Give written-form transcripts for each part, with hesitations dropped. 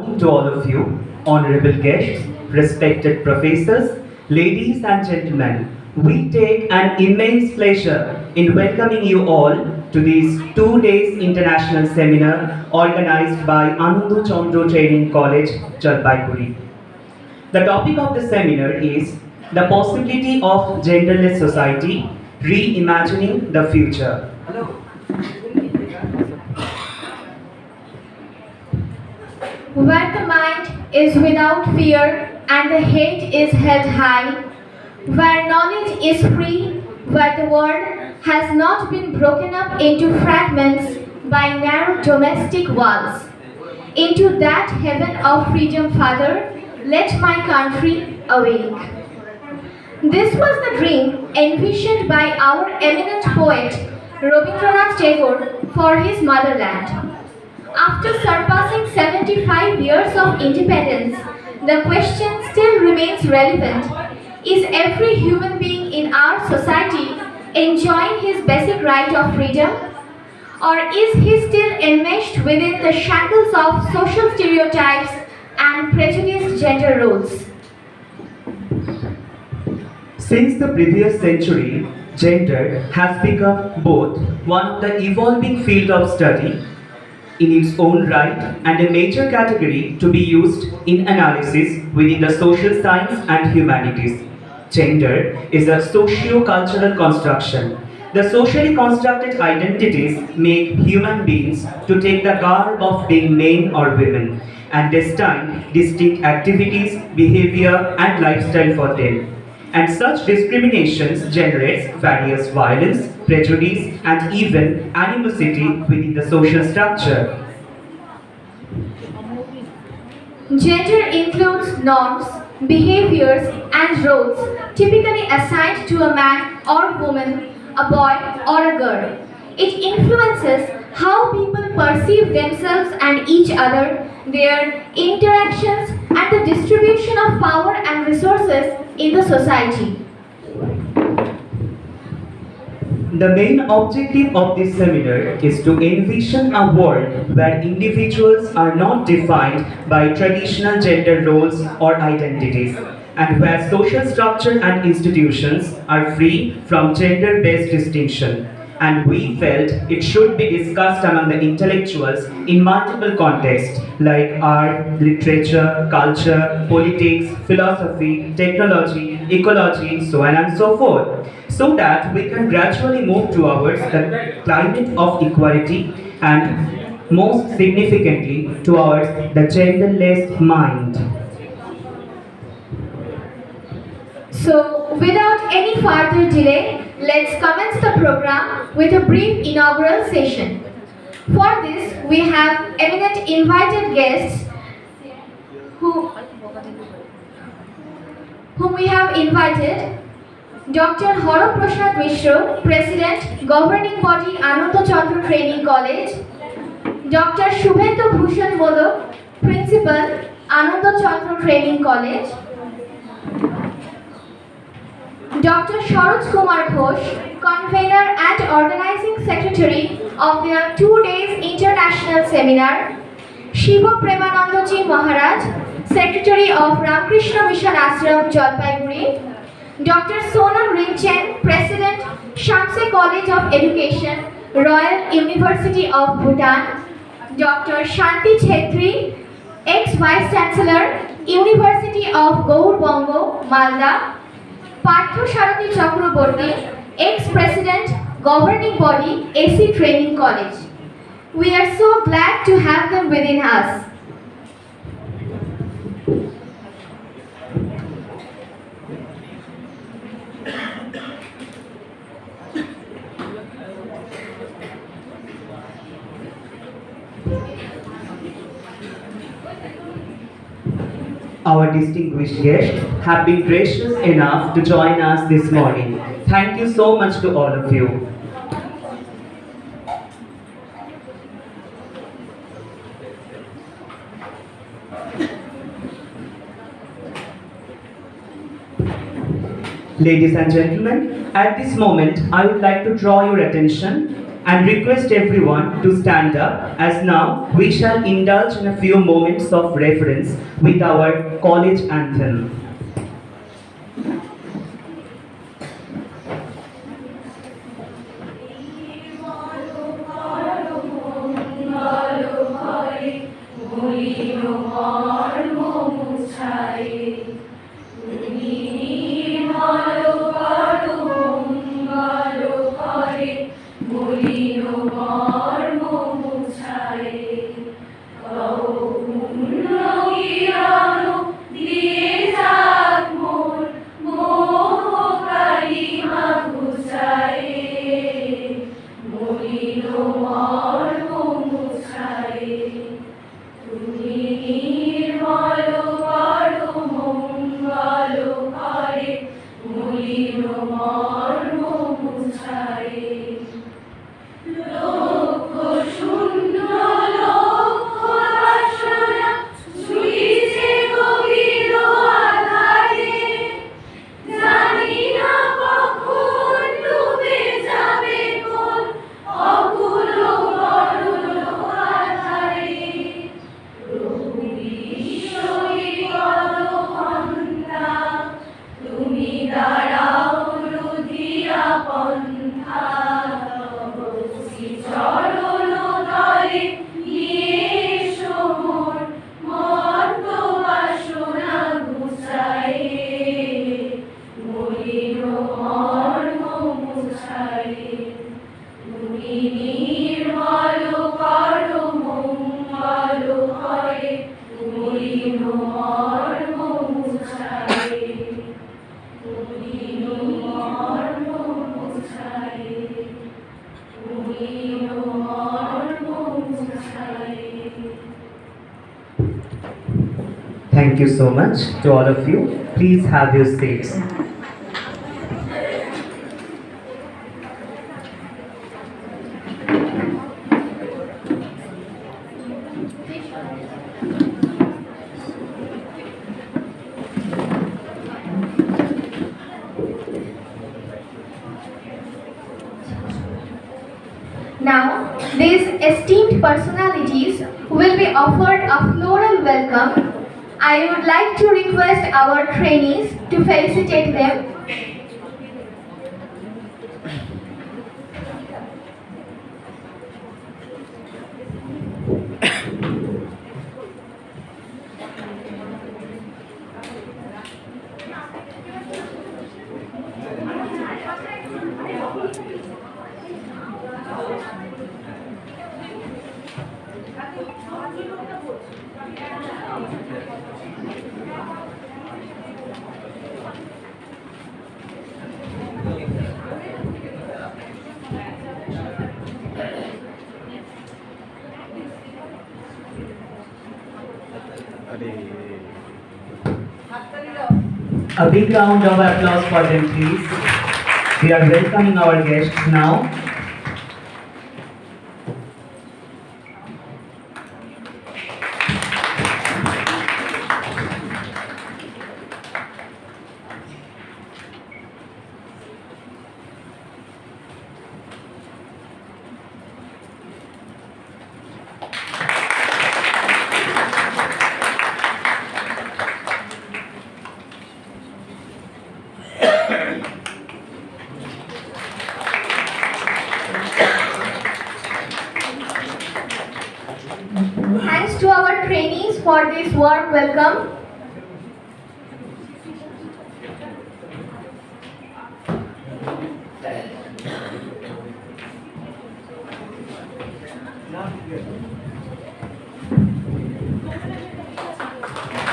To all of you, honorable guests, respected professors, ladies and gentlemen, we take an immense pleasure in welcoming you all to this 2 days international seminar organized by Ananda Chandra Training College, Jalpaiguri. The topic of the seminar is the possibility of genderless society, reimagining the future. Where the mind is without fear and the head is held high, where knowledge is free, where the world has not been broken up into fragments by narrow domestic walls. Into that heaven of freedom, Father, let my country awake. This was the dream envisioned by our eminent poet Rabindranath Tagore for his motherland. After surpassing 75 years of independence, the question still remains relevant. Is every human being in our society enjoying his basic right of freedom? Or is he still enmeshed within the shackles of social stereotypes and prejudiced gender roles? Since the previous century, gender has become both one of the evolving field of study in its own right and a major category to be used in analysis within the social science and humanities. Gender is a socio-cultural construction. The socially constructed identities make human beings to take the garb of being men or women and destine distinct activities, behavior and lifestyle for them. And such discriminations generates various violence, prejudice and even animosity within the social structure. Gender includes norms, behaviors, and roles typically assigned to a man or woman, a boy or a girl. It influences how people perceive themselves and each other, their interactions, and the distribution of power and resources in the society. The main objective of this seminar is to envision a world where individuals are not defined by traditional gender roles or identities, and where social structure and institutions are free from gender-based distinction. And we felt it should be discussed among the intellectuals in multiple contexts like art, literature, culture, politics, philosophy, technology, ecology, so on and so forth, so that we can gradually move towards the climate of equality and most significantly towards the genderless mind. So, without any further delay, let's commence the program with a brief inaugural session. For this, we have eminent invited guests who, whom we have invited. Dr. Horo Prasad Mishra, President, Governing Body, Ananda Chandra Training College. Dr. Shubhendu Bhushan Modak, Principal, Ananda Chandra Training College. Dr. Sharoj Kumar Ghosh, Convener and Organizing Secretary of their 2 days international seminar. Shiva Premanandaji Maharaj, Secretary of Ramakrishna Mission Ashram, Jalpaiguri. Dr. Sonal Rinchen, President, Shamse College of Education, Royal University of Bhutan. Dr. Shanti Chhetri, ex-Vice Chancellor, University of Gaurbanga, Malda. Partho Sarathi Chakraborty, ex-President, Governing Body, AC Training College. We are so glad to have them within us. Our distinguished guests have been gracious enough to join us this morning. Thank you so much to all of you. Ladies and gentlemen, at this moment, I would like to draw your attention and request everyone to stand up as now we shall indulge in a few moments of reverence with our college anthem. Thank you so much to all of you. Please have your seats. Now, these esteemed personalities will be offered a floral welcome. I would like to request our trainees to felicitate them. A big round of applause for them, please. We are welcoming our guests now. Thanks to our trainees for this warm welcome.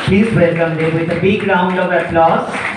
Please welcome them with a big round of applause.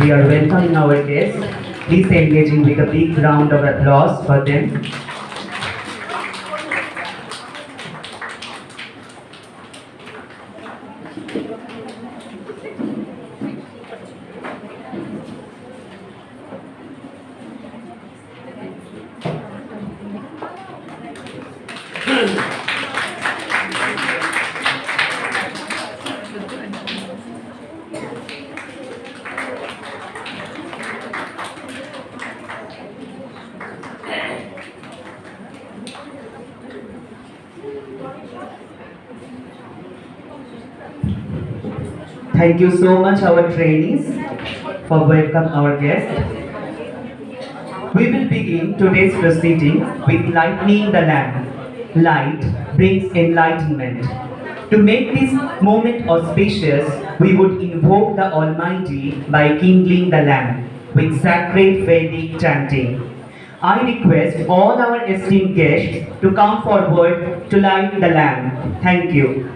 we are welcoming our guests. Please engaging with a big round of applause for them. Thank you so much, our trainees, for welcome our guests. We will begin today's proceeding with lightening the lamp. Light brings enlightenment. To make this moment auspicious, we would invoke the Almighty by kindling the lamp with sacred Vedic chanting. I request all our esteemed guests to come forward to light the lamp. Thank you.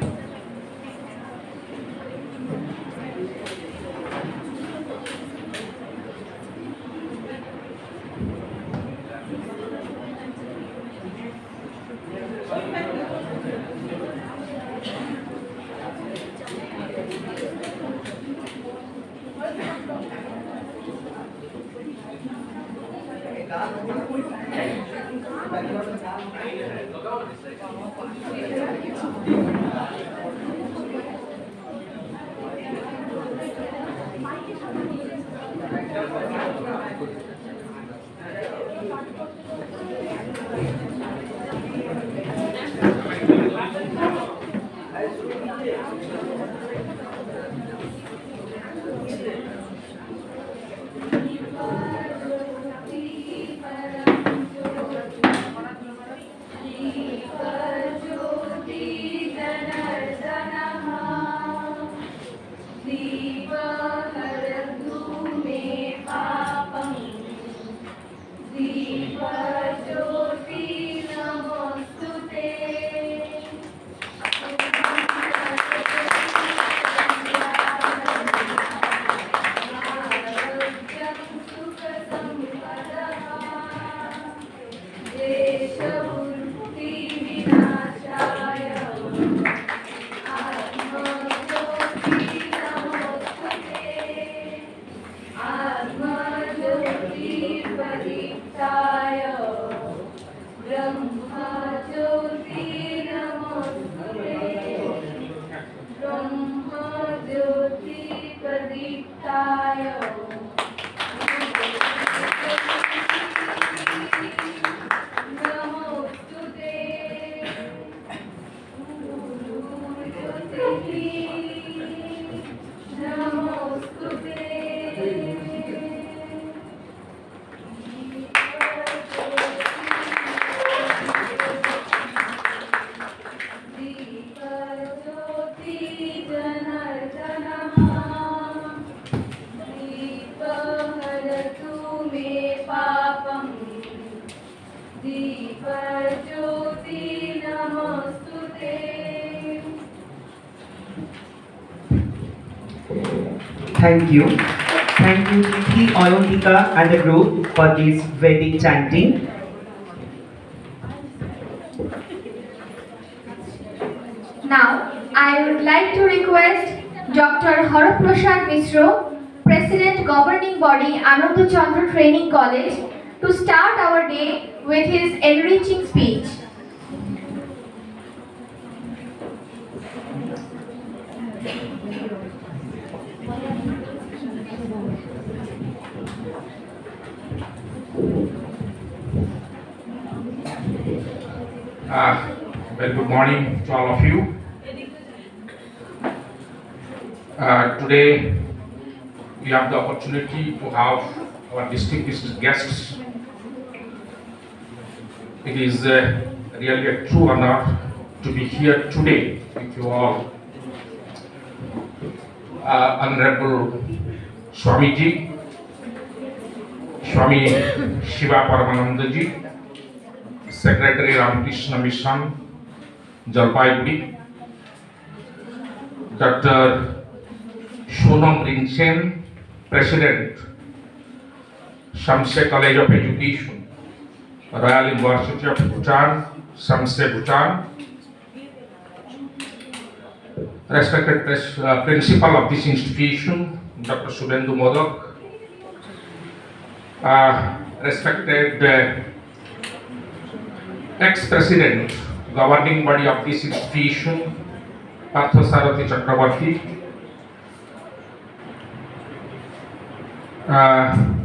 Thank you. Thank you, Nidhi, Oyonika and the group for this Vedic chanting. Now, I would like to request Dr. Haraprasad Misro, President Governing Body Ananda Chandra Training College, to start our day with his enriching speech. Well, good morning to all of you. Today, we have the opportunity to have our distinguished guests. It is really a true honor to be here today with you all. Honorable Swamiji, Swami Shiva Paramanandaji, Secretary Ramakrishna Mission, Jalpaiguri, Dr. Shonam Rinchen, President, Shamse College of Education, Royal University of Bhutan, Shamse, Bhutan. Respected Principal of this institution, Dr. Subhendu Modak. Respected ex-president, governing body of this institution, Parthasarathi Chakrabarti.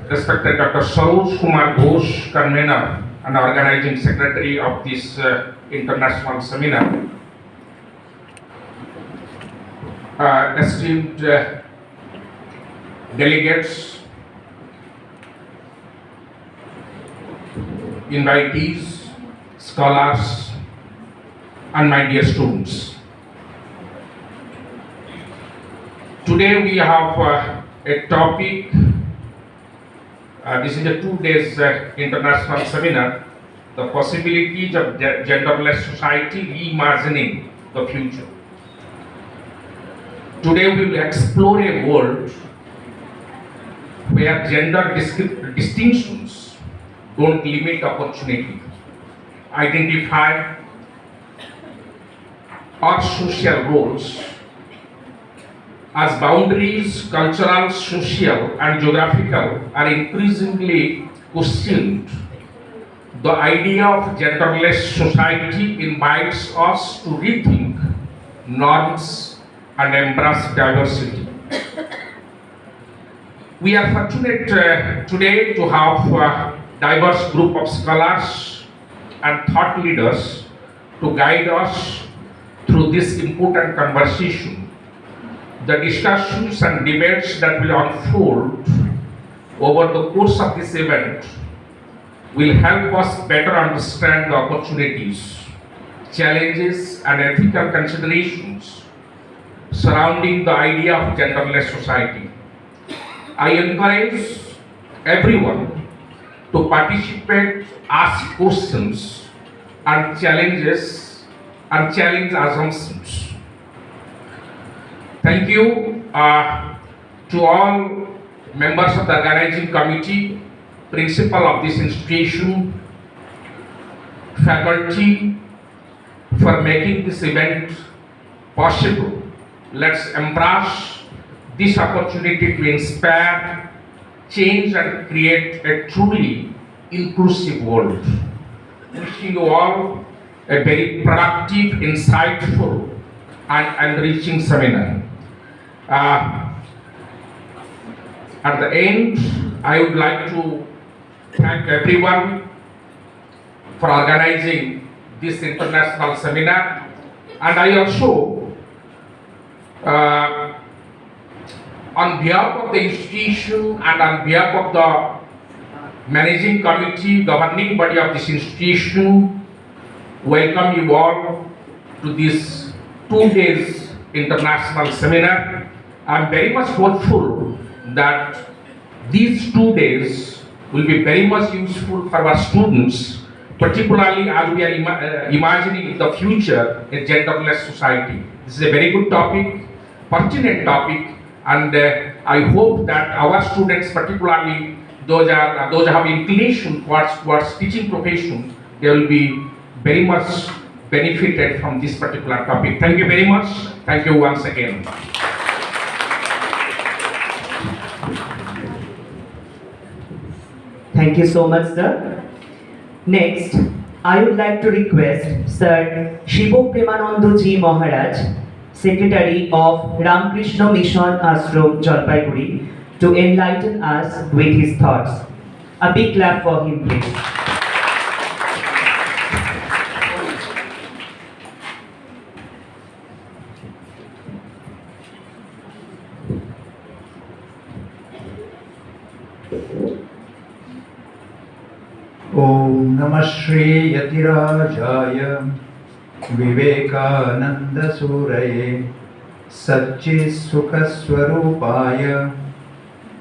Respected Dr. Saroj Kumar Ghosh, convener and organizing secretary of this international seminar. Esteemed delegates, invitees, scholars, and my dear students. Today we have a topic. This is a 2 days international seminar, the possibilities of genderless society, reimagining the future. Today we will explore a world where gender distinctions don't limit opportunity, identify or social roles as boundaries, cultural, social, and geographical, are increasingly questioned. The idea of genderless society invites us to rethink norms and embrace diversity. We are fortunate today to have a diverse group of scholars and thought leaders to guide us through this important conversation. The discussions and debates that will unfold over the course of this event will help us better understand the opportunities, challenges, and ethical considerations surrounding the idea of genderless society. I encourage everyone to participate, ask questions, and challenge assumptions. Thank you to all members of the organizing committee, principal of this institution, faculty, for making this event possible. Let's embrace this opportunity to inspire, change, and create a truly inclusive world. Wishing you all a very productive, insightful, and enriching seminar. At the end, I would like to thank everyone for organizing this international seminar, and I also, on behalf of the institution and on behalf of the managing committee, governing body of this institution, welcome you all to this 2 days international seminar. I am very much hopeful that these 2 days will be very much useful for our students, particularly as we are imagining the future, a genderless society. This is a very good topic, pertinent topic, and I hope that our students, particularly those who have inclination towards teaching profession, they will be very much benefited from this particular topic. Thank you very much. Thank you once again. Thank you so much, sir. Next, I would like to request Sir Shibo Premanando Ji Maharaj, Secretary of Ramakrishna Mission Ashram, Jalpaiguri, to enlighten us with his thoughts. A big clap for him, please. Om Namah Shri Yatirajaya Vivekananda Suraye Satchit Sukha Swarupaya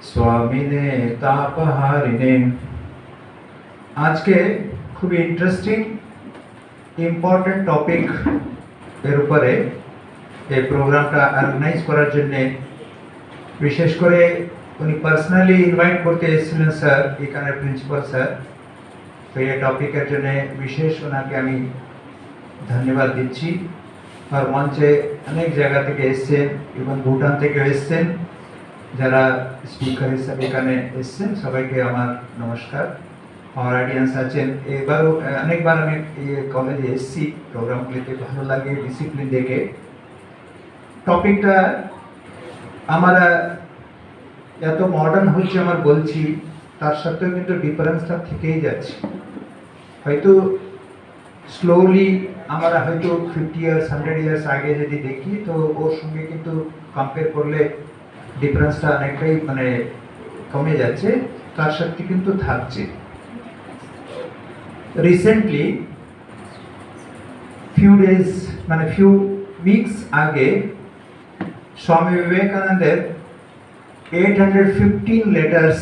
Swamine Tapaharine। আজকে খুবই interesting important topic এর উপরে এই প্রোগ্রামটা organise করার জন্য বিশেষ করে উনি পার্সোনালি ইনভাইট করতে এসেছিলেন স্যার, এখানে প্রিন্সিপাল স্যার। তো এই টপিকের জন্য বিশেষ ওনাকে আমি ধন্যবাদ দিচ্ছি। আর মঞ্চে অনেক জায়গা থেকে এসছেন এবং ভুটান থেকে এসছেন যারা স্পিকার হিসাবে এখানে এসছেন, সবাইকে আমার নমস্কার। আমার অডিয়েন্স আছেন, এবারও অনেকবার আমি এই কলেজে এসেছি, প্রোগ্রামগুলিতে ভালো লাগে ডিসিপ্লিন দেখে। টপিকটা আমরা এত মডার্ন হচ্ছে আমার বলছি, তার সত্ত্বেও কিন্তু ডিফারেন্সটা থেকেই যাচ্ছে। হয়তো স্লোলি আমরা হয়তো 50 ইয়ার্স 100 ইয়ার্স আগে যদি দেখি তো ওর সঙ্গে কিন্তু কম্পেয়ার করলে ডিফারেন্সটা অনেকটাই মানে কমে যাচ্ছে, তার সত্ত্বেও কিন্তু থাকছে। রিসেন্টলি ফিউ উইকস আগে স্বামী বিবেকানন্দের 815 letters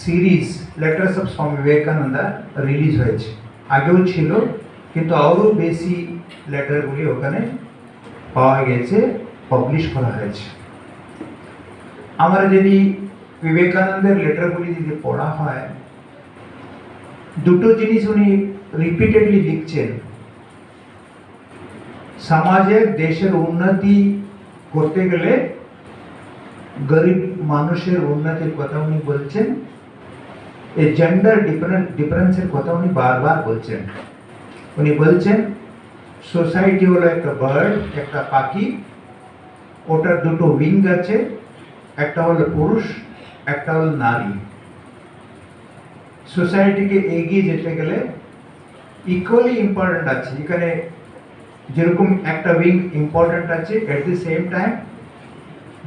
series letters of Swami Vivekananda release হয়েছে। আগেও ছিল, কিন্তু আরও বেশি লেটারগুলি ওখানে পাওয়া গেছে, পাবলিশ করা হয়েছে। আমরা যদি বিবেকানন্দের লেটারগুলি যদি পড়া হয়, দুটো জিনিস উনি রিপিটেডলি লিখছেন। সমাজের দেশের উন্নতি করতে গেলে গরিব মানুষের উন্নতির কথা উনি বলছেন, এই জেন্ডার ডিফারেন্সের কথা উনি বারবার বলছেন। উনি বলছেন সোসাইটি হলো একটা বার্ড, একটা পাখি, ওটার দুটো উইং আছে, একটা হলো পুরুষ, একটা হলো নারী। সোসাইটিকে এগিয়ে যেতে গেলে ইকুয়ালি ইম্পর্টেন্ট আছে, এখানে যেরকম একটা উইং ইম্পর্টেন্ট আছে, এট দি সেম টাইম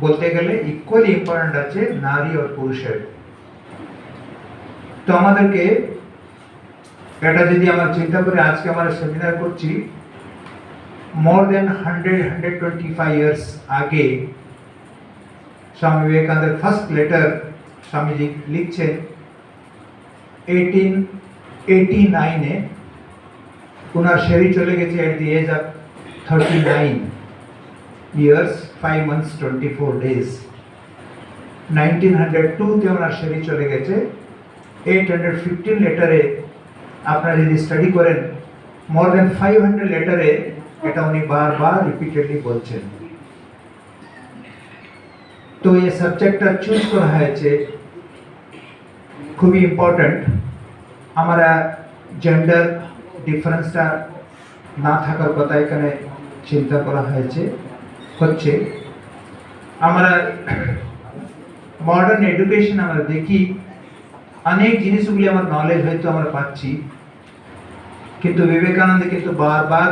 বলতে গেলে ইকুয়ালি ইম্পর্টেন্ট আছে নারী আর পুরুষের। তো আমাদেরকে এটা যদি আমরা চিন্তা করে আজকে আমরা সেমিনার করছি, মোর দেন 125 ইয়ার্স আগে স্বামী বিবেকানন্দের ফার্স্ট লেটার স্বামীজি লিখছেন 1889-এ। ওনার শরীর চলে গেছে at the age of 39 years 5 months 24 days। 1902-তে ওনার শরীর চলে গেছে। 815 লেটারে আপনারা যদি স্টাডি করেন, মোর দেন 500 লেটারে এটা উনি বারবার রিপিটেডলি বলছেন। তো এই সাবজেক্টটা চুজ করা হয়েছে খুবই ইম্পর্ট্যান্ট। আমরা জেন্ডার ডিফারেন্সটা না থাকার কথা এখানে চিন্তা করা হচ্ছে। আমরা মডার্ন এডুকেশন আমরা দেখি, অনেক জিনিসগুলি আমার নলেজ হয়তো আমরা পাচ্ছি, কিন্তু বিবেকানন্দ কিন্তু বারবার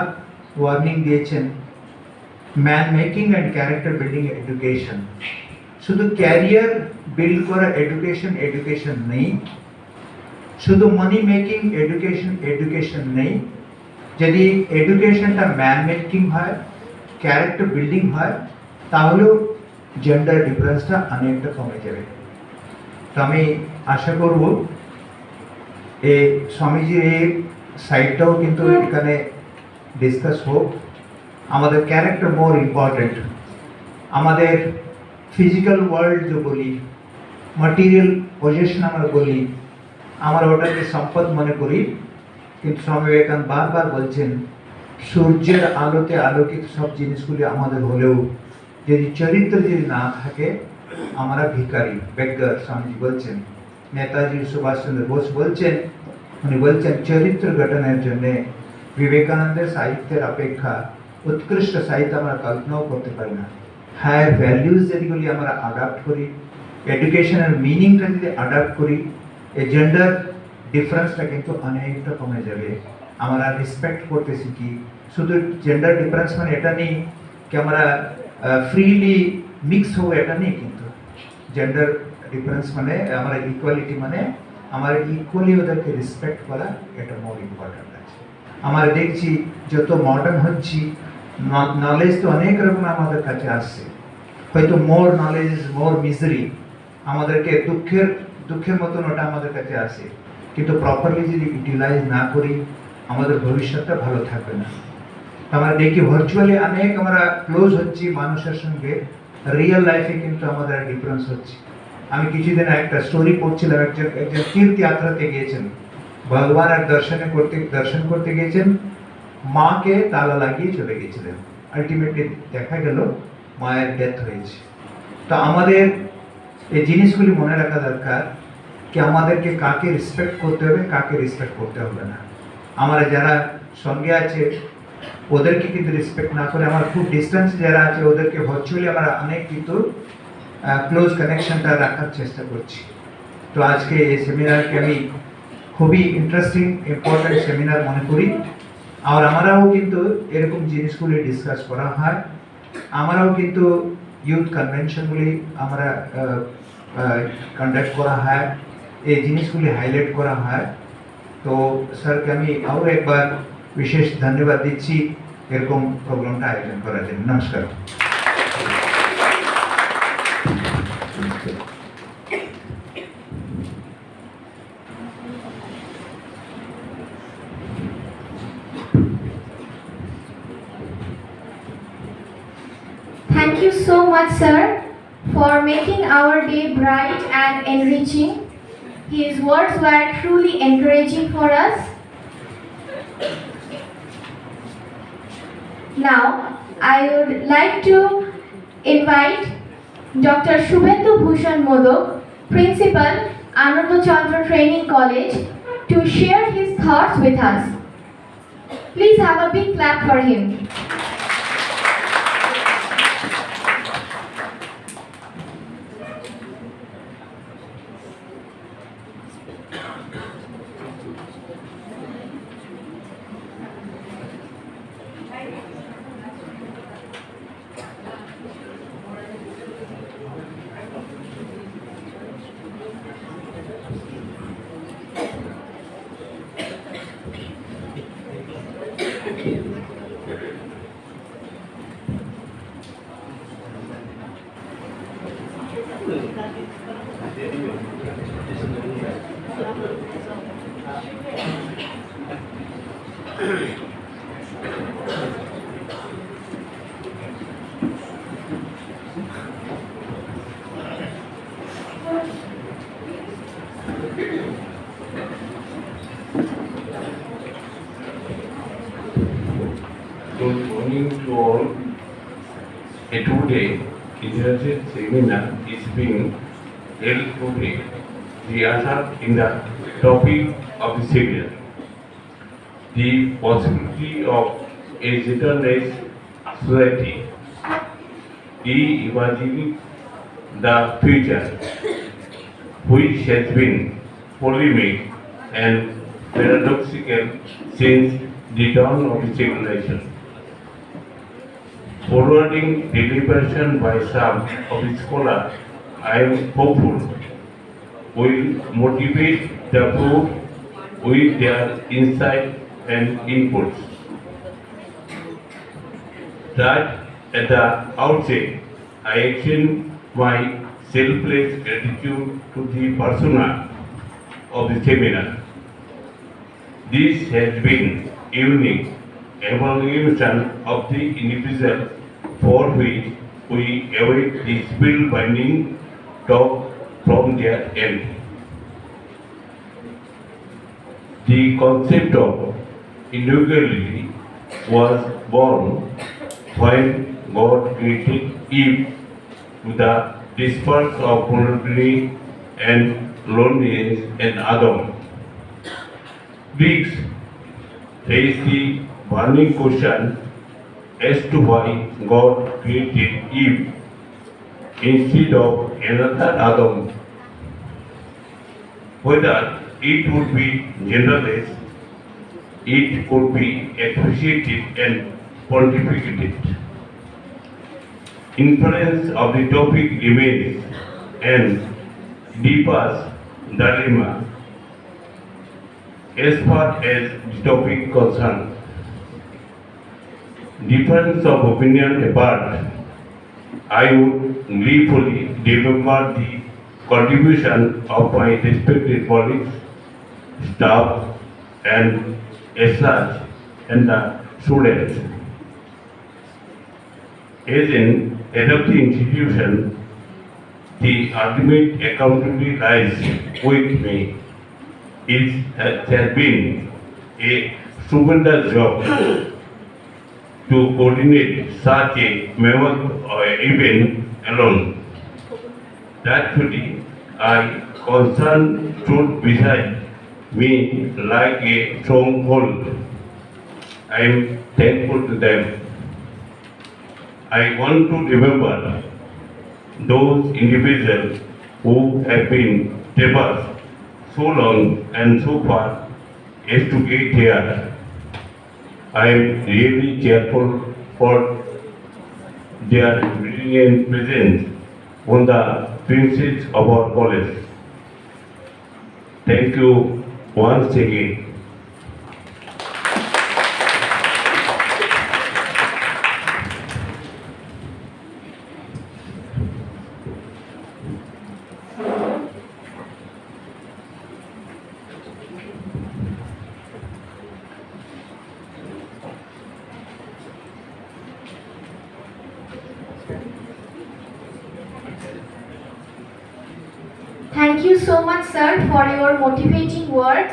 ওয়ার্নিং দিয়েছেন, man making and character building education. শুধু ক্যারিয়ার বিল্ড করা এডুকেশন নেই, শুধু মানি মেকিং এডুকেশন নেই। যদি এডুকেশনটা ম্যান মেকিং হয়, ক্যারেক্টার বিল্ডিং হয়, তাহলেও জেন্ডার ডিফারেন্সটা অনেকটা কমে যাবে। তো আমি আশা করব এই স্বামীজির এই সাইডটাও কিন্তু এখানে ডিসকাস হোক। আমাদের ক্যারেক্টার মোর ইম্পর্টেন্ট। আমাদের ফিজিক্যাল ওয়ার্ল্ড যে বলি, ম্যাটেরিয়াল পজিশন আমরা বলি, আমরা ওটাকে সম্পদ মনে করি, কিন্তু স্বামী বিবেকানন্দ বারবার বলছেন সূর্যের আলোতে আলোকিত সব জিনিসগুলি আমাদের হলেও যদি চরিত্র যদি না থাকে আমরা ভিখারি, বেগার। স্বামীজি বলছেন, নেতাজি সুভাষচন্দ্র বোস বলছেন, উনি বলছেন চরিত্র গঠনের জন্য বিবেকানন্দের সাহিত্যের অপেক্ষা উৎকৃষ্ট সাহিত্য আমরা কল্পনাও করতে পারি না। হায়ার ভ্যালুজ যেগুলি আমরা অ্যাডাপ্ট করি, এডুকেশনের মিনিংটা যদি অ্যাডাপ্ট করি, এই জেন্ডার ডিফারেন্সটা কিন্তু অনেকটা কমে যাবে। আমরা রেসপেক্ট করতে শিখি। শুধু জেন্ডার ডিফারেন্স মানে এটা নেই কি আমরা ফ্রিলি মিক্স হবো, এটা নেই। কিন্তু জেন্ডার ডিফারেন্স মানে আমরা ইকুয়ালিটি, মানে আমার ইকুয়ালি ওদেরকে রেসপেক্ট করা, এটা মোর ইম্পর্টেন্ট আছে। আমরা দেখছি যত মডার্ন হচ্ছি, নলেজ তো অনেক রকম আমাদের কাছে আসছে। হয়তো মোর নলেজ মোর মিজারি, আমাদেরকে দুঃখের মতন ওটা আমাদের কাছে আসে, কিন্তু প্রপারলি যদি ইউটিলাইজ না করি আমাদের ভবিষ্যৎটা ভালো থাকবে না। আমরা দেখি ভার্চুয়ালি অনেক আমরা ক্লোজ হচ্ছি মানুষের সঙ্গে, রিয়েল লাইফে কিন্তু আমাদের ডিফারেন্স হচ্ছে। আমি কিছুদিন একটা স্টোরি পড়ছিলাম, একজন একজন তীর্থযাত্রাতে গিয়েছেন, ভগবানের দর্শন করতে গিয়েছেন, মাকে তালা লাগিয়ে চলে গেছিলেন। আলটিমেটলি দেখা গেল মায়ের ডেথ হয়েছে। তো আমাদের এই জিনিসগুলি মনে রাখা দরকার কি আমাদেরকে কাকে রেসপেক্ট করতে হবে, কাকে রেসপেক্ট করতে হবে না। আমরা যারা সঙ্গে আছে ওদেরকে কিন্তু রেসপেক্ট না করে আমার খুব ডিস্টেন্স যারা আছে ওদেরকে ভার্চুয়ালি আমরা অনেক কিন্তু ক্লোজ কানেকশনটা রাখার চেষ্টা করছি। তো আজকে এই সেমিনারকে আমি খুবই ইন্টারেস্টিং ইম্পর্টেন্ট সেমিনার মনে করি। আর আমরাও কিন্তু এরকম জিনিসগুলি ডিসকাস করা হয়। আমরাও কিন্তু ইউথ কনভেনশনগুলি আমরা কন্ডাক্ট করা হয়, এই জিনিসগুলি হাইলাইট করা হয়। তো স্যারকে আমি আরও একবার বিশেষ ধন্যবাদ দিচ্ছি এরকম প্রোগ্রামটা আয়োজন করার জন্য। নমস্কার। Thank you so much, sir, for making our day bright and enriching. His words were truly encouraging for us. Now, I would like to invite Dr. Shubhendu Bhushan Modok, Principal, Ananda Chandra Training College, to share his thoughts with us. Please have a big clap for him. Good morning to all. A two-day international seminar is being held today. The answer in the topic of the seminar, the possibility of a genderless society, imagining the future, which has been polemic and paradoxical since the dawn of the civilization. Forwarding deliberation by some of the scholars, I am hopeful will motivate the group with their insight and inputs. That at the outset, I extend my selfless gratitude to the persona of the seminar. This has been unique evaluation of the individual for which we await the spellbinding talk from their end. The concept of individuality was born when God created Eve with the dispersed of vulnerability and loneliness in Adam. Greeks raised the burning question as to why God created Eve instead of another Adam. Whether it would be genderless, it could be appreciated and pontificated. Inference of the topic remains and deepest dilemma as far as the topic concerned. Difference of opinion apart, I would gleefully remember the contribution of my respected colleagues, staff, and such, and the students. As an adopting institution, the ultimate accountability lies with me. It has been a stupendous job to coordinate such a mammoth event alone. Thankfully, I concern stood beside me like a stronghold. I am thankful to them. I want to remember those individuals who have been steppers so long and so far as to get here. I am really careful for their brilliant presence on the premises of our college. Thank you once again. Thank you so much, sir, for your motivating words.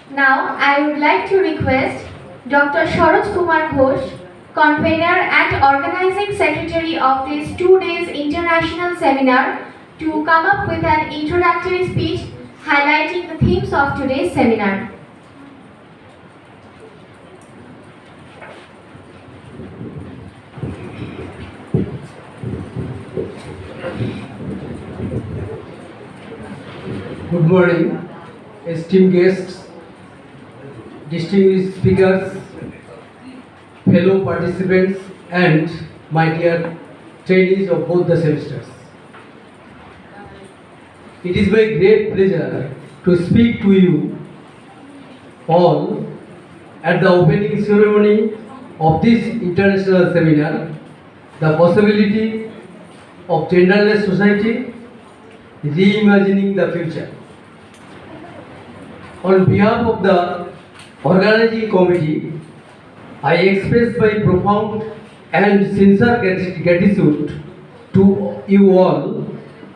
Now, I would like to request Dr. Sharoj Kumar Ghosh, convener and organizing secretary of this 2 days international seminar, to come up with an introductory speech highlighting the themes of today's seminar. Good morning, esteemed guests, distinguished speakers, fellow participants, and my dear trainees of both the semesters. It is my great pleasure to speak to you all at the opening ceremony of this international seminar, The Possibility of Genderless Society, Reimagining the Future. On behalf of the organizing committee, I express my profound and sincere gratitude to you all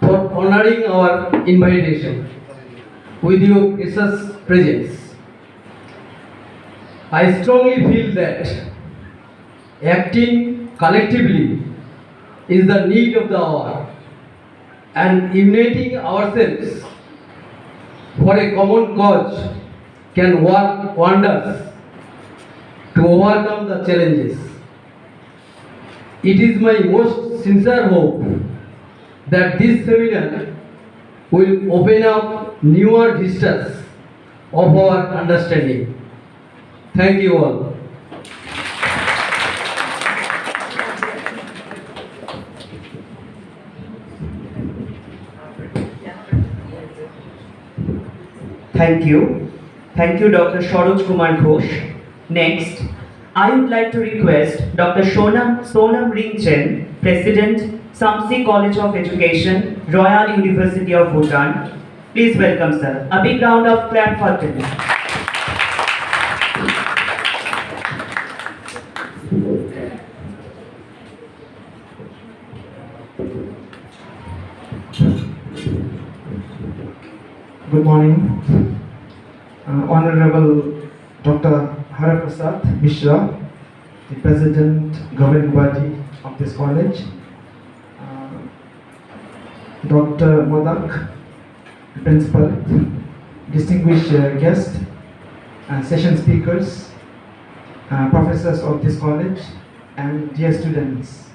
for honoring our invitation with your precious presence. I strongly feel that acting collectively is the need of the hour, and uniting ourselves for a common cause can work wonders to overcome the challenges. It is my most sincere hope that this seminar will open up newer vistas of our understanding. Thank you all. Thank you. Thank you, Dr. Sharoj Kumar Ghosh. Next, I would like to request Dr. Sonam Ringchen, President, Samsi College of Education, Royal University of Bhutan. Please welcome, sir. A big round of clap for him. Good morning, Honorable Dr. Haraprasad Mishra, the President Governing Body of this college, Dr. Modak, the Principal, distinguished guests, session speakers, professors of this college, and dear students.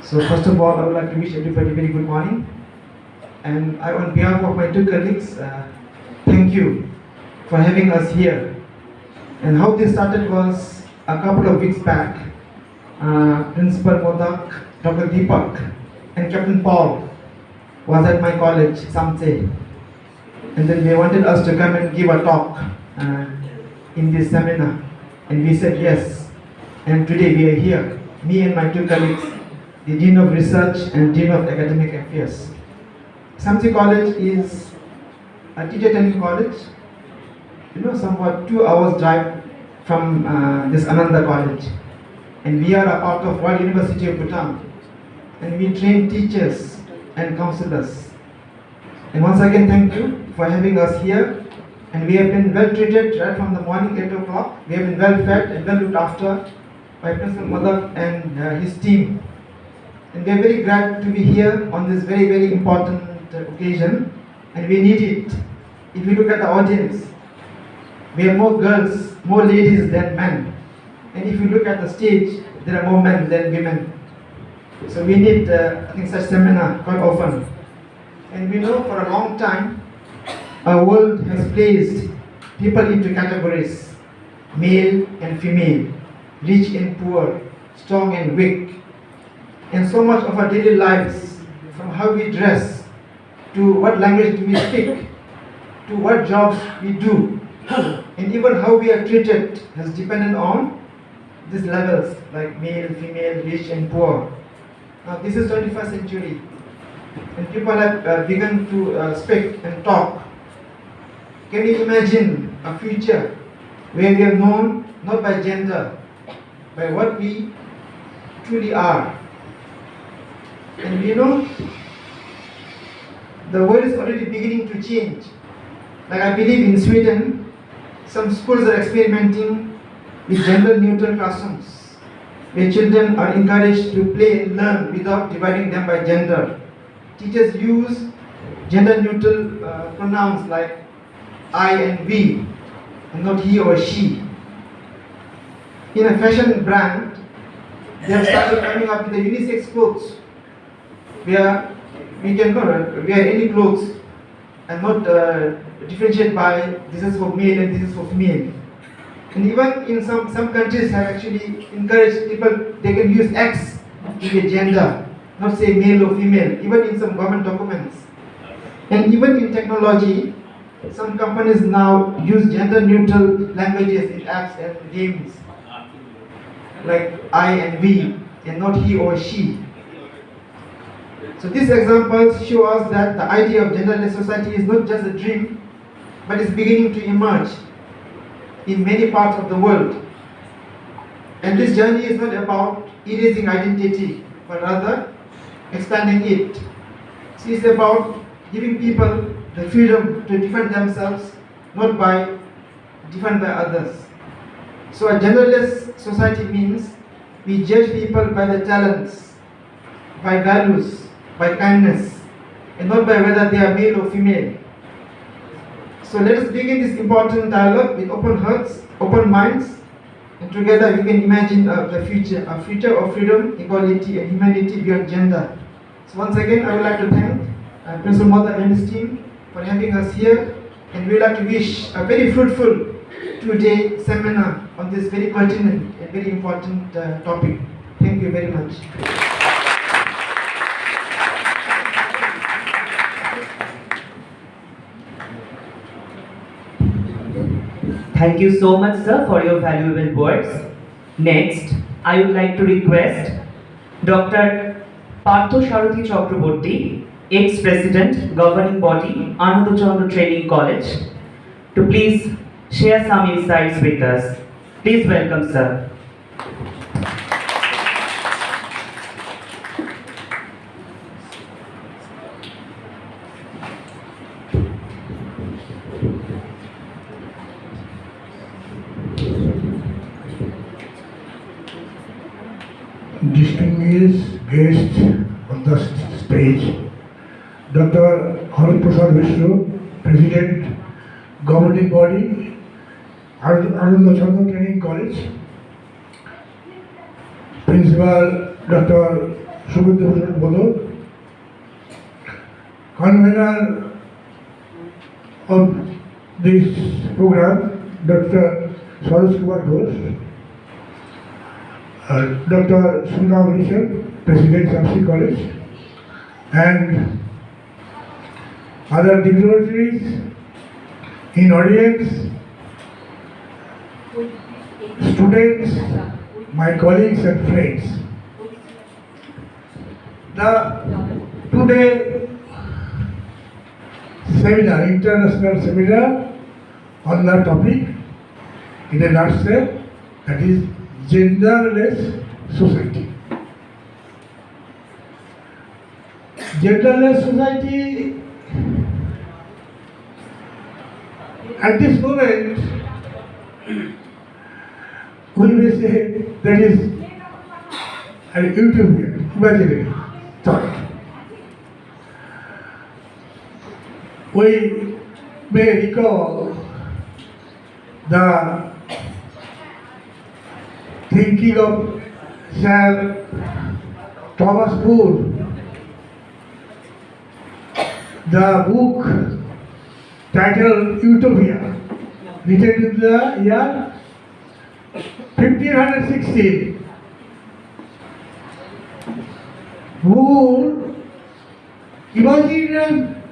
So first of all, I would like to wish everybody very good morning. And I, on behalf of my two colleagues, thank you for having us here. And how this started was a couple of weeks back. Principal Modak, Dr. Deepak, and Captain Paul was at my college, Samse. And then they wanted us to come and give a talk in this seminar. And we said yes. And today we are here, me and my two colleagues, the Dean of Research and Dean of Academic Affairs. Samsi College is a teacher training college, somewhat 2 hours drive from this Ananda College. And we are a part of Royal University of Bhutan. and we train teachers and counselors. And once again, thank you for having us here. And we have been well treated right from the morning 8 o'clock. We have been well fed and well looked after by Principal Madak and his team. And we are very glad to be here on this very, very important occasion. And we need it. If you look at the audience, we have more girls, more ladies than men. And if you look at the stage, there are more men than women. So we need, I think, such seminar quite often. And we know for a long time, our world has placed people into categories, male and female, rich and poor, strong and weak. And so much of our daily lives, from how we dress, to what language do we speak, to what jobs we do, and even how we are treated has depended on these levels, like male, female, rich and poor. Now this is 21st century, and people have begun to speak and talk. Can you imagine a future where we are known not by gender, by what we truly are? And you know, the world is already beginning to change. Like I believe in Sweden, some schools are experimenting with gender-neutral classrooms, where children are encouraged to play and learn without dividing them by gender. Teachers use gender-neutral pronouns like I and we, and not he or she. In a fashion brand, they have started coming up with the unisex clothes, where we can wear any clothes and not differentiate by this is for male and this is for female. And even in some countries have actually encouraged people, they can use X to be gender, not say male or female, even in some government documents. And even in technology, some companies now use gender neutral languages in apps and games, like I and we, and not he or she. So these examples show us that the idea of genderless society is not just a dream, but is beginning to emerge in many parts of the world. And this journey is not about erasing identity, but rather expanding it. So it's about giving people the freedom to define themselves, not by defined by others. So a genderless society means we judge people by their talents, by values, by kindness, and not by whether they are male or female. So let us begin this important dialogue with open hearts, open minds, and together we can imagine the future, a future of freedom, equality, and humanity beyond gender. So once again, I would like to thank Principal Mother and his team for having us here, and we would like to wish a very fruitful two-day seminar on this very pertinent and very important topic. Thank you very much. Thank you so much, sir, for your valuable words. Next, I would like to request Dr. Partho Sharathi Chakraborty, ex-president, governing body, Ananda Chandra Training College, to please share some insights with us. Please welcome, sir. Distinguished guests on the stage, Dr. Amit Sarkar, President, Governing Body, Ananda Chandra Training College, Principal Dr. Subhadra Bodo, Convener of this program, Dr. Saroj Kumar Ghosh, Dr. Sunram Rishan, President Samsi College, and other dignitaries in audience, students, my colleagues and friends. The today seminar, international seminar on the topic in a nutshell, that is genderless society. genderless society at this moment we may say that is an utopian, imaginary thought. We may recall the thinking of Sir Thomas More, the book titled Utopia, written in the year 1516. Moore imagined an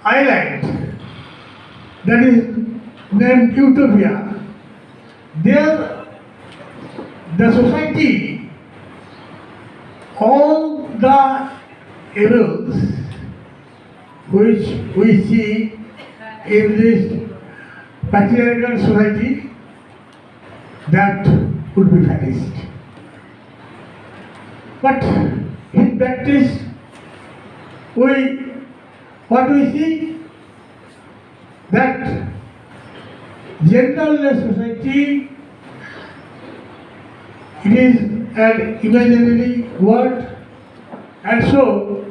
island that is named Utopia. There, the society, all the evils which we see in this patriarchal society, that would be vanished. But in practice, what we see, that genderless society, it is an imaginary word, and so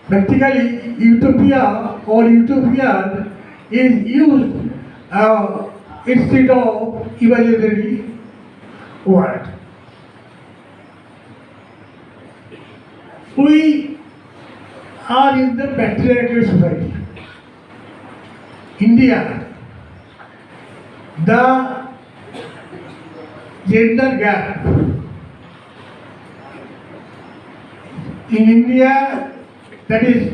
practically utopia or utopian is used instead of imaginary word. We are in the patriarchal society. India, the gender gap in India, that is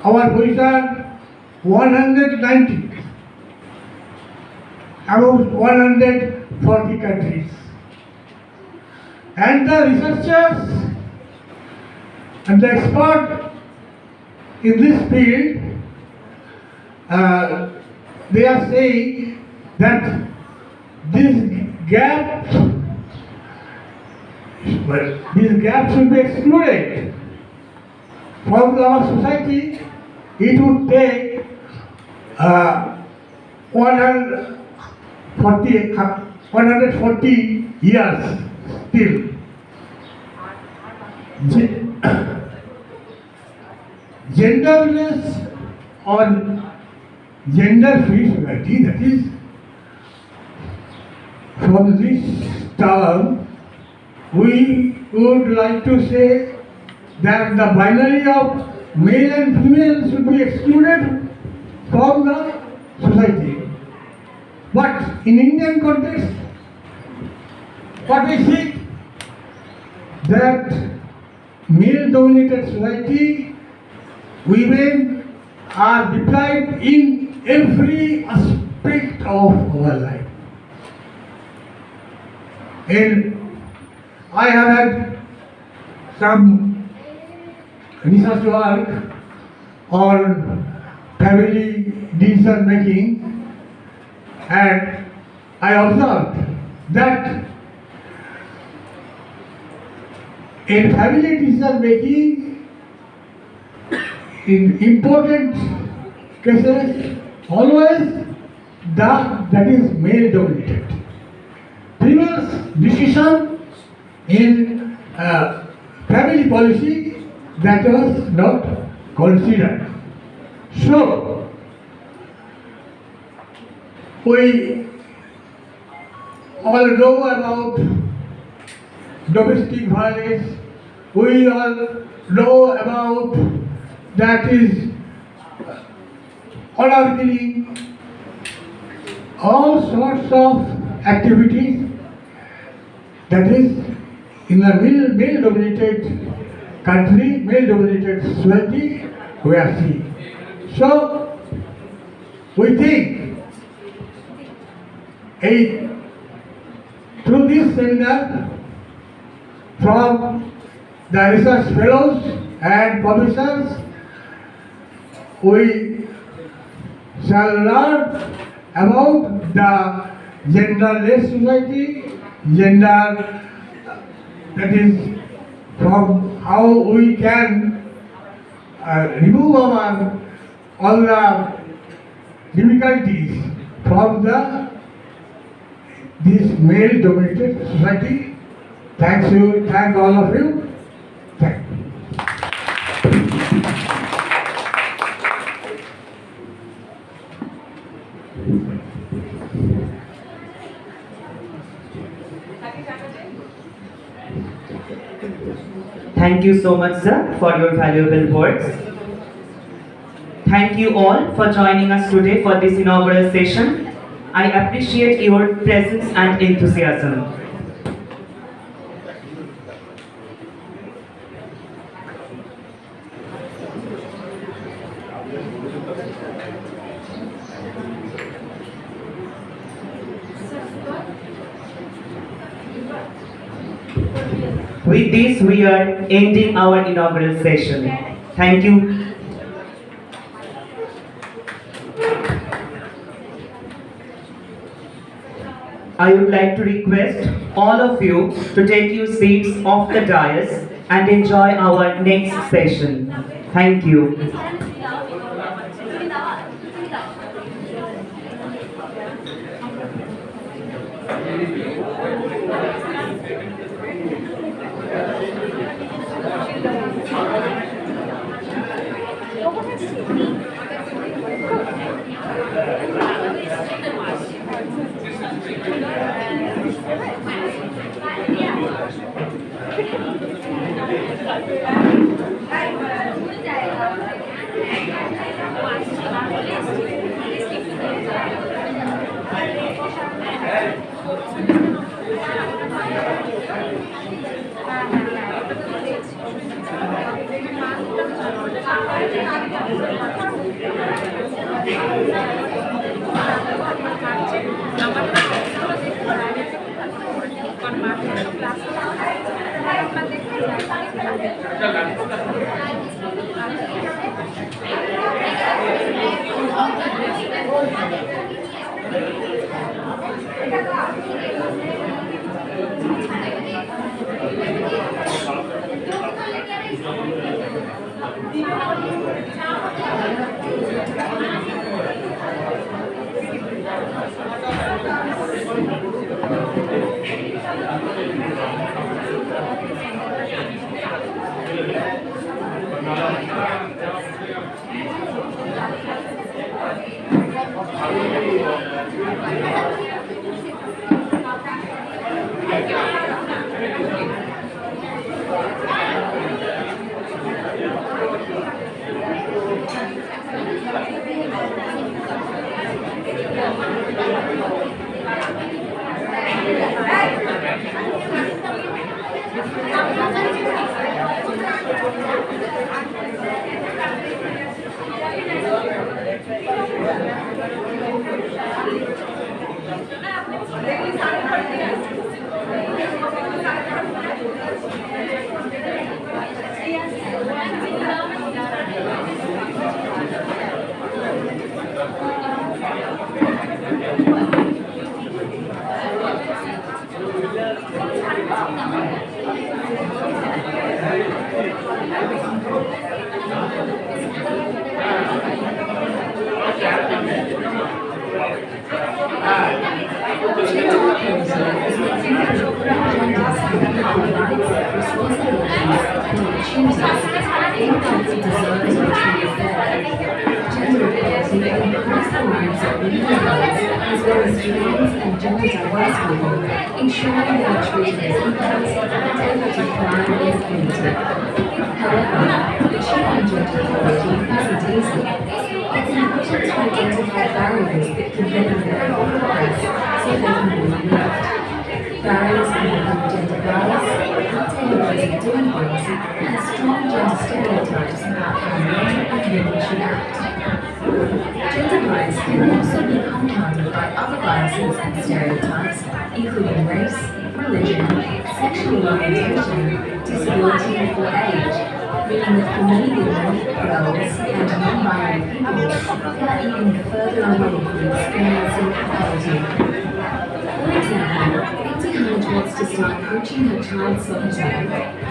our position 190 about 140 countries, and the researchers and the expert in this field, they are saying that this gap should be excluded from our society. It would take 140 years still. Genderless or gender-free society, that is, from this term, we would like to say that the binary of male and female should be excluded from the society. But in Indian context, what we see, that male-dominated society, women are deprived in every aspect of our life. And I have had some research work on family decision making, and I observed that in family decision making, in important cases, always that is male dominated. Females' decision in family policy, that was not considered. So, we all know about domestic violence, we all know about that is honor killing, all sorts of activities that is in a male-dominated country, male-dominated society, we are seeing. So, we think through this seminar, from the research fellows and professors, we shall learn about the genderless society, gender, that is from how we can remove our all the difficulties from this male dominated society. Thank you, thank all of you. Thank you. Thank you so much, sir, for your valuable words. Thank you all for joining us today for this inaugural session. I appreciate your presence and enthusiasm. With this, we are ending our inaugural session. Thank you. I would like to request all of you to take your seats off the dais and enjoy our next session. Thank you. Ensuring they are treated as equals and able to thrive in their community. However, achieving gender equality isn't easy. It's important to identify barriers that prevent their progress so they can be removed. Barriers can include gender bias, outdated ways of doing things, and strong gender stereotypes about how men and women should act. Gender bias can also be compounded by other biases and stereotypes, including race, religion, sexual orientation, disability, or age, meaning that for many women, girls, and non-binary people, they are even further away from experiencing equality. For example, Auntie Hannah wants to start coaching her child's soccer team,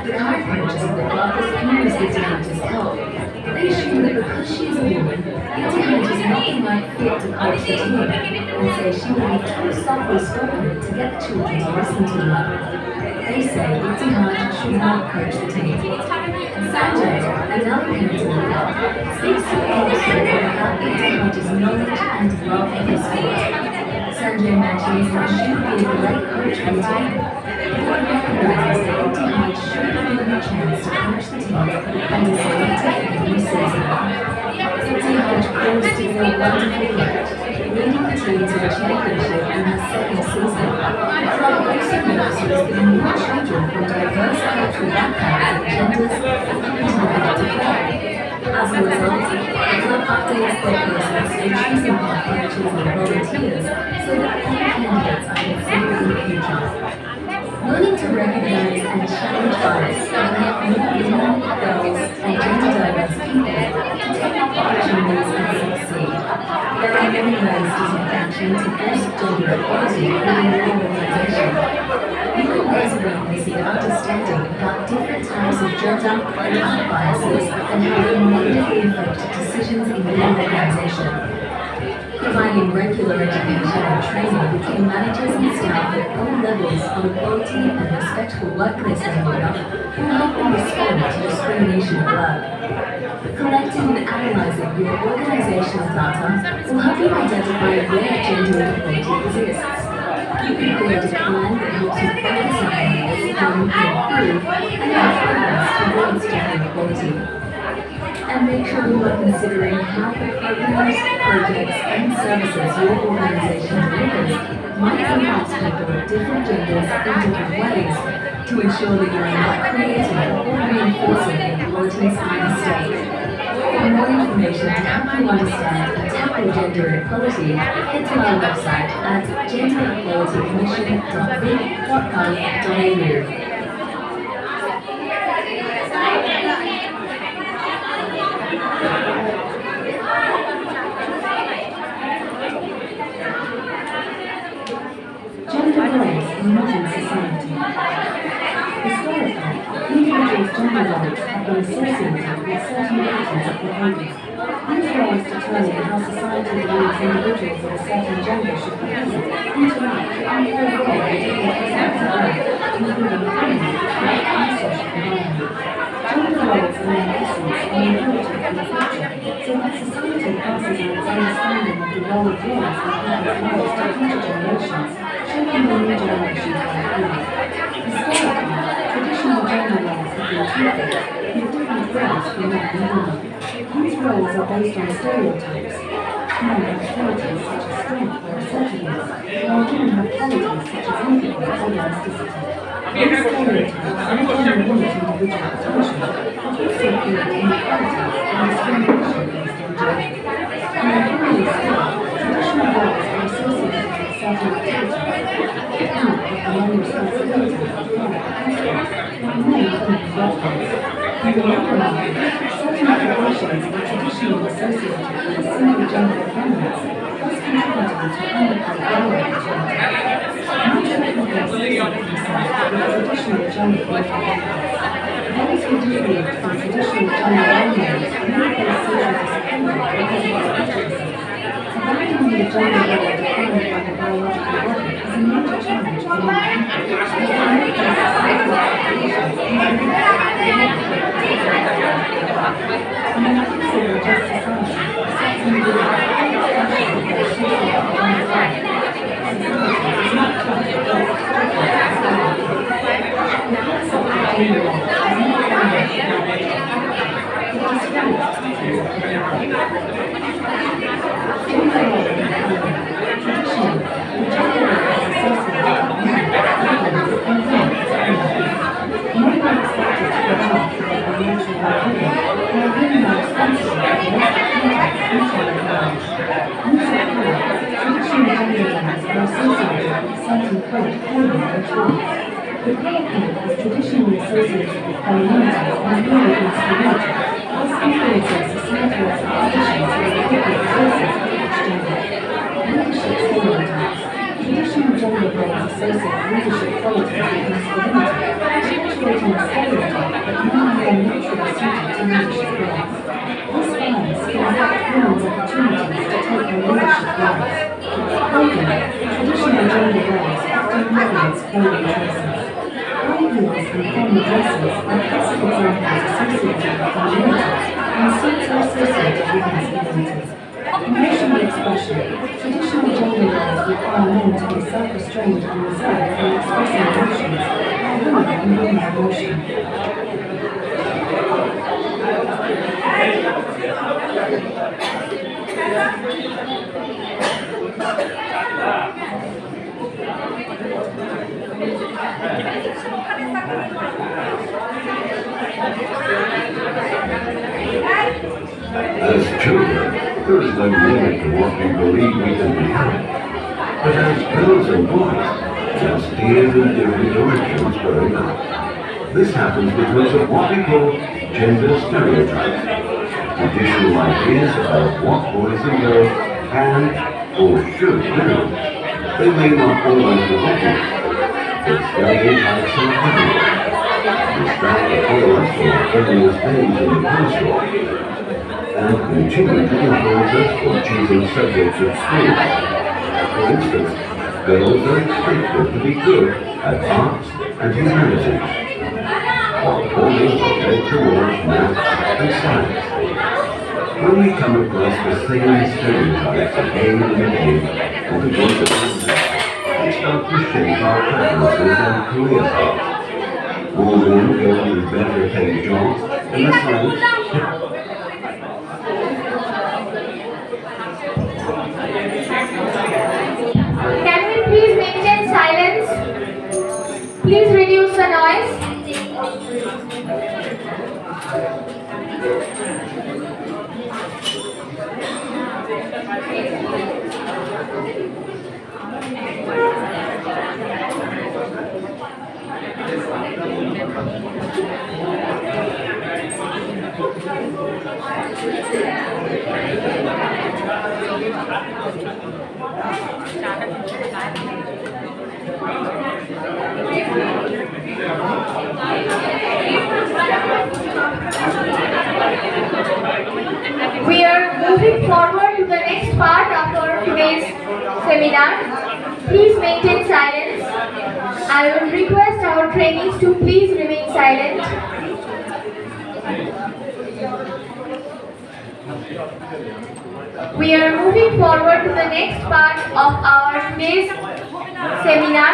The current coaches of the club refuse Itihaja's help. They assume that because she is a woman, Itihaj is not the right fit to coach the team, and say she will be too softly spoken to get the children to listen to her. They say Itihaj should not coach the team. Sanjay, another parent in the club, speaks to the club story about Itihaj's knowledge and love of the sport. Sanjay mentions that she would be a great coach for the team. The board recognizes that Itihaj should be given a chance to coach the team and is selected for the new season. Itihaj proves to be a wonderful coach, leading the team to a championship in her second season. The club also notices that more children from diverse cultural backgrounds and genders are coming to the club to play. As a result, the club updates their process for choosing their coaches and volunteers so that all candidates are considered in the future. Learning to recognize and challenge bias will help more women, girls, and gender diverse people to take opportunities and succeed. There are many ways to take action to boost gender equality within your organization. You can raise awareness and understanding about different types of gender and other biases and how they negatively affect decisions in your organization. Providing regular education and training between managers and staff at all levels on equality and respectful workplace behavior will help you respond to discrimination at work. Collecting and analyzing your organizational data will help you identify where gender inequality exists. You can create a plan that helps you focus on areas where you can improve and make progress towards gender equality. And make sure you are considering how the programs, projects, and services your organization delivers might impact people of different genders in different ways to ensure that you are not creating or reinforcing inequalities by mistake. For more information to help you understand and tackle gender inequality, head to our website at genderequalitycommission.vic.gov.au. Gender roles in modern society. Historically, individuals' gender roles have been associated with certain patterns of behavior. These roles determine how society believes individuals of a certain gender should behave, interact, and play a role in different aspects of life, including family, work, and social environment. Gender roles in their essence are inherited from the culture, so that society passes on its understanding of the role of roles and people's lives to future generations, shaping the new generations of people. Historically, traditional gender roles have been twofold, with different roles for men and women. These roles are based on stereotypes. Men have qualities such as strength or assertiveness, while women have qualities such as empathy or elasticity. These stereotypes often limit individual potential, but also create inequalities and discrimination against individuals. In a family scale, traditional roles are associated with certain activities. Parents have the main responsibilities of care and household, while men clean the workplace. In the labor market, certain occupations are traditionally associated with single-gender families, thus contributing to unequal career opportunities. Most people associate themselves with traditional gender workplaces. Those who deviate from traditional gender boundaries may face social disappointment because of its prejudices. Abandoning the gender role defined by the biological body is a major challenge for many people, as they may face societal expectations and when I consider just society, sex and gender are expressions of their social and gender life. Society is not taught that those expressions are the concept of gender role is not founded in biology. It describes patterns of behavior. Gender role in the family. Traditionally, the gender role is associated with men, husbands, and men as women. Men are expected to provide for their financial well-being, while women are responsible for domestic duties and child marriage. In Japan, traditional gender roles are associated with certain code family rituals. The pale pink is traditionally associated with femininity and blue with masculinity, thus influencing societal expectations for the appropriate choices of each gender. Leadership stereotypes. Traditional gender roles associate leadership qualities with masculinity, perpetuating a stereotype daily choices. High heels and formal dresses are classic examples associated with femininity, and suits are associated with masculinity. In emotional expression, traditional gender roles require men to be self-restrained and reserved when expressing emotions, while women can bring their emotion. As children, there is no limit to what we believe we can become. But as girls and boys, we are steered in different directions growing up. This happens because of what we call gender stereotypes. Traditional ideas about what boys and girls can or should do. They may not always be obvious, but stereotypes are everywhere. They start to follow us from our earliest days in the classroom, and continue to influence us for choosing subjects at school. For instance, girls are expected to be good at arts and humanities, while boys are led towards maths and science. When we come across the same stereotypes again and again, and begin to they start to shape our preferences and career paths. More men go to better paid jobs in the science. Can we please maintain silence? Please reduce the noise. We are moving forward to the next part of our today's seminar. Please maintain silence. I will request our trainees to please remain silent. We are moving forward to the next part of our today's seminar.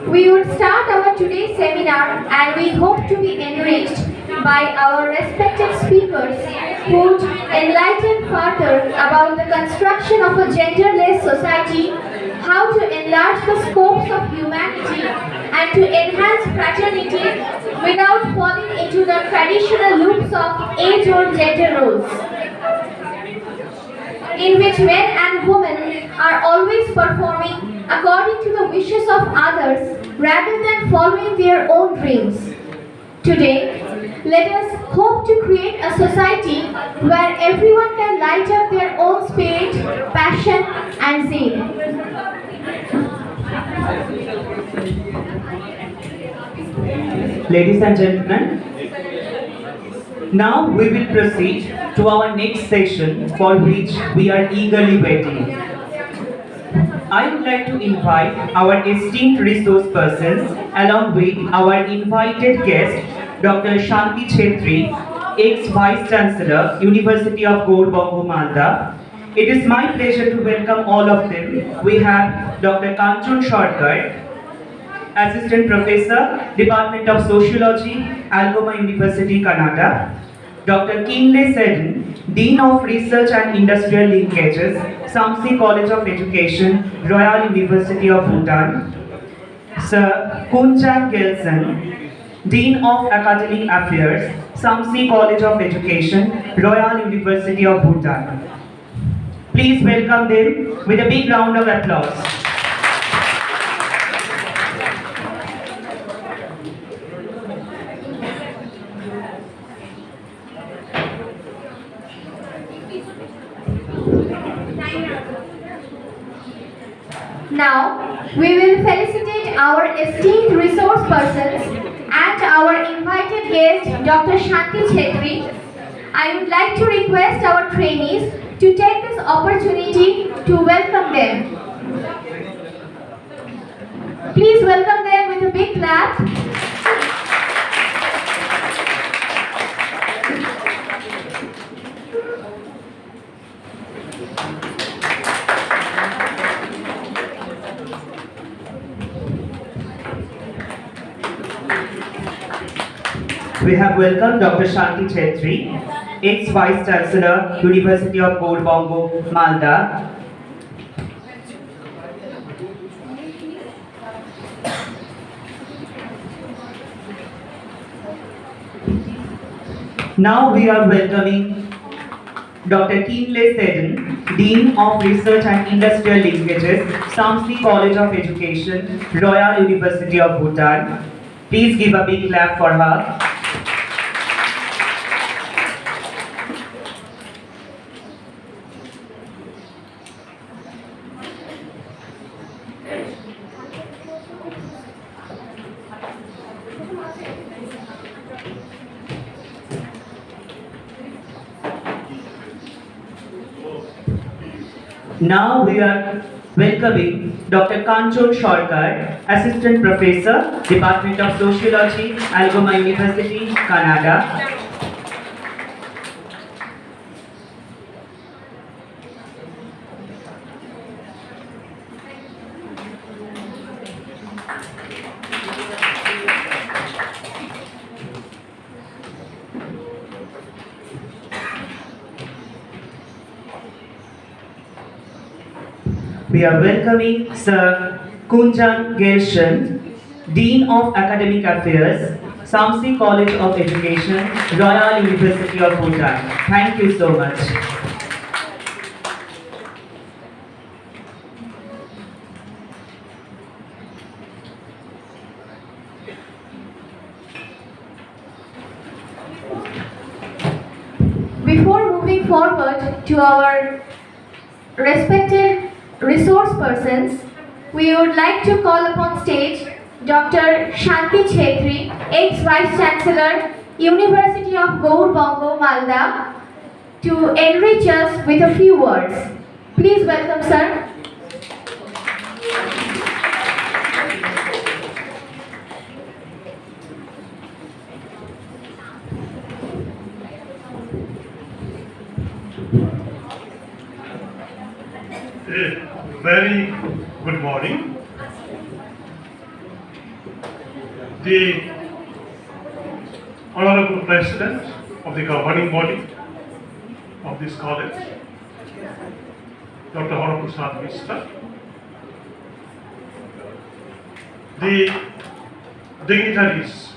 We would start our today's seminar and we hope to be enriched by our respected speakers who would enlighten further about the construction of a genderless society, how to enlarge the scopes of humanity and to enhance fraternity without falling into the traditional loops of age-old gender roles, in which men and women are always performing according to the wishes of others rather than following their own dreams. Today, let us hope to create a society where everyone can light up their own spirit, passion, and zeal. Ladies and gentlemen, now we will proceed to our next session for which we are eagerly waiting. I would like to invite our esteemed resource persons along with our invited guest, Dr. Shanti Chetri, ex-Vice Chancellor, University of Gaur Malda. It is my pleasure to welcome all of them. We have Dr. Ananda Sarkar, Assistant Professor, Department of Sociology, Algoma University, Canada. Dr. Kinley Seddon, Dean of Research and Industrial Linkages, Samsi College of Education, Royal University of Bhutan. Sir Kunjang Gelson, Dean of Academic Affairs, Samsi College of Education, Royal University of Bhutan. Please welcome them with a big round of applause. Now, we will felicitate our esteemed resource persons and our invited guest, Dr. Shanti Chetri. I would like to request our trainees to take this opportunity to welcome them. Please welcome them with a big clap. We have welcomed Dr. Shanti Chetri, ex-Vice Chancellor, University of Bongo, Malda. Now we are welcoming Dr. Kinle Sedin, Dean of Research and Industrial Linkages, Samsi College of Education, Royal University of Bhutan. Please give a big clap for her. Now we are welcoming Dr. Kanchon Sarkar, Assistant Professor, Department of Sociology, Algoma University, Canada. We are welcoming Sir Kunjan Gelshen, Dean of Academic Affairs, Samsi College of Education, Royal University of Bhutan. Thank you so much. Before moving forward to our respected resource persons, we would like to call upon stage Dr. Shanti Chetri, ex-Vice Chancellor, University of Bongo, Malda, to enrich us with a few words. Please welcome, sir. Very good morning. The Honorable President of the governing body of this college, Dr. Haraprasad Mishra, the dignitaries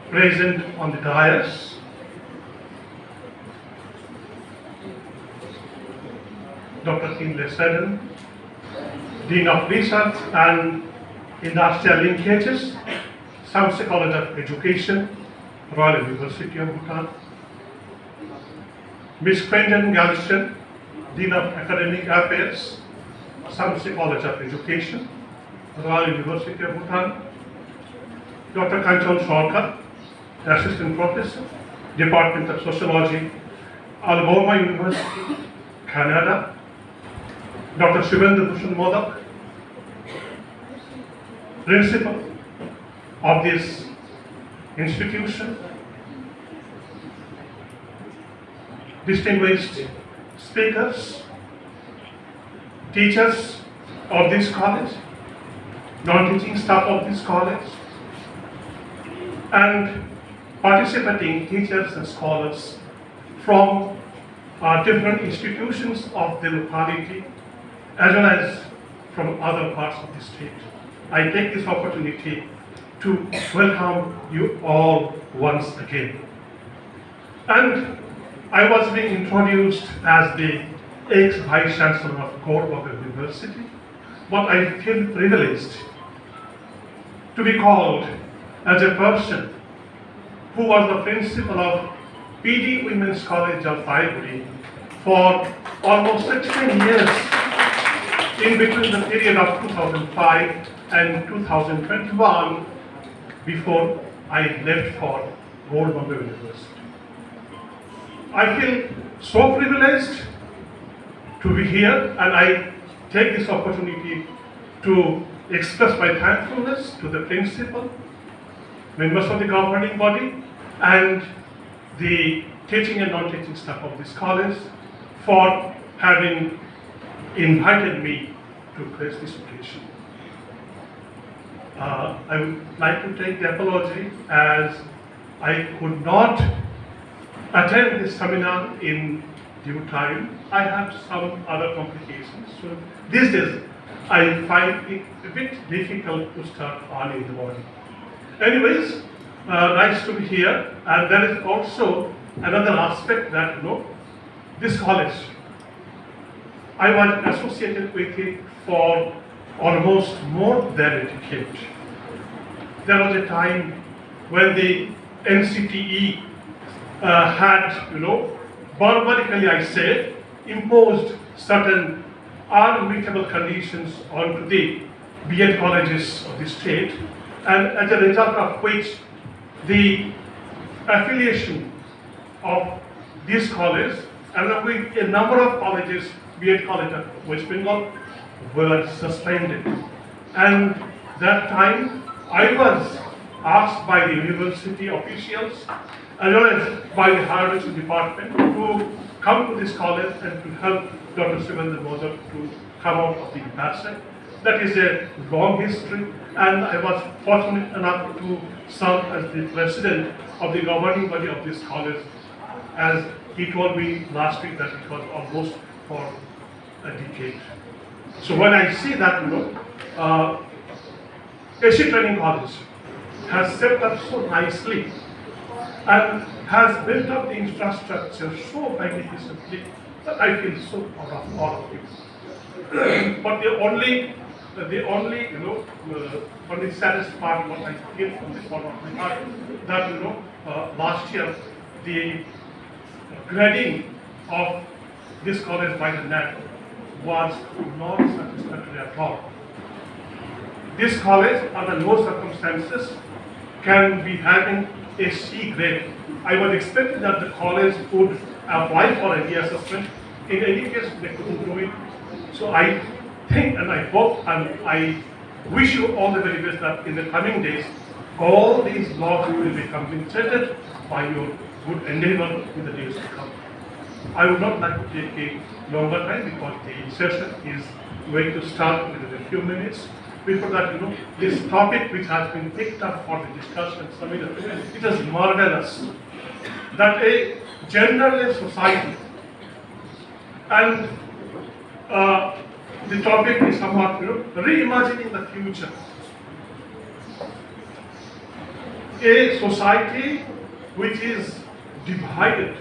present on the dais, Dr. Kinle Sedin, Dean of Research and Industrial Linkages, Samsi College of Education, Royal University of Bhutan, Ms. Quentin Galston, Dean of Academic Affairs, Samsi College of Education, Royal University of Bhutan, Dr. Kanchon Sarkar, Assistant Professor, Department of Sociology, Algoma University, Canada, Dr. Shivendra Bhushan Modak, Principal of this institution, distinguished speakers, teachers of this college, non-teaching staff of this college, and participating teachers and scholars from different institutions of the locality, as well as from other parts of the state. I take this opportunity to welcome you all once again. And I was being introduced as the ex-Vice Chancellor of Jalpaiguri University, but I feel privileged to be called as a person who was the principal of PD Women's College Jalpaiguri for almost 16 years in between the period of 2005 and 2021 before I left for Bongo University. I feel so privileged to be here, and I take this opportunity to express my thankfulness to the principal, members of the governing body, and the teaching and non-teaching staff of this college for having invited me to grace this occasion. I would like to take the apology as I could not attend this seminar in due time. I have some other complications. So these days, I find it a bit difficult to start early in the morning. Anyways, nice to be here. And there is also another aspect that, this college, I was associated with it for almost more than a decade. There was a time when the NCTE had, barbarically I said, imposed certain unmeetable conditions onto the B.Ed colleges of the state, and as a result of which the affiliation of this college and with a number of colleges, B.Ed college of West Bengal, were suspended. And that time I was asked by the university officials as well as by the higher education department to come to this college and to help Dr. Sivendra Modak to come out of the impasse. That is a long history, and I was fortunate enough to serve as the president of the governing body of this college, as he told me last week that it was almost for a decade. So when I see that, AC Training College has set up so nicely and has built up the infrastructure so magnificently that I feel so proud of all of you. But the only saddest part what I feel from this part of my heart, that last year the grading of this college by the NAT was not satisfactory at all. This college, under no circumstances, can be having a C grade. I was expecting that the college would apply for a reassessment. In any case, they couldn't do it. So I think and I hope and I wish you all the very best that in the coming days, all these laws will be compensated by your good endeavor in the days to come. I would not like to take a longer time because the session is going to start within a few minutes. Before that, this topic which has been picked up for the discussion, it is marvelous that a genderless society, and the topic is somewhat, reimagining the future. A society which is divided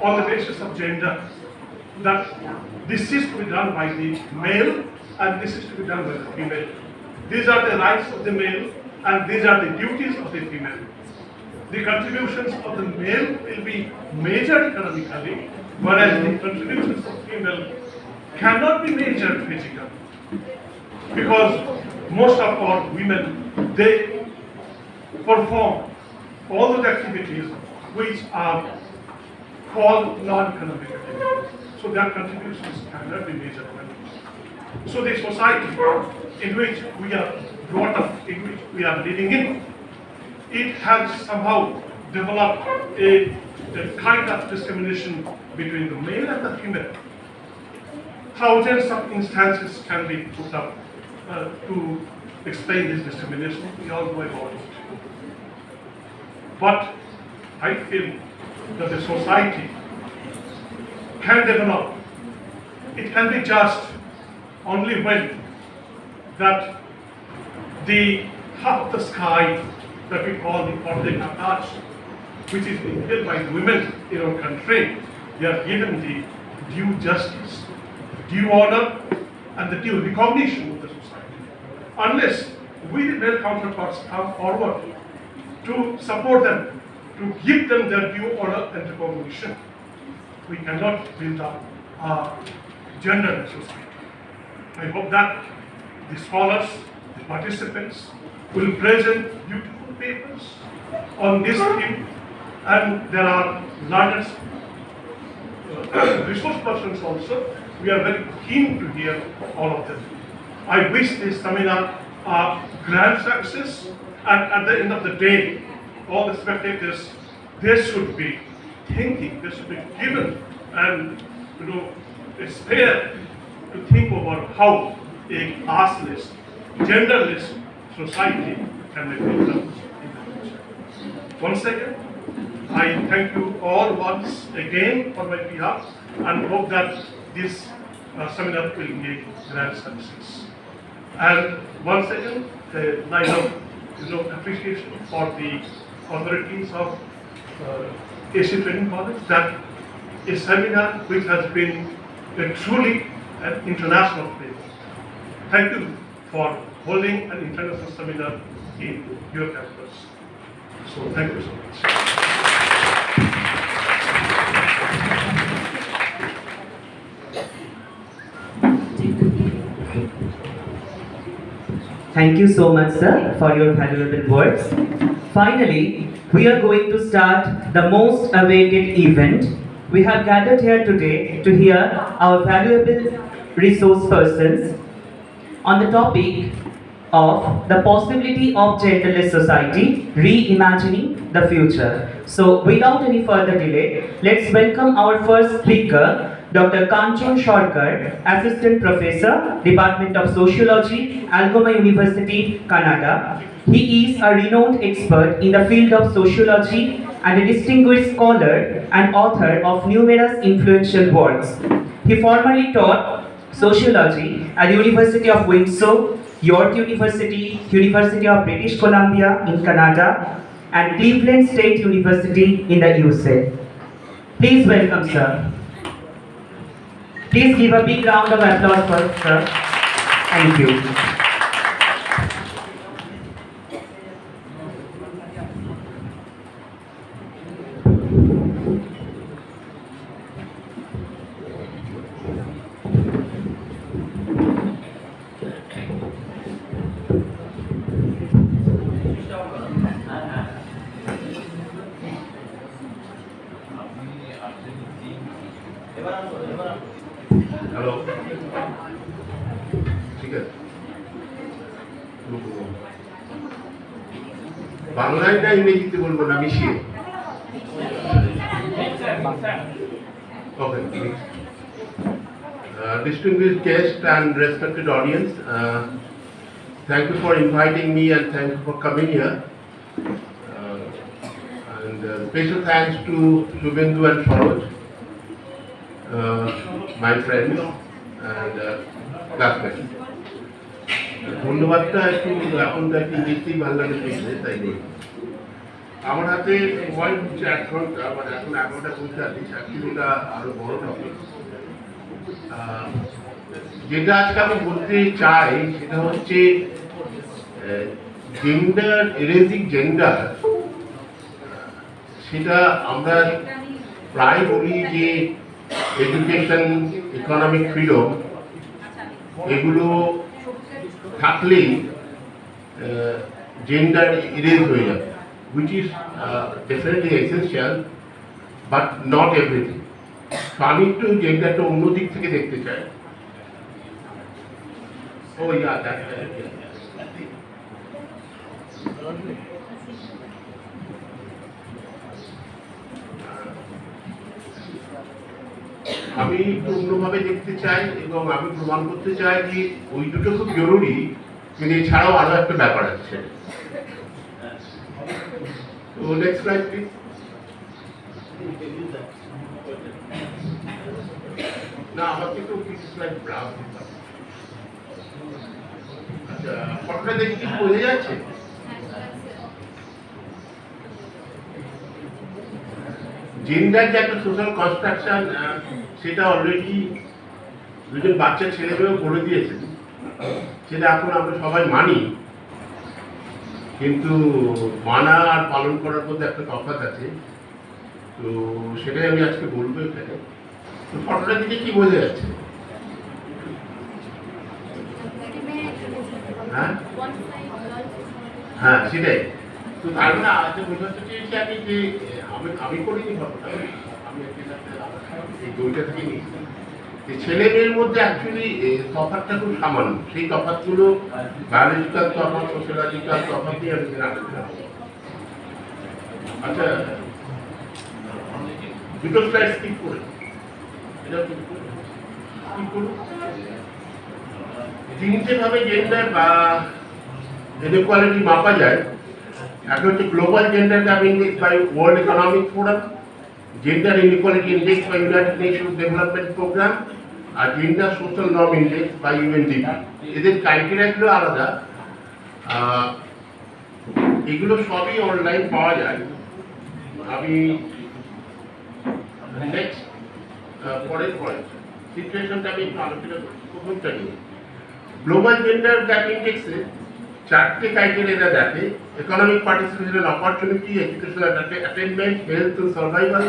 on the basis of gender, that this is to be done by the male and this is to be done by the female. These are the rights of the male and these are the duties of the female. The contributions of the male will be measured economically, whereas the contributions of female cannot be measured physically. Because most of our women, they perform all those activities which are called non-economic activities. So their contributions cannot be measured. So the society in which we are brought up, in which we are living in, it has somehow developed a kind of discrimination between the male and the female. Thousands of instances can be put up to explain this discrimination. We all know about it. But I feel that the society can develop. It can be just only when that the half of the sky that we call the public Akash, which is being held by the women in our country, they are given the due justice, due honor, and the due recognition of the society. Unless we, the male counterparts, come forward to support them, to give them their due honor and recognition, we cannot build up a genderless society. I hope that the scholars, the participants, will present beautiful papers on this theme, and there are learners resource persons also, we are very keen to hear all of them. I wish this seminar a grand success, and at the end of the day, all the spectators, they should be thinking, they should be given and a spare to think about how a classless, genderless society can be built up in the future. Once again, I thank you all once again on my behalf and hope that this seminar will be a grand success. And once again, a line of appreciation for the authorities of AC Training College, that a seminar which has been truly an international flavor. Thank you for holding an international seminar in your campus. So thank you so much. Thank you so much, sir, for your valuable words. Finally, we are going to start the most awaited event. We have gathered here today to hear our valuable resource persons on the topic of the possibility of genderless society, reimagining the future. So, without any further delay, let's welcome our first speaker, Dr. Ananda Sarkar, Assistant Professor, Department of Sociology, Algoma University, Canada. He is a renowned expert in the field of sociology and a distinguished scholar and author of numerous influential works. He formerly taught sociology at the University of Windsor, York University, University of British Columbia in Canada, and Cleveland State University in the USA. Please welcome, sir. Please give a big round of applause for sir. Thank you. Hello ঠিক আছে বাংলায় না ইংরেজিতে বলবো না মিশিয়ে ওকে distinguished guest and respected audience, thank you for inviting me and thank you for coming here, and special thanks to Shubhendu and Saroj, my friends and classmates. ধন্যবাদটা একটু এখন তো একটু ইংরেজি বাংলাতে পেয়েছে তাই বলি। আমার হাতে সময় হচ্ছে 1 ঘন্টা, মানে এখন 11:45, অ্যাকচুয়ালি এটা আরো বড় টপিক। যেটা আজকে আমি বলতে চাই সেটা হচ্ছে জেন্ডার, এরেজিং জেন্ডার, সেটা আমরা প্রায় বলি যে এডুকেশন, ইকোনমিক ফ্রিডম এগুলো থাকলেই জেন্ডার ইরেজ হয়ে যাবে, which is definitely essential but not everything. So আমি একটু জেন্ডারটা অন্য দিক থেকে দেখতে চাই। Oh yeah, that's right. আমি একটু অন্যভাবে দেখতে চাই এবং আমি প্রমাণ করতে চাই যে ওই দুটো খুব জরুরি, কিন্তু এছাড়াও আরো একটা ব্যাপার আছে। তো নেক্সট স্লাইড প্লিজ। না, আমাকে একটু কিছু স্লাইড ব্রাউজ দিতে হবে। আচ্ছা, ফটোটা দেখে কি বোঝা যাচ্ছে? জেন্ডার যে একটা সোশ্যাল কনস্ট্রাকশন, সেটা অলরেডি দুজন বাচ্চা ছেলেমেয়েও বলে দিয়েছে, সেটা এখন আমরা সবাই মানি, কিন্তু মানা আর পালন করার মধ্যে একটা তফাৎ আছে। তো সেটাই আমি আজকে বলবো এখানে। তো ফটোটা দিকে কি বোঝা যাচ্ছে? হ্যাঁ হ্যাঁ, সেটাই। তো তার মানে আজকে বোঝাতে চেয়েছি আমি যে আমি করিনি ফটোটা, আমি এই বইটা থেকে নিয়েছি। এই ছেলে মেয়ের মধ্যে অ্যাকচুয়ালি তফাৎটা খুব সামান্য, সেই তফাৎগুলো বায়োলজিক্যাল তফাৎ, সোশ্যালজিক্যাল তফাৎ নিয়ে আমি আলোচনা করব। আচ্ছা, দুটো স্লাইড স্কিপ করে এটা স্কিপ করুন। তিনটে ভাবে জেন্ডার বা ইনইকুয়ালিটি মাপা যায়। একটা হচ্ছে global gender gap index by world economic forum, gender inequality index by United Nations development programme, আর gender social norm index by UNDP. এদের ক্রাইটেরিয়াগুলো আলাদা। এগুলো সবই অনলাইন পাওয়া যায়। আমি নেক্সট পরের পয়েন্ট সিচুয়েশনটা আমি একটু আলোচনা করছি প্রথমটা নিয়ে। গ্লোবাল জেন্ডার গ্যাপ ইন্ডেক্সে চারটে ক্রাইটেরিয়া দেখে: economic participation, opportunity, educational attainment, health and survival,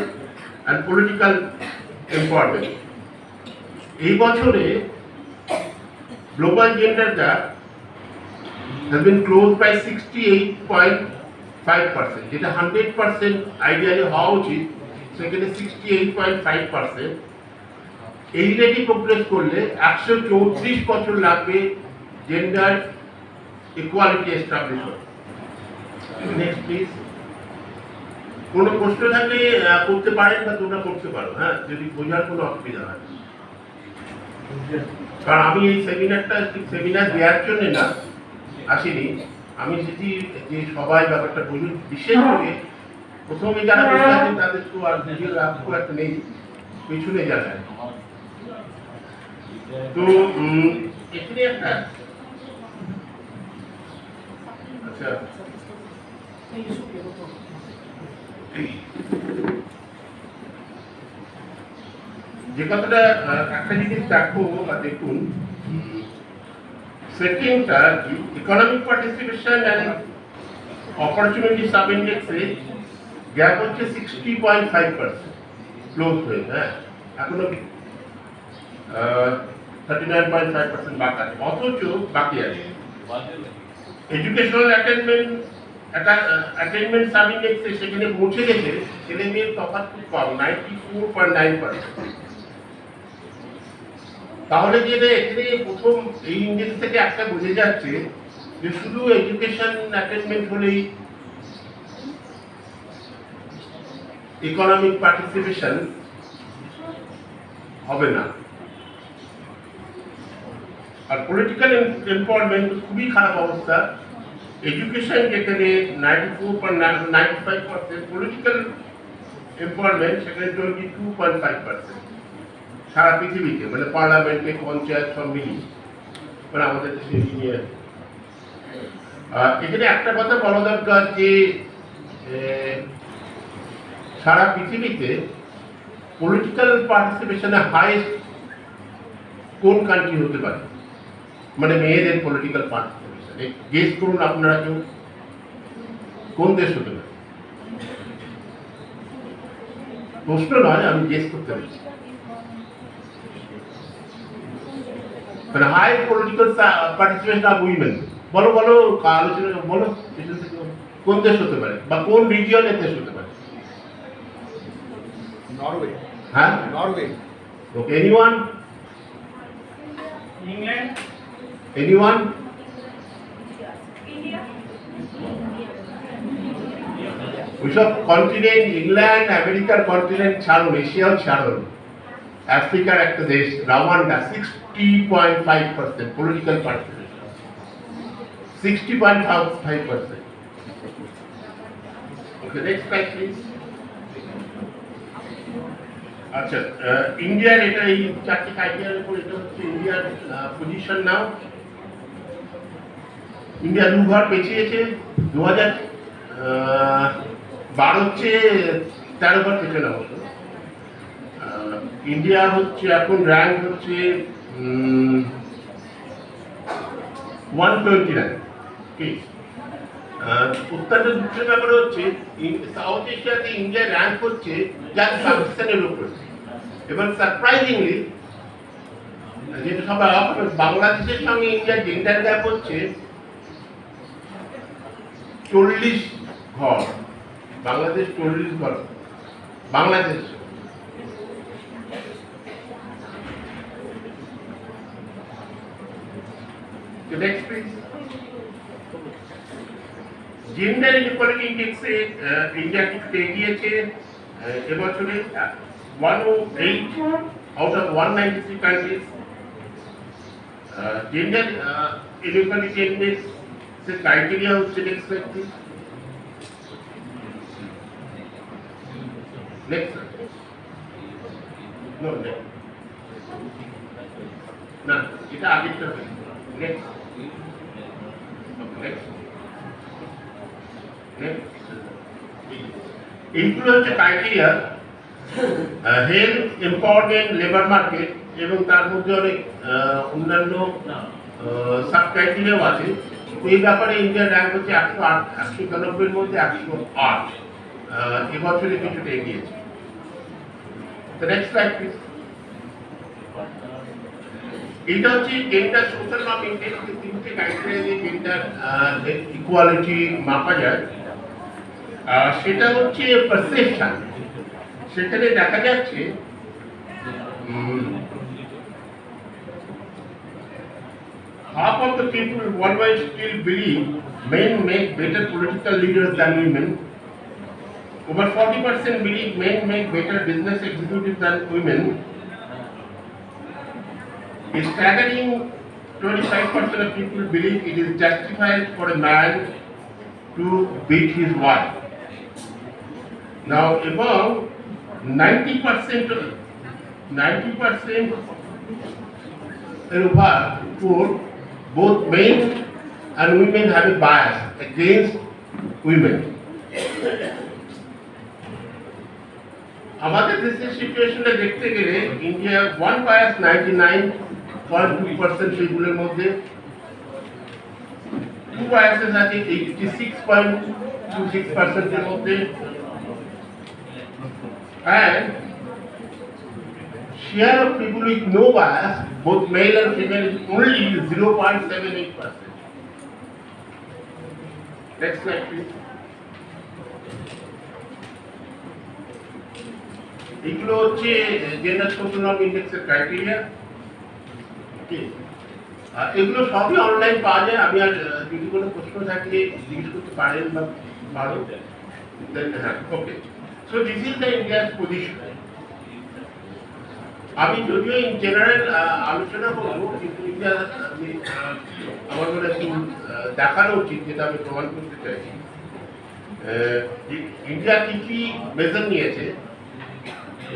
and political empowerment. এই বছরে global gender gap has been closed by 68.5%, যেটা 100% আইডিয়ালি হওয়া উচিত, সেখানে 68.5%। এই রেটে প্রোগ্রেস করলে 134 বছর লাগবে জেন্ডার ইকুয়ালিটি এস্টাবলিশ হতে। Next please. কোনো প্রশ্ন থাকলে করতে পারেন বা তোমরা করতে পারো, হ্যাঁ, যদি বোঝার কোনো অসুবিধা হয়। কারণ আমি এই সেমিনার দেওয়ার জন্য না আসিনি, আমি সেটি যে সবাই ব্যাপারটা বুঝুন, বিশেষ করে প্রথমে যারা বসে আছেন তাদের তো আর ভিডিও খুব একটা নেই, পিছনে যারা। তো এখানে একটা আচ্ছা যে কথাটা একটা জিনিস দেখো বা দেখুন, সেকেন্ডটা কি, economic participation and opportunity sub ইন্ডেক্সে গ্যাপ হচ্ছে 60.5% ক্লোজ হয়ে, হ্যাঁ, এখনো 39.5% বাকি আছে, অথচ বাকি আছে। এডুকেশনাল অ্যাটেনমেন্ট সাব ইন্ডেক্সে সেখানে পৌঁছে গেছে, ছেলে মেয়ের তফাৎ খুব কম, 94.9%। তাহলে যে এখানে প্রথম এই ইন্ডেক্স থেকে একটা বোঝা যাচ্ছে যে শুধু এডুকেশন অ্যাটেনমেন্ট হলেই ইকোনমিক পার্টিসিপেশন হবে না। আর পলিটিক্যাল এম্পাওয়ারমেন্ট খুবই খারাপ অবস্থা। এডুকেশন যেখানে 94.95%, পলিটিক্যাল এম্পাওয়ারমেন্ট সেখানে 22.5% সারা পৃথিবীতে, মানে পার্লামেন্টে, পঞ্চায়েত সব মিলিয়ে, মানে আমাদের দেশে নিয়ে। এখানে একটা কথা বলা দরকার যে সারা পৃথিবীতে পলিটিক্যাল পার্টিসিপেশনে হাইয়েস্ট কোন কান্ট্রি হতে পারে, মানে মেয়েদের পলিটিক্যাল পার্টিসিপেশন, গেস করুন আপনারা কেউ, কোন দেশ হতে পারে? প্রশ্ন নয়, আমি গেস করতে পারছি। মানে high political participation of women, বলো বলো, আলোচনা বলো, কোন দেশ হতে পারে বা কোন রিজিয়নের দেশ হতে পারে? নরওয়ে। হ্যাঁ, নরওয়ে। ওকে, এনিওয়ান? England, anyone? ওইসব কন্টিনেন্ট, ইংল্যান্ড, আমেরিকার কন্টিনেন্ট ছাড়ুন, এশিয়াও ছাড়ুন, আফ্রিকার একটা দেশ রাওয়ান্ডা, 60.5% political participation, 60.5%। Okay, next slide please. আচ্ছা, ইন্ডিয়ার এটা এই চারটি ক্রাইটেরিয়ার উপর এটা হচ্ছে ইন্ডিয়ার পজিশন নাও। ইন্ডিয়া 2 ঘর পেছিয়েছে, 2012 চেয়ে 13 ঘর পেছনে অবশ্য। ইন্ডিয়া হচ্ছে এখন র্যাঙ্ক হচ্ছে 129। ঠিক, অত্যন্ত দুঃখের ব্যাপার হচ্ছে সাউথ এশিয়াতে ইন্ডিয়ার র্যাঙ্ক হচ্ছে যার পাকিস্তানের উপরে, এবং সারপ্রাইজিংলি যেটা সবাই বাংলাদেশের সঙ্গে ইন্ডিয়ার জেন্ডার গ্যাপ হচ্ছে 40 ঘর। বাংলাদেশ 40 ঘর, Bangladesh The next please. Gender inequality index India কিছুটা এগিয়েছে এবছরে 108 out of 193 countries. Gender inequality index criteria হচ্ছে next slide please. Next slide. No, next. না এটা আগেরটা হবে next. Okay, next. এইগুলো হচ্ছে criteria health empowerment labour market এবং তার মধ্যে অনেক অন্যান্য সাব ক্রাইটেরিয়াও আছে। এই ব্যাপারে ইন্ডিয়ার র্যাঙ্ক হচ্ছে 191 মধ্যে 108 এবছরে কিছুটা এগিয়েছে। Next slide please. এটা হচ্ছে জেন্ডার সোশ্যাল নর্ম ইন্ডেক্স, তিনটে ক্রাইটেরিয়া দিয়ে জেন্ডার ইকুয়ালিটি মাপা যায়। সেটা হচ্ছে পারসেপশন। সেখানে দেখা যাচ্ছে half of the people worldwide still believe men make better political leaders than women. Over 40% believe men make better business executives than women. A staggering 25% of people believe it is justified for a man to beat his wife. Now, above 90% over both men and women have a bias against women. আমাদের দেশের সিচুয়েশনে দেখতে গেলে India one bias 99.2% সেগুলোর মধ্যে, two biases আছে 86.26% এর মধ্যে, and share of people with no bias, both male and female, is only 0.78%. Next slide, please. এগুলো হচ্ছে জেন্ডার সোশ্যাল নর্ম ইন্ডেক্সের ক্রাইটেরিয়া। এগুলো সবই অনলাইন পাওয়া যায়। আমি আর যদি কোনো প্রশ্ন থাকলে জিজ্ঞেস করতে পারেন বা পারো। হ্যাঁ, ওকে। So this is the India's position. আমি যদিও ইন জেনারেল আলোচনা করবো, কিন্তু ইন্ডিয়া আমার মনে একটু দেখানো উচিত, যেটা আমি প্রমাণ করতে চাইছি। ইন্ডিয়া কি কি মেজার নিয়েছে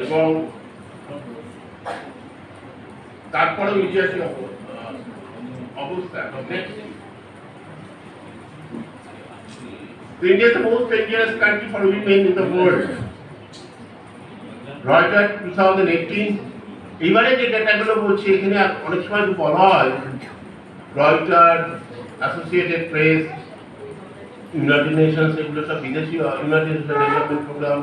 এবং তারপরেও ইন্ডিয়ার কি অবস্থা। India is the most dangerous country for women in the world. Reuters 2018 এবারে যে ডেটাগুলো বলছি, এখানে অনেক সময় বলা হয় Reuters, associated press, United Nations, এগুলো সব বিদেশি, ইউনাইটেড নেশন ডেভেলপমেন্ট প্রোগ্রাম,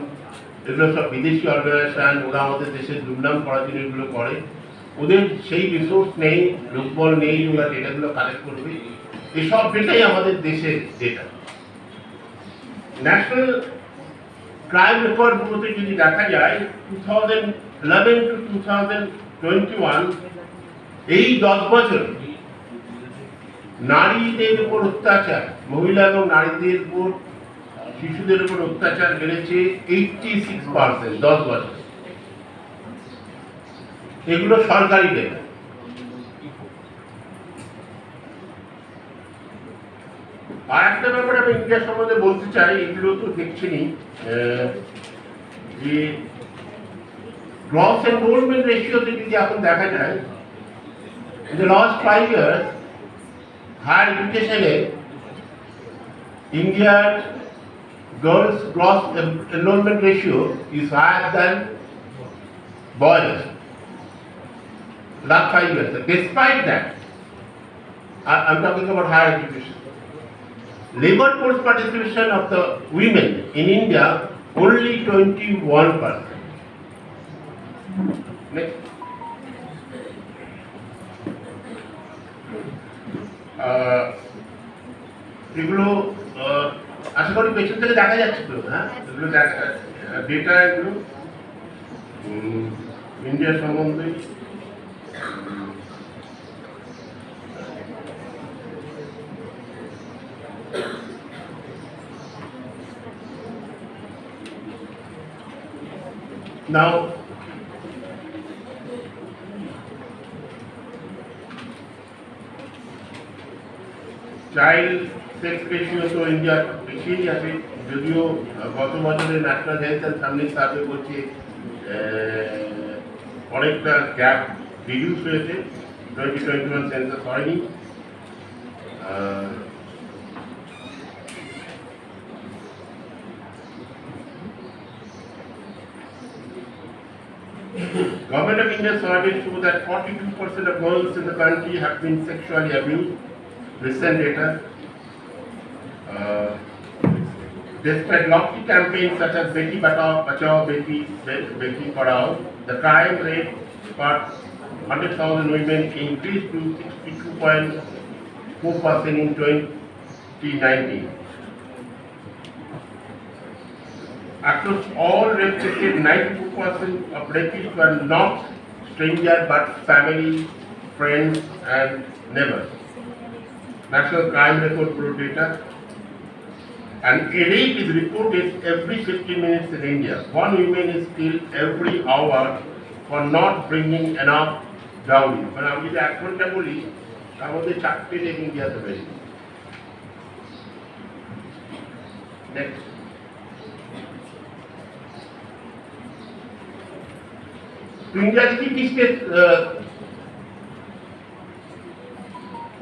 এগুলো সব বিদেশি অর্গানাইজেশন। ওরা আমাদের দেশের দুর্নাম করার জন্য এগুলো করে। ওদের সেই রিসোর্স নেই, লোকবল নেই, ওরা ডেটাগুলো কালেক্ট করবে। এসব ডেটাই আমাদের দেশের ডেটা। ন্যাশনাল ক্রাইম রেকর্ড ব্যুরোতে যদি দেখা যায় 2011 to 2021 এই 10 বছর নারীদের উপর অত্যাচার, মহিলা এবং নারীদের উপর, শিশুদের উপর অত্যাচার বেড়েছে 86%, 10 বছর। এগুলো সরকারি ডেটা। আর একটা ব্যাপারে আমি ইন্ডিয়া সম্বন্ধে বলতে চাই, এগুলো তো দেখছেনই, যে গ্রস এনরোলমেন্ট রেশিওতে যদি এখন দেখা যায়, in the last 5 years higher education India's girls gross enrollment ratio is higher than boys last 5 years. Despite that, I'm talking about higher education. Labor force participation of the women in India only 21%. Next. এগুলো আশা করি পেছন থেকে দেখা যাচ্ছে তো, হ্যাঁ, এগুলো data, এগুলো ইন্ডিয়া সম্বন্ধে। Now, চাইল্ড সেক্স রেশিও তো ইন্ডিয়ার বেশিই আছে, যদিও গত বছরে national health and family survey বলছে অনেকটা গ্যাপ রিডিউস হয়েছে, 2021 সেন্সাস হয়নি। Government of India surveys show that 42% of girls in the country have been sexually abused. Recent data. Despite lofty campaigns such as Beti Bachao, Beti Padhao, the crime rate per 100,000 women increased to 62.4% in 2019. Across all rape cases, 92% of rapists were not strangers but family, friends, and neighbors. National Crime Record Bureau data. And a rape is reported every 50 minutes in India. One woman is killed every hour for not bringing enough dowry. But I will accountability, I will be chucked in India the way. Next. India কি step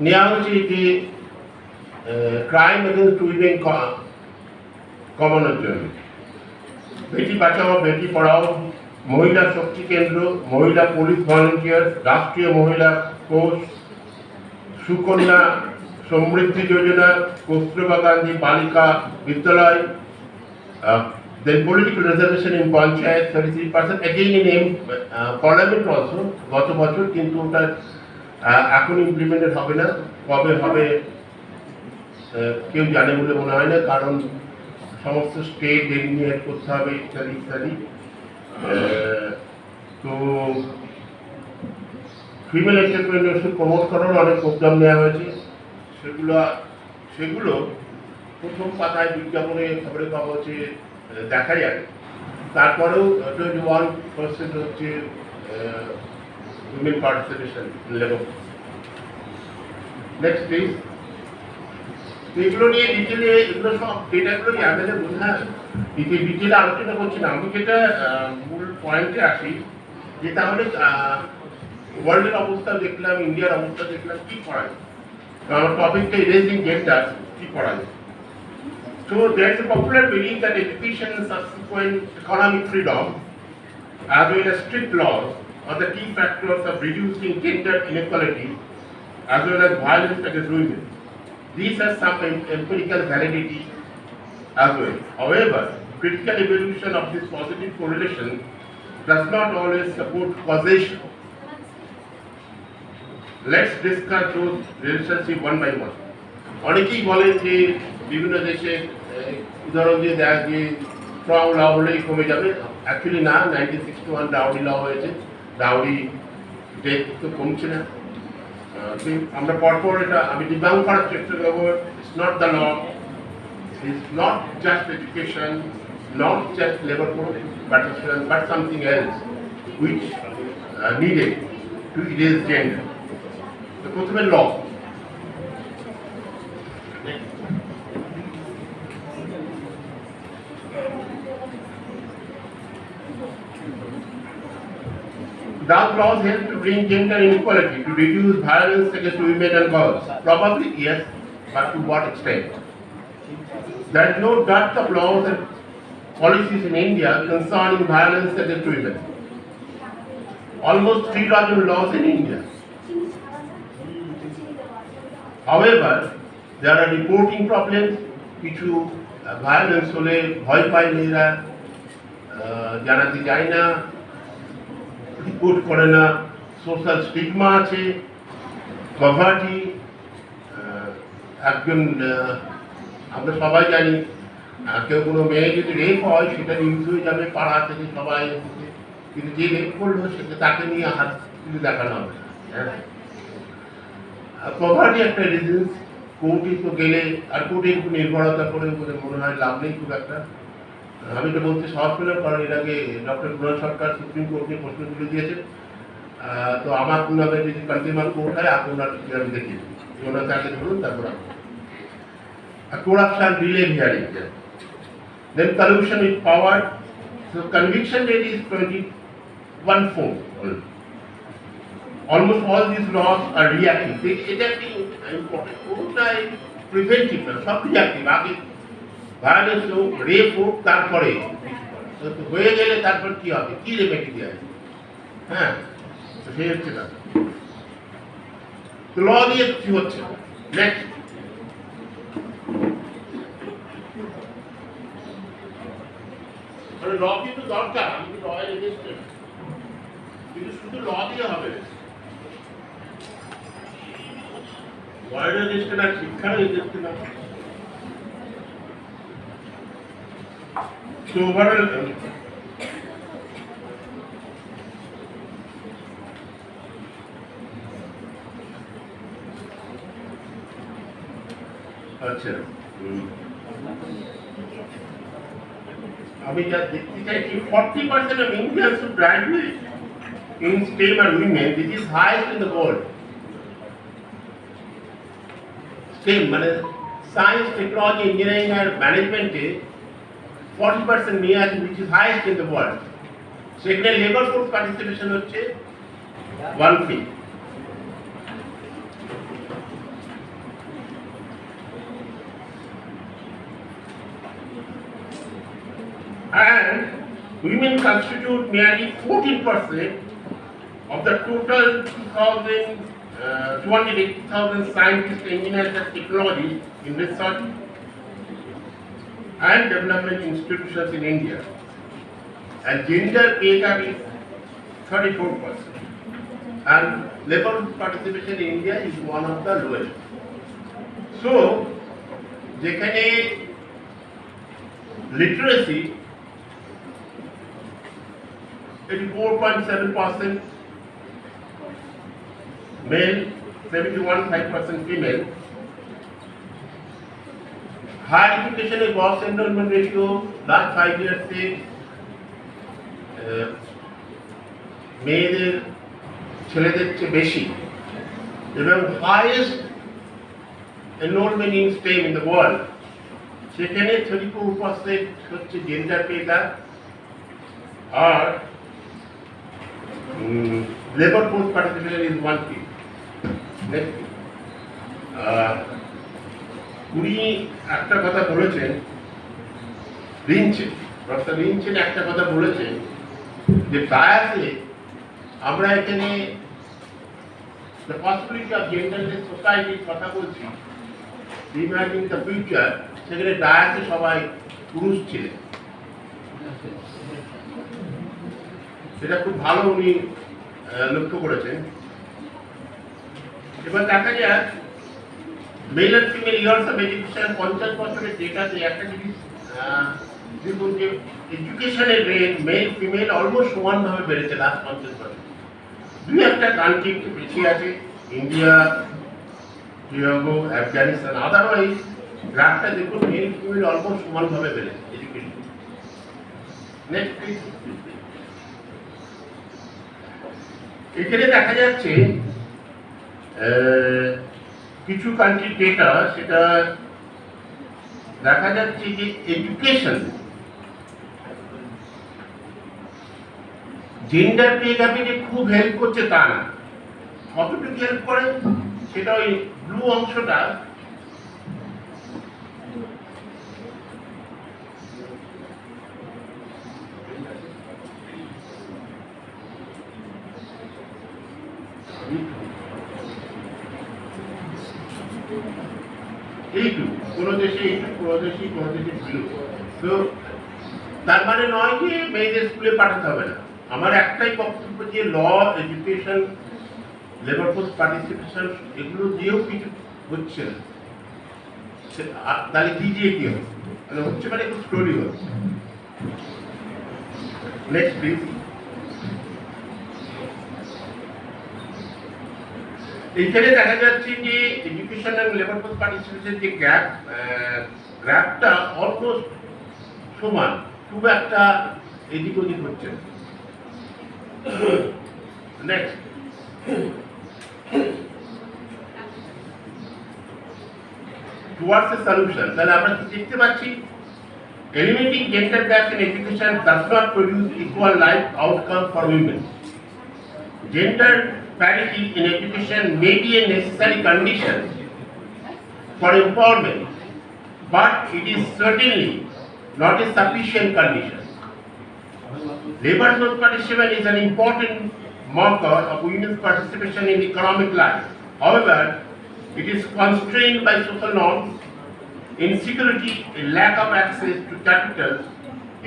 নেওয়া হয়েছে যে crime against women কমানোর জন্য? বেটি বাঁচাও বেটি পড়াও, মহিলা শক্তি কেন্দ্র, মহিলা police volunteer, রাষ্ট্রীয় মহিলা কোষ, সুকন্যা সমৃদ্ধি যোজনা, কস্তুরবা গান্ধী বালিকা বিদ্যালয়, then political reservation in panchayat 33%, again in parliament also গত বছর, কিন্তু ওটা এখন ইমপ্লিমেন্টেড হবে না, কবে হবে কেউ জানে বলে মনে হয় না, কারণ সমস্ত স্টেট ডেলিমিনেট করতে হবে ইত্যাদি ইত্যাদি। তো ফিমেল এন্টারপ্রেনিয়রশিপ প্রমোট করার অনেক প্রোগ্রাম নেওয়া হয়েছে, সেগুলো প্রথম পাতায় বিজ্ঞাপনে খবরের কাগজে দেখা যায়। তারপরেও 21% হচ্ছে women participation level. Next please. এগুলো নিয়ে ডিটেলে, এগুলো সব ডেটাগুলো নিয়ে আমাদের বোঝা ডিটেলে আলোচনা করছি না, আমি যেটা মূল পয়েন্টে আসি যে তাহলে ওয়ার্ল্ডের অবস্থা দেখলাম, ইন্ডিয়ার অবস্থা দেখলাম, কি করা যায়। আমার টপিকটা ইরেজিং জেন্ডার, কি করা যায়। So there is a popular belief that education and subsequent economic freedom, as well as strict laws, are the key factors of reducing gender inequality, as well as violence against women. These have some empirical validity as well. However, critical evaluation of this positive correlation does not always support causation. Let's discuss those relationships one by one. অনেকেই বলেন যে বিভিন্ন দেশে উদাহরণ দিয়ে দেয় যে strong ল হলেই কমে যাবে, অ্যাকচুয়ালি না। 1961 ডাউরি ল হয়েছে, ডাউরি ডেট তো কমছে না। আমরা পরপর এটা আমি ডিবাঙ্ক করার চেষ্টা করবো। It's not the law, it's not just education, not just labour force participation, but something else which needed to erase gender. তো প্রথমে ল। Does laws help to bring gender inequality, to reduce violence against women and girls? Probably yes, but to what extent? There is no dearth of laws and policies in India concerning violence against women. Almost 3 dozen laws in India. However, there are reporting problems. কিছু violence হলে ভয় পায় মেয়েরা, জানাতে যায় না, report করে না, সোশ্যাল স্টিগমা আছে, পভার্টি। একজন আমরা সবাই জানি কেউ কোনো মেয়ে যদি রেপ হয় সেটা নিউজ হয়ে যাবে পাড়া থেকে সবাই, কিন্তু যে রেপ করলো সেটা তাকে নিয়ে হাত তুলে দেখানো হবে। পভার্টি একটা রিজনস। কোর্টে তো গেলে আর কোর্টের উপর নির্ভরতা করে বলে মনে হয় লাভ নেই খুব একটা। আমি তো বলতে সাহস পেলাম, কারণ এর আগে ডক্টর কুণাল সরকার সুপ্রিম কোর্টে প্রশ্ন তুলে দিয়েছেন। তো আমার নামে যদি কন্টিনিউয়ার কোর্ট হয় আপনার আমি দেখি ওনার কাছে ধরুন। তারপর corruption delay hearing. Then collusion with power. So conviction rate is 21-4. Almost all these laws are reactive. এটা একটি ইম্পর্টেন্ট, কোনটাই প্রিভেন্টিভ না, সব রিয়াক্টিভ। আগে ভায়োলেন্স হোক, রেপ হোক, তারপরে হয়ে গেলে তারপর কি হবে, কি রেমেডি দেওয়া যায়। হ্যাঁ, তো সেই হচ্ছে না, ল দিয়ে কি হচ্ছে। নেক্সট, ল কিন্তু দরকার, আমি কিন্তু লয়ের এগেইনস্ট, কিন্তু শুধু ল দিয়ে হবে না, লয়ের এগেইনস্ট না, শিক্ষার এগেইনস্ট না। So overall, আচ্ছা, আমি যা দেখতে চাইছি 40% of Indians who graduate in STEM are women. This is highest in the world. STEM মানে সায়েন্স, টেকনোলজি, ইঞ্জিনিয়ারিং আর ম্যানেজমেন্টে 40% মেয়ে আছে, which is highest in the world. সেখানে লেবার ফোর্স পার্টিসিপেশন হচ্ছে 1/5. And women constitute nearly 14% of the total 280,000 scientists, engineers and technologists in research and development institutions in India. And gender pay gap is 34%. And labor participation in India is one of the lowest. So, যেখানে literacy 84.7% male, 71.5% female. Higher education and gross enrollment ratio last 5 years से মেয়েদের ছেলেদের চেয়ে বেশি, এবং highest enrollment in STEM in the world. সেখানে 34% হচ্ছে gender pay gap, আর লেবার ফোর্স পার্টিসিপেশন ইজ 1/3. উনি একটা কথা বলেছেন, ডক্টর লিঞ্চেন একটা কথা বলেছেন যে বায়াসে আমরা এখানে the possibility of genderless society কথা বলছি, ইমাজিন দ্য ফিউচার, সেখানে ডায়াসে সবাই পুরুষ ছিলেন। সেটা খুব ভালো উনি লক্ষ্য করেছেন। এবার দেখা যায় মেল আর ফিমেল ইয়ার্স অফ এডুকেশন 50 বছরের ডেটাতে একটা জিনিস দেখুন যে এডুকেশনের রেট মেল ফিমেল অলমোস্ট সমানভাবে বেড়েছে লাস্ট 50 বছর। দুই একটা কান্ট্রি একটু পিছিয়ে আছে, ইন্ডিয়া, টিয়াগো, আফগানিস্তান। আদারওয়াইজ গ্রাফটা দেখুন মেল ফিমেল অলমোস্ট সমানভাবে বেড়েছে এডুকেশন। নেক্সট, এখানে দেখা যাচ্ছে কিছু কান্ট্রির ডেটা, সেটা দেখা যাচ্ছে যে এডুকেশন জেন্ডার পে গ্যাপে যে খুব হেল্প করছে তা না। কতটুকু হেল্প করে সেটা ওই ব্লু অংশটা এইটু, কোনো দেশে এইটু, কোনো দেশে ব্লু। তো তার মানে নয় যে মেয়েদের স্কুলে পাঠাতে হবে না। আমার একটাই বক্তব্য যে ল, এডুকেশন, লেবার ফোর্স পার্টিসিপেশন এগুলো দিয়েও কিছু হচ্ছে না, তাহলে কি দিয়ে কি হবে, মানে হচ্ছে মানে একটু স্টোরি হচ্ছে। Next please. এইখানে দেখা যাচ্ছে যে education and labour force participation যে গ্যাপটা অলমোস্ট সমান। খুব একটা এদিক ওদিক হচ্ছে না। নেক্সট, towards a solution, তাহলে আমরা কি দেখতে পাচ্ছি? Eliminating gender gaps in education does not produce equal life outcome for women. Gender parity in education may be a necessary condition for empowerment, but it is certainly not a sufficient condition. Labor force participation is an important marker of women's participation in economic life. However, it is constrained by social norms, insecurity, a lack of access to capital,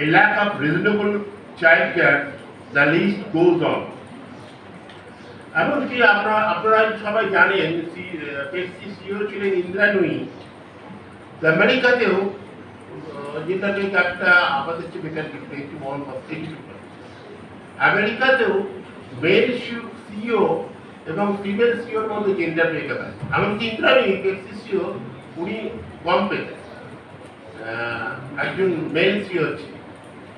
a lack of reasonable childcare. The list goes on. এমনকি আপনারা সবাই জানেন Pepsi CO ছিলেন ইন্দিরা নুই। আমেরিকাতেও যেটাকে একটা আমাদের চেয়ে বেকার কিন্তু একটু মন আমেরিকাতেও মেল সিও এবং ফিমেল সিওর মধ্যে জেন্ডার ব্রেকআপ আছে। এমনকি ইন্দিরা নুই পেপসি সিও উনি কম পেতেন, একজন মেল সিও হচ্ছে,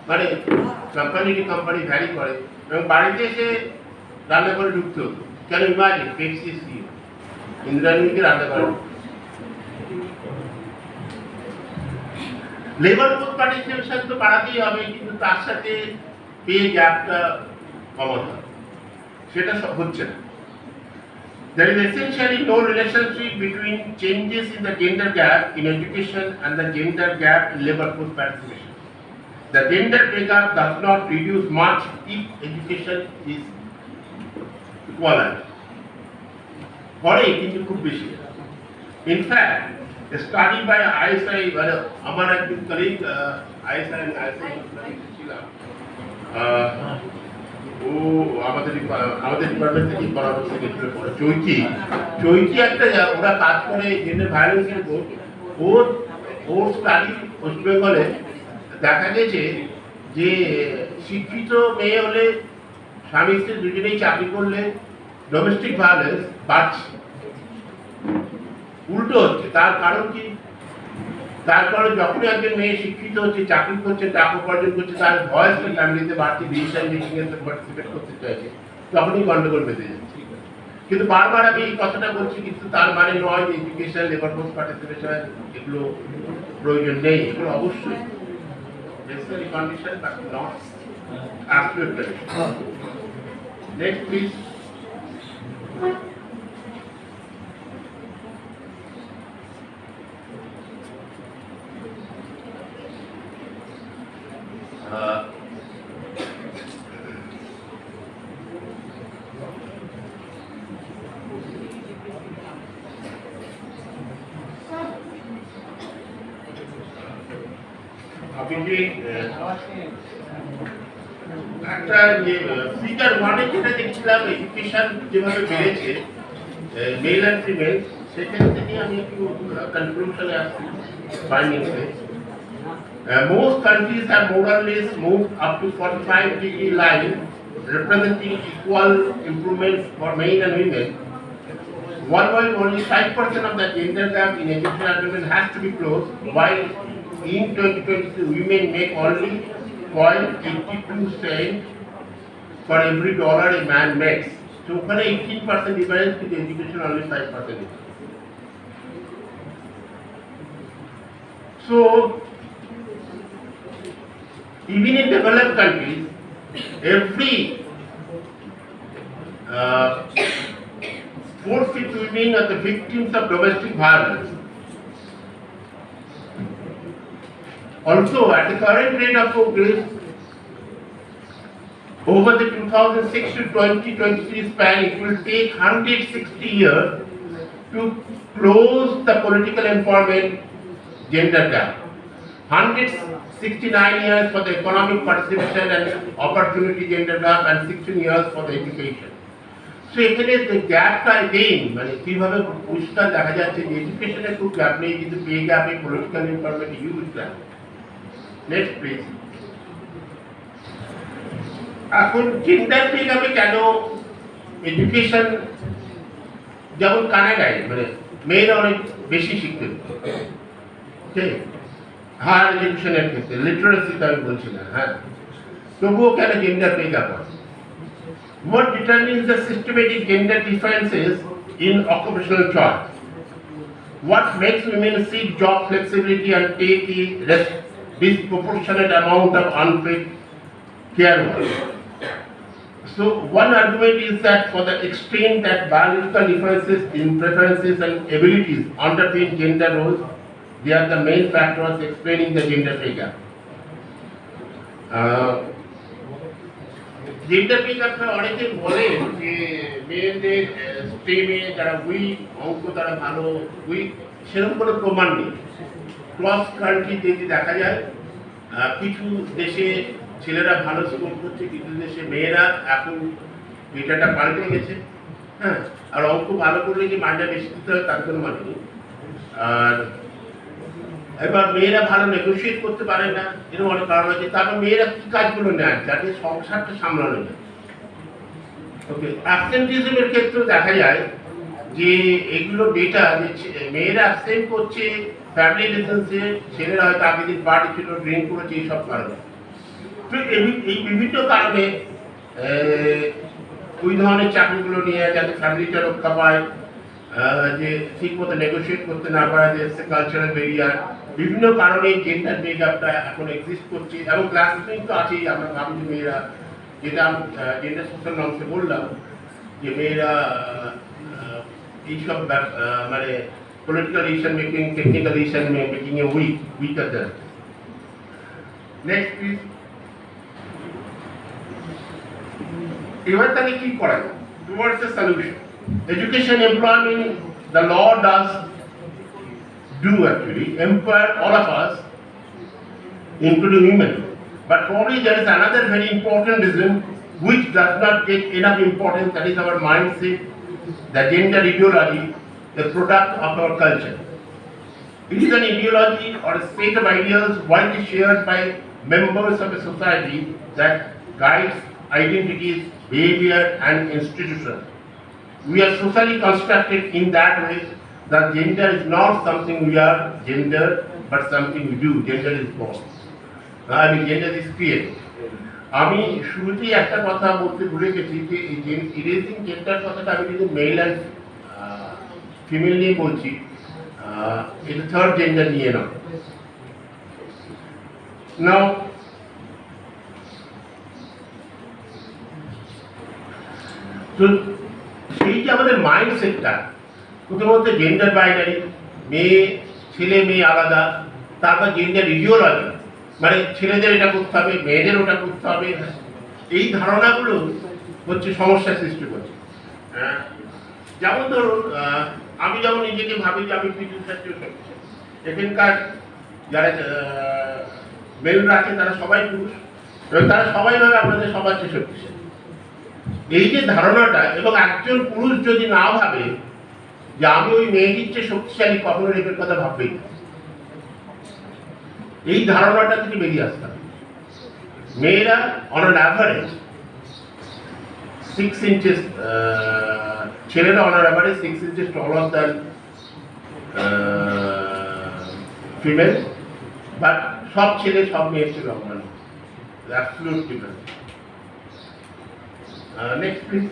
মানে কোম্পানি ভ্যারি করে এবং বাড়িতে এসে রান্না করে ঢুকতে হতো। কেন ইমাজিন পেপসি সিও ইন্দিরা নুইকে রান্না করে। লেবার ফোর্স পার্টিসিপেশন তো বাড়াতেই হবে, কিন্তু তার সাথে পে গ্যাপটা কমাতে হবে, সেটা সব হচ্ছে না। There is essentially no relationship between changes in the gender gap in education and the gender gap in labor force participation. The gender pay gap does not reduce much if education is equalized. পরে কিন্তু খুব বেশি। In fact, a study by ISI, আমার একজন colleague ISI ছিলাম, ও আমাদের department থেকে পরামর্শ গেছিল পরে চৈতি একটা ওরা কাজ করে জেন্ডার ভায়োলেন্সের উপর। ওর স্টাডি ওয়েস্ট বেঙ্গলে দেখা গেছে যে শিক্ষিত মেয়ে হলে স্বামী স্ত্রী দুজনেই চাকরি করলে ডোমেস্টিক ভায়োলেন্স বাড়ছে, উল্টো হচ্ছে। তার কারণ কি? তার কারণ যখনই একজন মেয়ে শিক্ষিত হচ্ছে, চাকরি করছে, টাকা উপার্জন করছে, তার ভয়েসটা ফ্যামিলিতে বাড়তি ডিসিশন মেকিং এ পার্টিসিপেট করতে চাইছে, তখনই গন্ডগোল বেঁধে যাচ্ছে। কিন্তু বারবার আমি এই কথাটা বলছি, কিন্তু তার মানে নয় যে এডুকেশন, লেবার ফোর্স পার্টিসিপেশন এগুলো প্রয়োজন নেই। এগুলো অবশ্যই necessary condition, but not absolute condition. Next please. একটা যে ফিগার ওয়ানে যেটা দেখছিলাম, এডুকেশন যেভাবে বেড়েছে মেল অ্যান্ড ফিমেল, সেখান থেকে আমি একটু কনক্লুশনে আসছি ফাইন্ডিংসে। Most countries have more or less moved up to 45-degree line, representing equal improvements for men and women. Worldwide, only 5% of the gender gap in education and women has to be closed, while in 2022, women make only 0.82 cent for every dollar a man makes. So, ওখানে 18% difference with education, only 5%. So, even in developed countries, every fourth women are the victims of domestic violence. Also, at the current rate of progress, over the 2006 to 2023 span, it will take 160 years to close the political empowerment gender gap. 169 years for the economic participation and opportunity gender gap, and 16 years for the education. So এখানে গ্যাপটা again মানে কিভাবে পরিষ্কার দেখা যাচ্ছে যে এডুকেশনে খুব gap নেই, কিন্তু পে গ্যাপে political empowerment huge gap. Next please. এখন জেন্ডার পে গ্যাপে কেন এডুকেশন, যেমন কানাডায় মানে মেয়েরা অনেক বেশি শিখতে, ঠিক হায়ার এডুকেশনের ক্ষেত্রে লিটারেসিতে আমি বলছি না, হ্যাঁ, তবুও কেন জেন্ডার পে গ্যাপ হয়? What determines the systematic gender differences in occupational choice? What makes women seek job flexibility and take a disproportionate amount of unpaid care work? So one argument is that for the extent that biological differences in preferences and abilities underpin gender roles, they are the main factors explaining the gender pay gap. Gender pay গ্যাপটা অনেকে বলেন যে মেয়েদের স্ট্রিমে যারা week, অঙ্ক তারা ভালো, week, সেরকম কোনো প্রমাণ নেই। ক্রস কান্ট্রি যদি দেখা যায়, কিছু দেশে ছেলেরা ভালো স্কোর করছে, কিছু দেশে মেয়েরা এখন মেটাটা পাল্টে গেছে, হ্যাঁ। আর অঙ্ক ভালো করলে যে মাইন্ডটা বেশি দিতে হয় তার কোনো মানে নেই। আর এবার মেয়েরা ভালো নেগোসিয়েট করতে পারে না, এরকম অনেক কারণ আছে। তারপর মেয়েরা কি কাজগুলো নেয় যাতে সংসারটা সামলানো যায়। ওকে, অ্যাবসেন্টিজমের ক্ষেত্রেও দেখা যায় যে এগুলো ডেটা যে মেয়েরা অ্যাবসেন্ট করছে ফ্যামিলি রিজনসে, ছেলেরা হয়তো আগের দিন পার্টি ছিল, ড্রিঙ্ক করেছে, এইসব কারণে। তো এই বিভিন্ন কারণে ওই ধরনের চাকরিগুলো নিয়ে যাতে ফ্যামিলিটা রক্ষা পায়, যে ঠিক মতো নেগোসিয়েট করতে না পারা, যে কালচারাল ব্যারিয়ার, বিভিন্ন কারণে জেন্ডার পে গ্যাপটা এখন এক্সিস্ট করছে। এবং ক্লাসিফিং তো আছেই, আমরা ভাবি যে মেয়েরা, যেটা আমি জেন্ডার সোশ্যাল নর্মসে বললাম, যে মেয়েরা এইসব মানে political decision making, technical decision making এ উইকার দেন। Next please. এবার তাহলে কি করা যায়? Towards the solution, education, employment, the law does do actually empower all of us, including women. But probably there is another very important reason which does not get enough importance, that is our mindset, the gender ideology, the product of our culture. It is an ideology or a set of ideas widely shared by members of a society that guides identities, behavior and institutions. We are socially constructed in that way that gender is not something we are gender, but something we do. Gender is born. I mean, gender is created. আমি শুরুতেই একটা কথা বলতে ভুলে গেছি যে erasing gender কথাটা আমি কিন্তু মেল অ্যান্ড ফিমেল নিয়ে বলছি, এটা থার্ড জেন্ডার নিয়ে না। নাও তো সেই যে আমাদের মাইন্ডসেটটা, প্রথমত জেন্ডার বাইনারি, মেয়ে ছেলে মেয়ে আলাদা, তারপর জেন্ডার ইডিওলজি, মানে ছেলেদের এটা করতে হবে, মেয়েদের ওটা করতে হবে, এই ধারণাগুলো হচ্ছে সমস্যার সৃষ্টি করছে। যেমন ধরুন, আমি যেমন নিজেকে ভাবি যে আমি পৃথিবীর ক্ষেত্রে এখানকার যারা মেলরা আছে তারা সবাই পুরুষ, এবং তারা সবাই ভাবে আপনাদের সবার চেয়ে শক্তিশালী। এই যে ধারণাটা, এবং একজন পুরুষ যদি না ভাবে যে আমি ওই মেয়েটির চেয়ে শক্তিশালী, কখনো রেপের কথা ভাববেই না। এই ধারণাটা থেকে বেরিয়ে আসতে হবে। মেয়েরা অন অ্যান অ্যাভারেজ 6 inches, ছেলেরা on an average 6 inches taller than female, but সব ছেলে সব মেয়ের চেয়ে লম্বা নয়, absolute difference. Next please.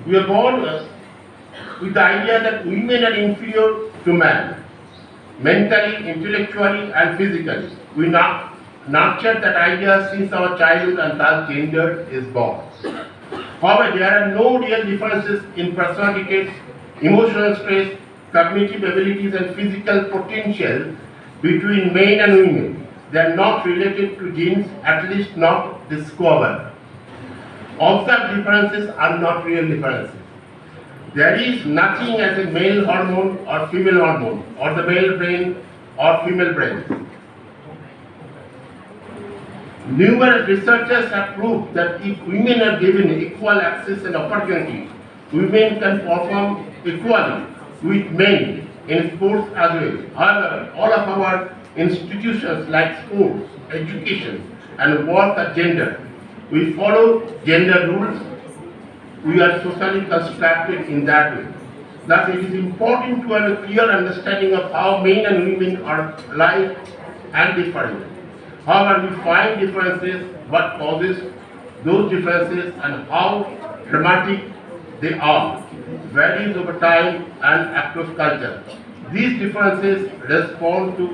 We are born with the idea that women are inferior to men, mentally, intellectually and physically. We nurture that idea since our childhood and thus gender is born. However, there are no real differences in personality traits, emotional stress, cognitive abilities and physical potential between men and women. They are not related to genes, at least not discovered. Observed differences are not real differences. There is nothing as a male hormone or female hormone, or the male brain or female brain. Numerous researchers have proved that if women are given equal access and opportunity, women can perform equally with men in sports as well. However, all of our institutions like sports, education and work are gender. We follow gender rules. We are socially constructed in that way. Thus, it is important to have a clear understanding of how men and women are alike and different. However, we find differences, what causes those differences, and how dramatic they are, varies over time and across culture. These differences respond to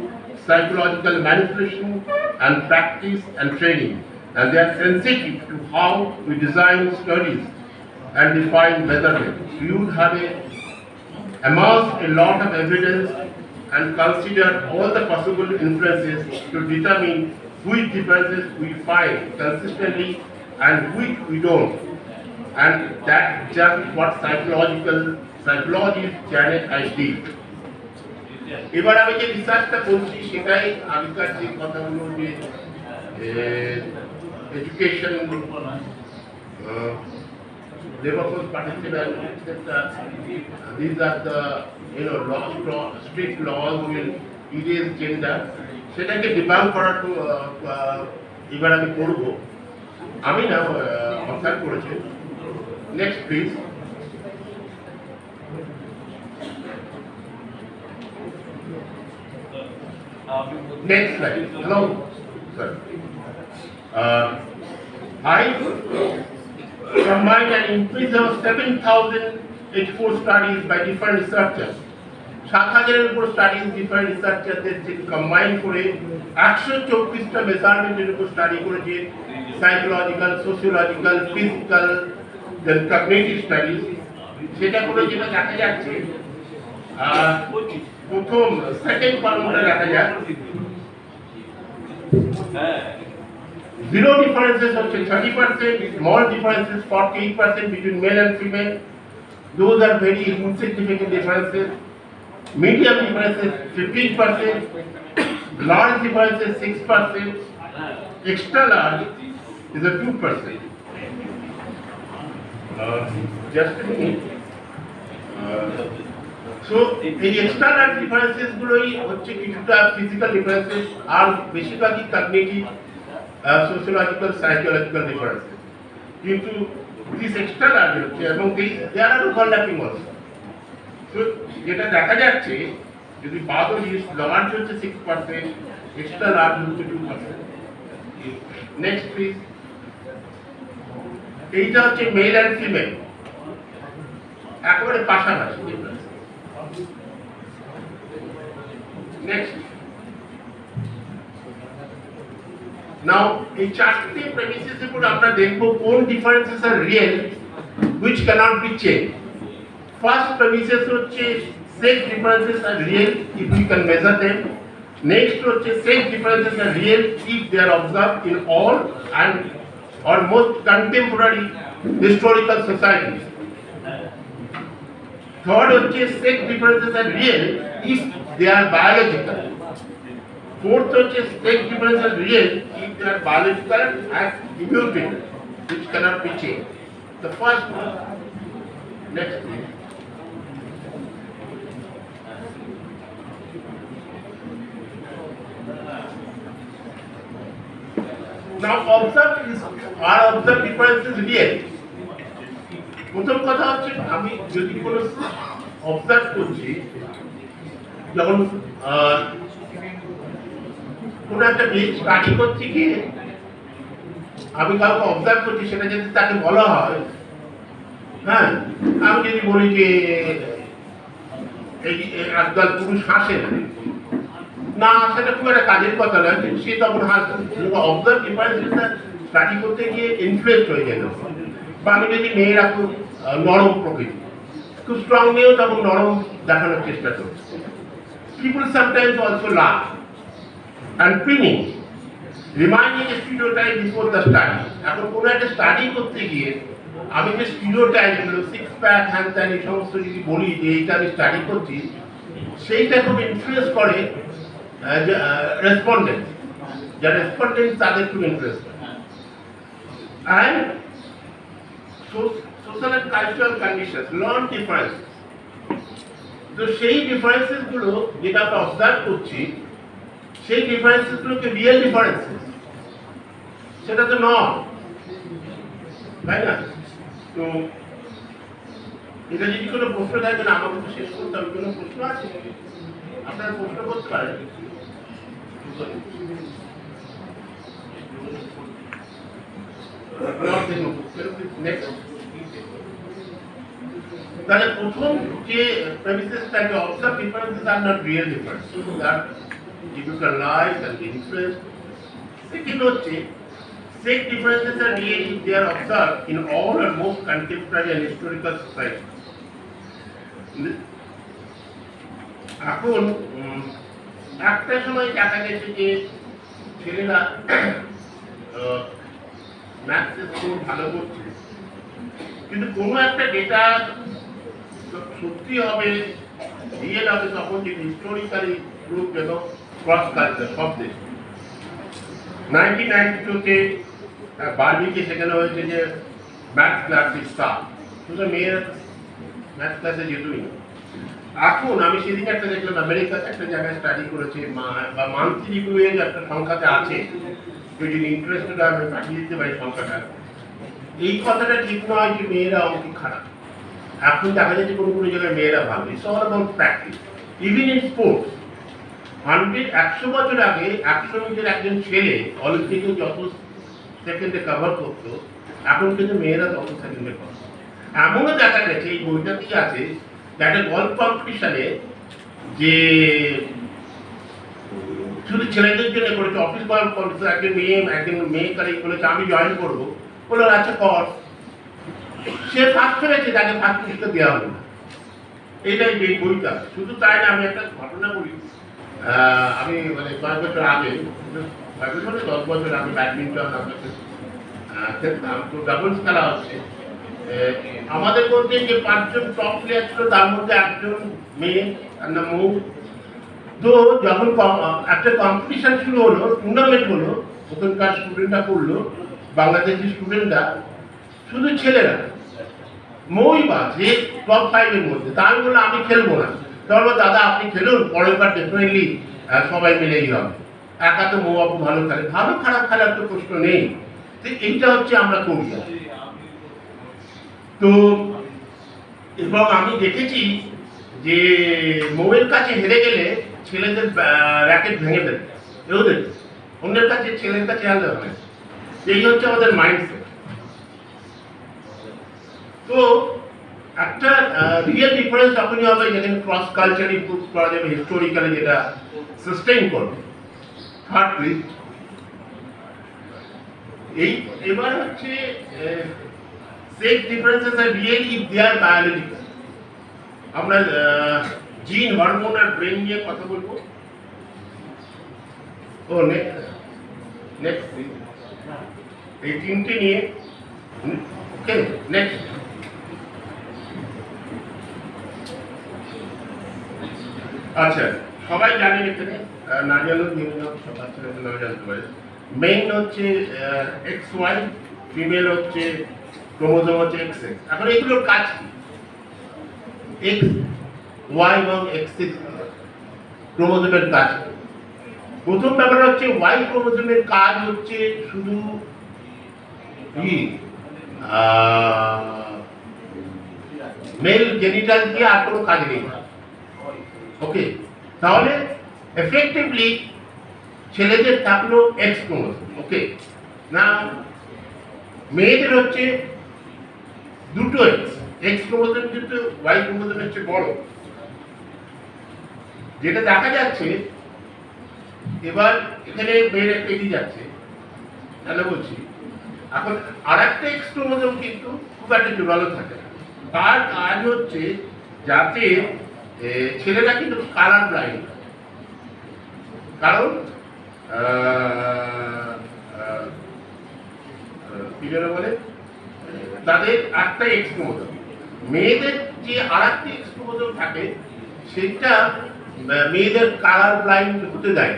psychological manipulation and practice and training, and they are sensitive to how we design studies and define measurement. We would have amassed a lot of evidence and considered all the possible influences to determine which differences we find consistently and which we don't. And that's just what psychology's challenge I did. এবার আমি যে রিসার্চটা করছি সেটাই আগেকার যে কথাগুলো যে education labor force participants, etc. These are the strict laws will erase gender. সেটাকে ডিবাঙ্ক করার এবার আমি করব। আমি না অবজার্ভ করেছি। Next please. Next slide. Hello, sir. I combined an increase of 7,084 studies by different researchers. 7,000-এর উপর স্টাডিজ ডিফারেন্ট রিসার্চারদের যে কম্বাইন করে 124টা মেজারমেন্টের উপর স্টাডি করেছে, সাইকোলজিক্যাল, সোশিওলজিক্যাল, ফিজিক্যাল, দেন কগনিটিভ স্টাডিজ। সেটা করে যেটা দেখা যাচ্ছে, প্রথম সেকেন্ড কলামটা দেখা যায় zero differences of 30%, small differences 48% between male and female. Those are very insignificant differences. Medium differences 15%, large differences 6%, extra large is a 2%. Just a minute. So the extra large differences গুলোই হচ্ছে কিছুটা physical differences আর বেশিরভাগই cognitive, sociological, psychological differences. কিন্তু this extra large হচ্ছে এবং there are overlapping also. So যেটা দেখা যাচ্ছে যদি pathology large হচ্ছে 6%, extra large হচ্ছে 2%. Next please. এইটা হচ্ছে male and female একেবারে পাশাপাশি difference. Next. Now, in চারটি premises এর উপর আমরা দেখব কোন differences are real, which cannot be changed. First premises হচ্ছে sex differences are real if we can measure them. Next হচ্ছে sex differences are real if they are observed in all and or most contemporary historical societies. Third হচ্ছে sex differences are real if they are biological. Fourth হচ্ছে sex differences are real if they are biological and immutable, which cannot be changed. The first one. Next please. Now observed differences real. প্রথম কথা হচ্ছে আমি যদি কোনো observe করছি, যখন কোনো একটা স্টাডি করছি গিয়ে আমি কাউকে অবজার্ভ করছি, সেটা যদি তাকে বলা হয়, হ্যাঁ আমি যদি বলি যে এই আজকাল পুরুষ হাসে না, সেটা খুব একটা কাজের কথা নয়, কিন্তু সে তখন হাসে। অবজার্ভ ডিফারেন্সটা স্টাডি করতে গিয়ে ইনফ্লুয়েন্স হয়ে যেত। বা আমি যদি মেয়েরা খুব নরম প্রকৃতি, খুব স্ট্রং মেয়েও তখন নরম দেখানোর চেষ্টা করছে। People sometimes also laugh and pinning, reminding a stereotype before the study. এখন কোনো একটা স্টাডি করতে গিয়ে আমি যে স্টিরিওটাইপ গুলো, সিক্স প্যাক, হ্যান ত্যান, এই সমস্ত যদি বলি যে এইটা আমি স্টাডি করছি, সেইটা খুব ইনফ্লুয়েন্স করে রেসপন্ডেন্ট, যারা রেসপন্ডেন্ট তাদের খুব ইনফ্লুয়েন্স করে। And social and cultural conditions, learn differences. তো সেই ডিফারেন্সেস গুলো যেটা আমরা অবজার্ভ করছি, সেই ডিফারেন্সেস গুলোকে রিয়েল ডিফারেন্সেস, সেটা তো নয়, তাই না? তো এটা যদি কোনো প্রশ্ন থাকে না আমাকে তো শেষ করতে হবে, কোনো প্রশ্ন আছে আপনারা প্রশ্ন করতে পারেন। তাহলে প্রথম যে প্রেমিসেসটাকে observe differences are not real difference, that difficult life and influence. Second হচ্ছে sex differences are real if they are observed in all or most contemporary and historical society. এখন একটা সময় দেখা গেছে যে ছেলেরা ম্যাথসে খুব ভালো করছে, কিন্তু কোনো একটা ডেটা সত্যি হবে, রিয়েল হবে তখন যে হিস্টোরিক্যালি প্রুভ যেন ক্রস কালচার সব দেশে। 1992-তে বার্বিকে শেখানো হয়েছে যে ম্যাথ ক্লাস স্টাফ, শুধু মেয়েরা ম্যাথ ক্লাসে যেতই না। এখন আমি সেদিন একটা দেখলাম আমেরিকাতে একটা জায়গায় স্টাডি করেছে বা মান্থলি রিভিউয়ের একটা সংখ্যাতে আছে, যদি ইন্টারেস্টেড আমি পাঠিয়ে দিতে পারি সংখ্যাটা। এই কথাটা ঠিক নয় যে মেয়েরা অঙ্কে খারাপ, এখন দেখা যাচ্ছে কোনো কোনো জায়গায় মেয়েরা ভালো। It's all about practice. Even in sports 100 বছর আগে 100 মিটার একজন ছেলে অলিম্পিকে যত সেকেন্ডে কভার করতো, এখন কিন্তু মেয়েরা তত সেকেন্ডে করে। এমনও দেখা গেছে এই বইটাতেই আছে যে একটা গল্ফ কম্পিটিশনে যে শুধু ছেলেদের জন্য করেছে, অফিস গল্ফ কম্পিটিশন, একজন মেয়ে তারিখ বলেছে আমি জয়েন করবো, বললো আচ্ছা কর। সে ফার্স্ট হয়েছে, তাকে ফার্স্ট পুরস্কার দেওয়া হলো না। এইটাই এই বইটা। শুধু তাই না, আমি একটা ঘটনা বলি। আমি মানে কয়েক বছর আগে, 10 বছর আমি ব্যাডমিন্টন খেলতাম, তো ডাবলস খেলা হচ্ছে। আমাদের মধ্যে যে 5 জন টপ প্লেয়ার ছিল তার মধ্যে একজন মেয়ে, তার নাম মৌ। তো যখন একটা কম্পিটিশন শুরু হলো, টুর্নামেন্ট হলো, ওখানকার স্টুডেন্টরা করলো, বাংলাদেশি স্টুডেন্টরা, শুধু ছেলেরা, মই বা যে টপ 5-এর মধ্যে। তা আমি বললাম আমি খেলবো না। তাহলে দাদা আপনি খেলুন, পরের বার ডেফিনেটলি সবাই মিলেই হবে। একা তো মৌ আপু ভালো খেলে, ভালো খারাপ খেলার তো প্রশ্ন নেই। তো এইটা হচ্ছে আমরা করি। তো এবং আমি দেখেছি যে মৌয়ের কাছে হেরে গেলে ছেলেদের র্যাকেট ভেঙে ফেলে, ওদের অন্যের কাছে, ছেলের কাছে আনলে হবে। এই হচ্ছে আমাদের মাইন্ডসেট। তো একটা রিয়েল ডিফারেন্স তখনই হবে যেখানে ক্রস কালচার ইম্প্রুভ করা যাবে, হিস্টোরিক্যালি যেটা সাস্টেইন করবে। থার্ডলি এবার হচ্ছে সেক্স ডিফারেন্সেস আর real if they are biological. আমরা জিন, হরমোন আর ব্রেন নিয়ে কথা বলবো। ও নেক্সট এই তিনটে নিয়ে। ওকে, নেক্সট। আচ্ছা, সবাই জানেন এখানে, না জানলেও বিভিন্ন বাচ্চারা নাম জানতে পারে। মেইন হচ্ছে XY, ফিমেল হচ্ছে ক্রোমোজোম হচ্ছে XX। এখন এগুলোর কাজ কি? XY এবং XX ক্রোমোজোমের কাজ কি? প্রথম ব্যাপার হচ্ছে Y ক্রোমোজোমের কাজ হচ্ছে শুধু মেল জেনিটাল দিয়ে আর কোনো কাজ নেই। ওকে, তাহলে এফেক্টিভলি ছেলেদের থাকলো X ক্রোমোজোম। ওকে, না মেয়েদের হচ্ছে দুটো X ক্রোমোজোম, কিন্তু Y ক্রোমোজোমের চেয়ে বড়। যেটা দেখা যাচ্ছে এবার এখানে মেয়ের একটা এগিয়ে যাচ্ছে, তাহলে বলছি এখন আর একটা X ক্রোমোজোম কিন্তু খুব একটা জোরালো থাকে না। তার কাজ হচ্ছে যাতে ছেলেরা কিন্তু কালার ব্লাইন্ড, কারণ কি যেন বলে তাদের একটা X ক্রোমোজোম, মেয়েদের যে আর একটা X ক্রোমোজোম থাকে সেটা মেয়েদের কালার ব্লাইন্ড হতে দেয়।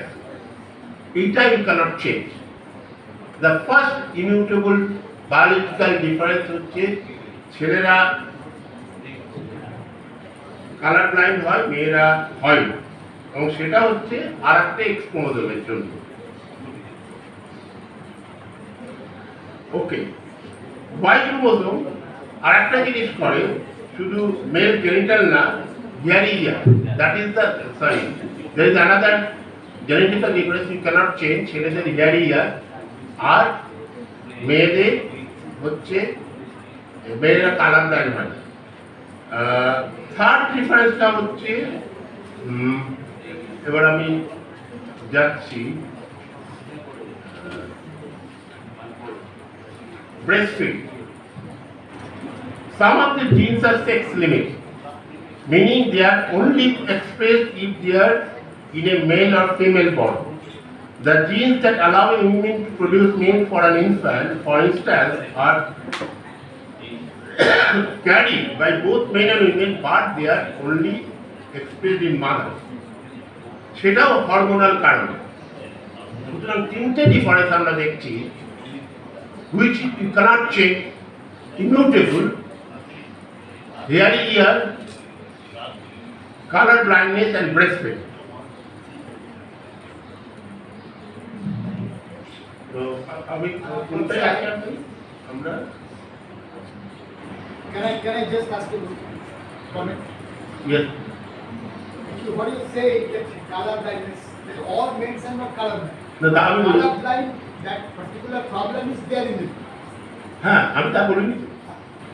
এইটা you cannot change. The first immutable biological difference হচ্ছে ছেলেরা কালার ব্লাইন্ড হয়, মেয়েরা হয় না, এবং সেটা হচ্ছে আর একটা X ক্রোমোজোমের জন্য। ওকে, Y ক্রোমোজোম আর একটা জিনিস করে, শুধু মেল জেনিটাল না, here year, that is the sorry, there is another genetical difference you cannot change, ছেলেদের হিয়ার ইয়ার আর মেয়েদের হচ্ছে মেয়েরা কালার লাইন হয়। থার্ড ডিফারেন্সটা হচ্ছে এবার আমি যাচ্ছি breastfeed. Some of the genes are sex limit, meaning they are only expressed if they are in a male or female body. The genes that allow a woman to produce milk for an infant, for instance, are carried by both men and women, but they are only expressed in mothers. সেটাও hormonal কারণে। সুতরাং তিনটে difference আমরা দেখছি, which you cannot change, immutable, hairy ear, color blindness and breastfeed. তো আমি কোনটাই আছে আমরা Can I just ask you a comment? Yes. What do you say that color blindness, that all men are not color blind? No, that I mean, color blind, that particular problem is there in it. হ্যাঁ আমি তা বলিনি।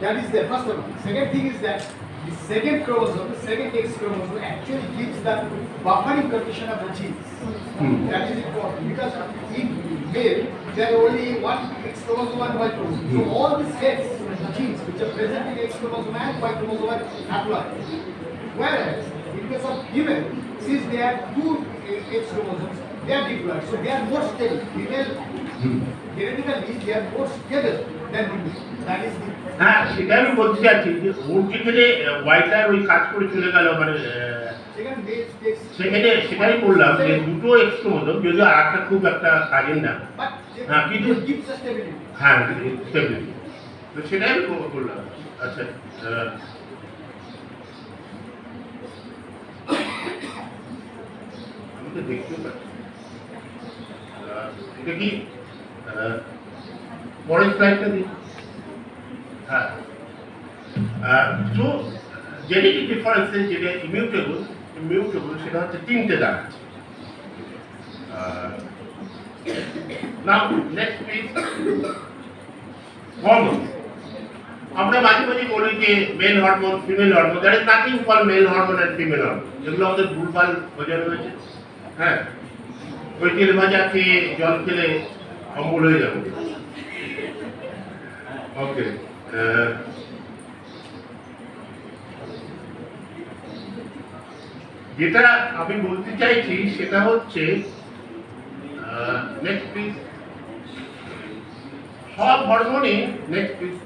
That is the first one. Second thing is that the second chromosome, the second X chromosome actually gives that buffering condition of the genes. That is important because in male there are only one X chromosome and Y chromosome. So all the sets, genes which are present in X chromosome and Y chromosome are haploid. Whereas in case of female, since they have two X chromosomes, they are diploid. So they are more stable. Female genetically they are more stable than the male. That is the হ্যাঁ সেটা আমি বলতে চাচ্ছি যে ওর যেখানে waiter ওই কাজ করে চলে গেল মানে সেখানে সেটাই বললাম যে দুটো এক্স ক্রোমোজোম যদিও আর একটা খুব একটা কাজের না, হ্যাঁ কিন্তু হ্যাঁ স্টেবিলিটি, তো সেটাই আমি বললাম। আচ্ছা আমি তো দেখতেও পাচ্ছি এটা কি পরের স্লাইডটা দিই। So genetic differences যেটা immutable সেটা হচ্ছে তিনটে দাঁড়াচ্ছে। Now next please, hormones. আমরা মাঝে মাঝে বলি যে male hormone female hormone, that is nothing call male hormone and female hormone, যেগুলো আমাদের ভুলভাল বোঝানো হয়েছে। হ্যাঁ ওই তেল ভাজা খেয়ে জল খেলে অম্বল হয়ে যাবে। ওকে যেটা আমি বলতে চাইছি সেটা হচ্ছে নেক্সট প্লিজ, সব হরমোনই নেক্সট প্লিজ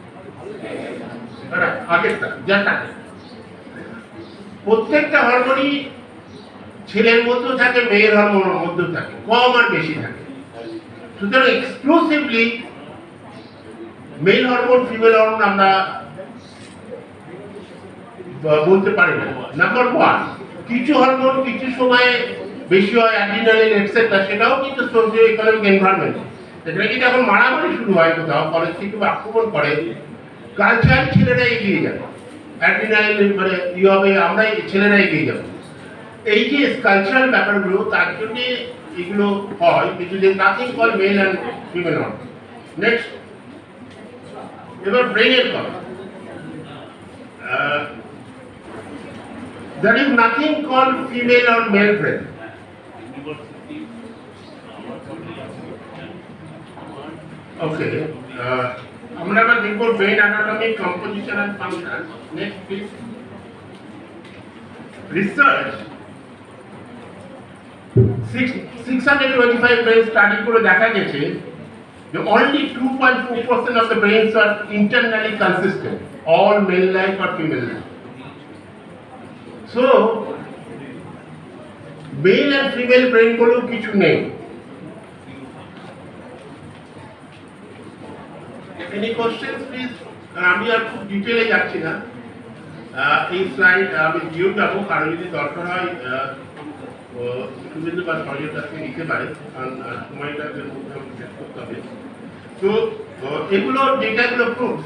আগেরটা যেটা প্রত্যেকটা হরমোনই ছেলের মধ্যেও থাকে, মেয়ের হরমোনের মধ্যেও থাকে, কম আর বেশি থাকে। সুতরাং exclusively mail hormone female hormone আমরা বলতে পারি না। নাম্বার ওয়ান, কিছু হরমোন কিছু সময় বেশি হয়, অ্যাড্রিনালিন এটসেট্রা, সেটাও কিন্তু সোশিও ইকোনমিক এনভায়রনমেন্ট। এটা কিন্তু এখন মারামারি শুরু হয় কোথাও, কলেজ থেকে আক্রমণ করে, কালচার ছেলেরা এগিয়ে যাবে, অ্যাড্রিনালিন মানে ই হবে, আমরাই ছেলেরা এগিয়ে যাবো। এই যে কালচারাল ব্যাপারগুলো তার জন্য এগুলো হয়, কিন্তু যে nothing call mail and female hormone. Next এবার ব্রেনের কথা, there is nothing called female or male brain. Okay, আমরা এবার দেখব brain anatomy, composition and function. Next please. Research 625 brain study করে দেখা গেছে যে only 2.4% of the brains are internally consistent, all male like or female like. So male and female brain বলেও কিছু নেই। Any questions please? আমি আর খুব ডিটেইলে যাচ্ছি না, এই স্লাইড আমি দিয়েও যাবো, কারণ যদি দরকার হয় সুবিধা বা সহজের কাছে নিতে পারে, কারণ সময়টার মধ্যে আমাকে শেষ করতে হবে। তো এগুলো ডেটাগুলো proof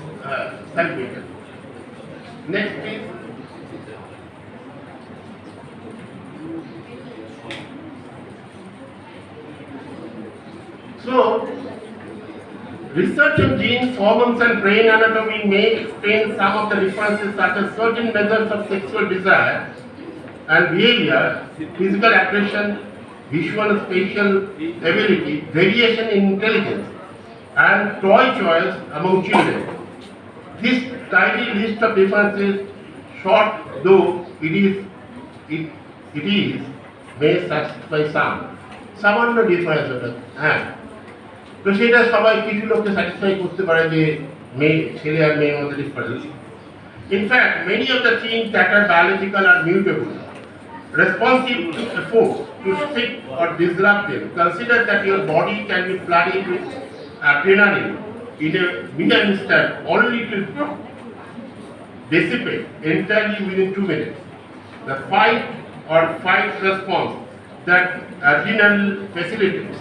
self Next, please. So, research on genes, hormones, and brain anatomy may explain some of the differences, such as certain measures of sexual desire and behavior, physical aggression, visual spatial ability, variation in intelligence, and toy choice among children. This tiny list of differences, short though it is, may satisfy some. সামান্য difference ওটা, হ্যাঁ। তো সেটা সবাই কিছু লোককে satisfy করতে পারে যে ছেলে আর মেয়ের মধ্যে difference. In fact, many of the genes that are biological are mutable, responsive to effort to strict or disrupt them. Consider that your body can be flooded with adrenaline in a mere instant, only to dissipate entirely within 2 minutes. The fight or flight response that adrenal facilitates,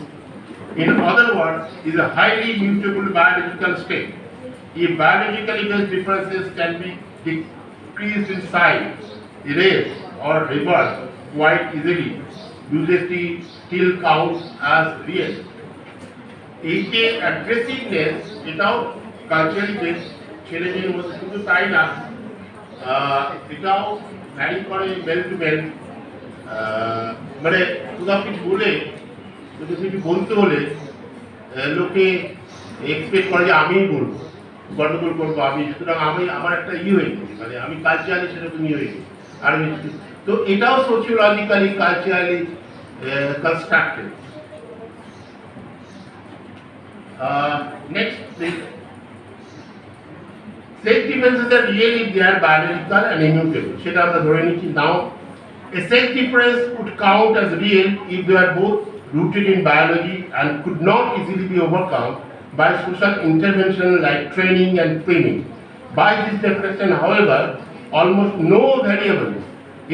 in other words, is a highly mutable biological state. If biologically based differences can be decreased in size, erased, or reversed quite easily, usually still counts as real. এই যে aggressiveness, এটাও culturally based, ছেলে মেয়ের মধ্যে শুধু তাই না, এটাও ভ্যারি করে মেল টু মেল। মানে কোথাও কিছু বলে, কিছু বলতে হলে লোকে এক্সপেক্ট করে যে আমিই বলবো, গন্ডগোল করবো আমি, সুতরাং আমার একটা হয়ে গেছে, মানে আমি কালচারালি সেরকম হয়ে গেছি। আর তো এটাও sociologically culturally constructed. Next, please. Sex differences are real if they are biological and immutable. সেটা আমরা ধরে নিচ্ছি। Now, a sex difference could count as real if they are both rooted in biology and could not easily be overcome by social intervention like training and training. By this definition, however, almost no variables,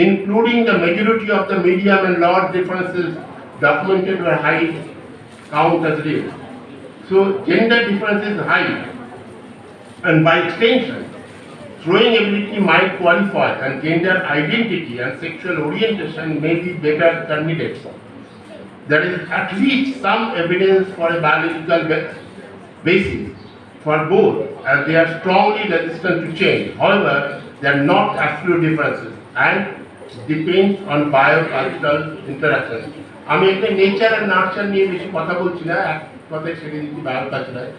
including the majority of the medium and large differences documented were high, count as real. So gender difference is high, and by extension, throwing ability might qualify, and gender identity and sexual orientation may be better candidates. There is at least some evidence for a biological basis for both, as they are strongly resistant to change. However, they are not absolute differences and depends on biocultural interaction. আমি একটা nature আর nurture নিয়ে বেশি কথা বলছি না, এক কথায় ছেড়ে দিচ্ছি বায়োকালচারাল।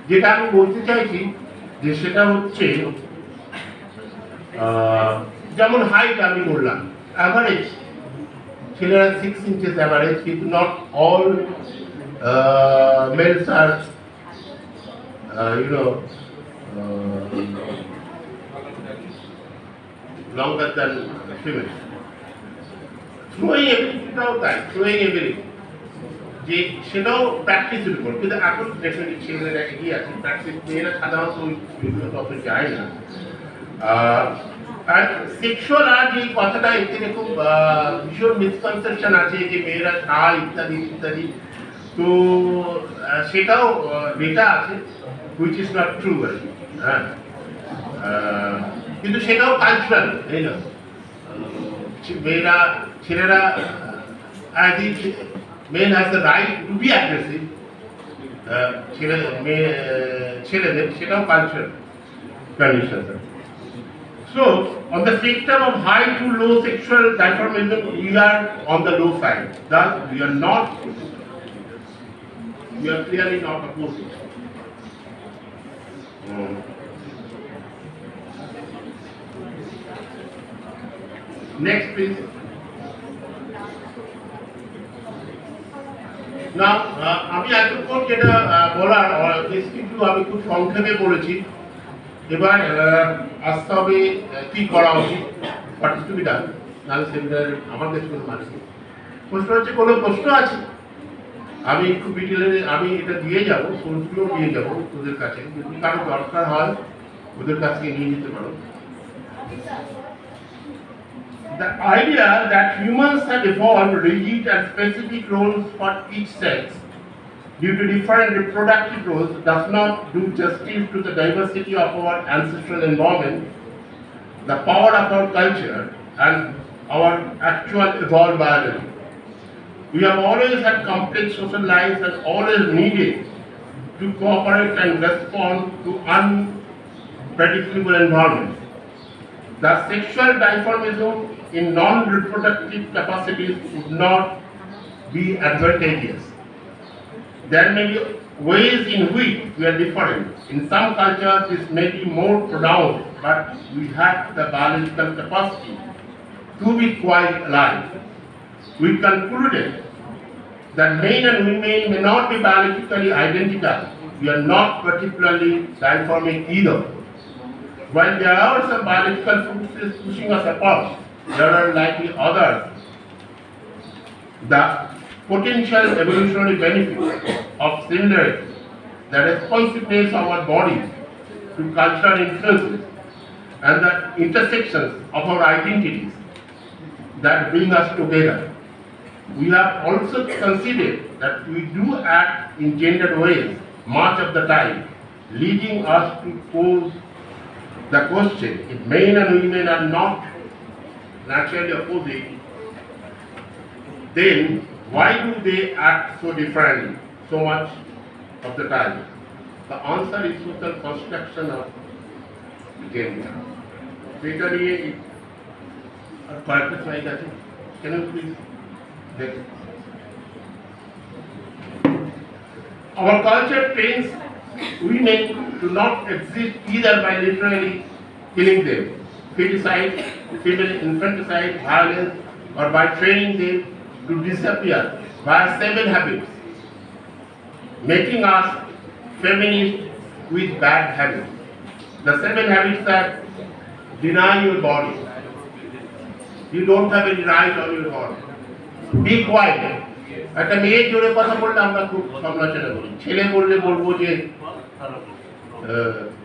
যেটা আমি বলতে চাইছি যে সেটা হচ্ছে, যেমন হাইট আমি বললাম, অ্যাভারেজ ছেলেরা 6 inches অ্যাভারেজ, কিন্তু not all males are longer than females. Throwing abilityটাও তাই, throwing ability যে সেটাও প্র্যাকটিসের উপর, কিন্তু এখন ডেফিনেটলি ছেলেরা এগিয়ে আছে প্র্যাকটিস, মেয়েরা সাধারণত ওই অত যায় না। আর সেক্সুয়াল আর্ট এই কথাটা এখানে খুব ভীষণ মিসকনসেপশন আছে যে মেয়েরা খায় ইত্যাদি ইত্যাদি, তো সেটাও ডেটা আছে, হুইচ ইজ নট ট্রু আর কি। হ্যাঁ, কিন্তু সেটাও কালচারাল, তাই না? মেয়েরা ছেলেরা men has the right to be aggressive, ছেলেদের সেটাও cultural condition. So, on the spectrum of high to low sexual dimorphism, we are on the low side. Thus, we are clearly not opposed. Next, please. Now, আমি এতক্ষণ যেটা বলার কিন্তু আমি খুব সংক্ষেপে বলেছি। এবার আসতে হবে কি করা উচিত, what is to be done, নাহলে সেমিনার আমার কাছে কোনো মানে নেই। প্রশ্ন হচ্ছে, কোনো প্রশ্ন আছে? আমি খুব ডিটেলে আমি এটা দিয়ে যাবো, সোর্সগুলো দিয়ে যাবো ওদের কাছে, যদি কারো দরকার হয় ওদের কাছ থেকে নিয়ে যেতে পারো। The idea that humans have evolved rigid and specific roles for each sex due to different reproductive roles does not do justice to the diversity of our ancestral environment. the power of our culture and our actual evolved biology. We have always had complex social lives and always needed to cooperate and respond to unpredictable environments. The sexual dimorphism in non-reproductive capacities would not be advantageous. There may be ways in which we are different. In some cultures this may be more pronounced, but we have the biological capacity to be quite alike. We concluded that men and women may not be biologically identical. We are not particularly dimorphic either. While there are some biological forces pushing us apart, there are likely others. The potential evolutionary benefits of similarity, the responsiveness of our bodies to cultural influences, and the intersections of our identities that bring us together. We have also considered that we do act in gendered ways much of the time, leading us to pose the question, if men and women are not naturally opposite, then why do they act so differently so much of the time? The answer is social construction of gender. Can you please take it? Our culture trains women to not exist either by literally killing them, feticide, female infanticide, violence, or by training them to disappear via 7 habits, making us feminists with bad habits. The 7 habits are: deny your body. You don't have any right on your body. Be quiet. একটা মেয়ে জোরে কথা বললে আমরা খুব সমালোচনা করি, ছেলে বললে বলবো যে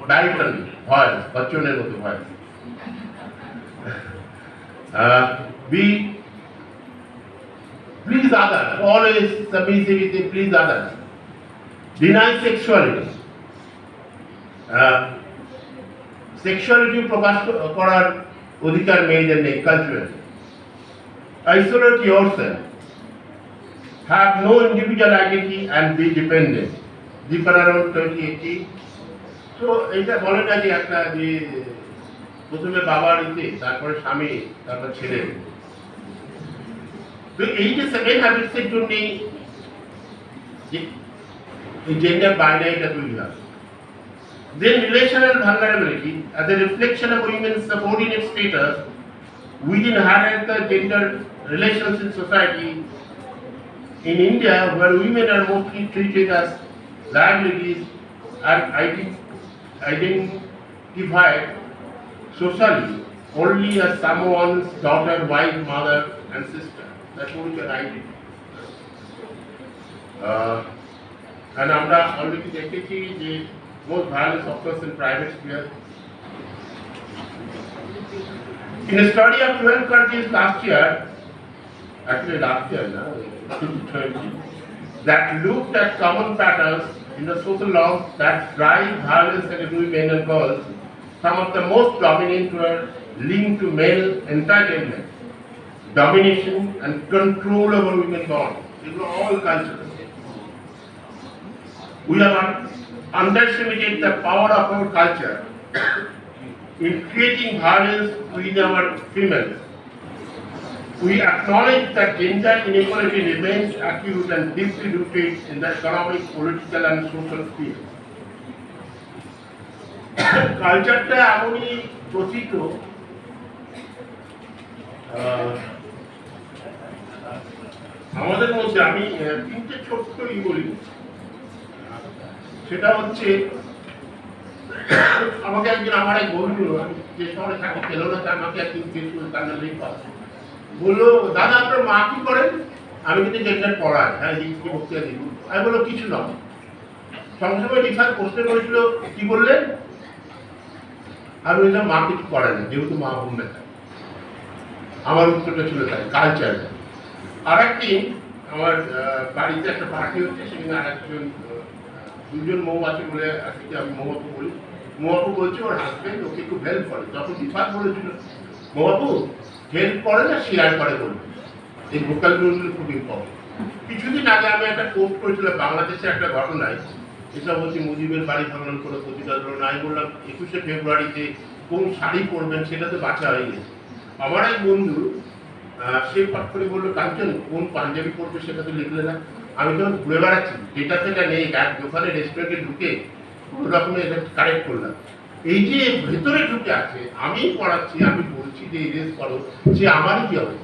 ব্যারিটন ভয়েস, বচ্চনের মতো voice. Be please others, always submissivity, please others. Deny sexuality. Sexuality প্রকাশ করার অধিকার মেয়েদের নেই cultural. Isolate yourself. Have no individual identity and be dependent. Dipanaron 2018. So এটা বলে না যে একটা যে প্রথমে বাবার ইতে, তারপরে স্বামী, তারপর ছেলে। তো এই যে 7 হ্যাবিটসের জন্য এই জেন্ডার বাইনারিটা তৈরি হয়। Then relational vulnerability as a reflection of women's subordinate status within hierarchical gender relations in society. In India, where women are mostly treated as liabilities and identified socially only as someone's daughter, wife, mother, and sister. That's only their identity. And আমরা already দেখেছি যে most violence occurs in private sphere. In a study of 12 countries last year, that looked at common patterns in the social laws that drive violence against women and girls, some of the most dominant were linked to male entitlement, domination, and control over women's bodies. These were all cultures. We have underestimated the power of our culture in creating violence within our females. We acknowledge that gender inequality remains acute and deeply rooted in the economic, political, and social sphere. কালচারটা এমনই প্রচিত, আমাদের মধ্যে আমি 3টে ছোট্টই বলি। সেটা হচ্ছে আমাকে একদিন আমার এক বন্ধু, যে শহরে থাকি কেলোরাতে, আমাকে একদিন ফেসবুকে কান্না লেখা বললো, দাদা আপনার মা কি করেন? আমি কিন্তু জেন্ডার পড়াই, হ্যাঁ কি বক্তৃতা দিব। আমি বললো কিছু নয়। সঙ্গে সঙ্গে রিসার্চ প্রশ্ন করেছিল কি বললেন? আমি বললাম মা কিছু করে না, যেহেতু মা বোন না। আমার উত্তরটা ছিল তাই, কালচার। আর একদিন আমার বাড়িতে একটা পার্টি হচ্ছে, সেখানে আর একজন 2জন মৌ আছে বলে আজকে আমি মৌমাকে বলি, মহাপু বলছে ওর হাজবেন্ড ওকে খুব হেল্প করে, তখন বিভাগ বলেছিল মহাপু হেল্প করে না শেয়ার করে বলবে, এই ভোকালগুলো খুব ইম্পর্টেন্ট। কিছুদিন আগে আমি একটা পোস্ট করেছিলাম বাংলাদেশে একটা ঘটনায়, এটা বলছি মুজিবের বাড়ি ভাঙন করে প্রতিবাদ হলো না, আমি বললাম 21শে ফেব্রুয়ারিতে কোন শাড়ি পরবেন সেটা তো বাঁচা হয়ে গেছে। আমার এক বন্ধু সে পাঠ করে বললো কাঞ্চন কোন পাঞ্জাবি পরবে সেটা তো লিখলে না। আমি যখন ঘুরে বেড়াচ্ছি ডেটা সেটা নেই, এক দোকানে রেস্টুরেন্টে ঢুকে কোনো রকমের এটা কারেক্ট করলাম, এই যে ভেতরে ঢুকে আছে আমি পড়াচ্ছি আমি বলছি যে ইরেজ করো, সে আমারই কি হবে।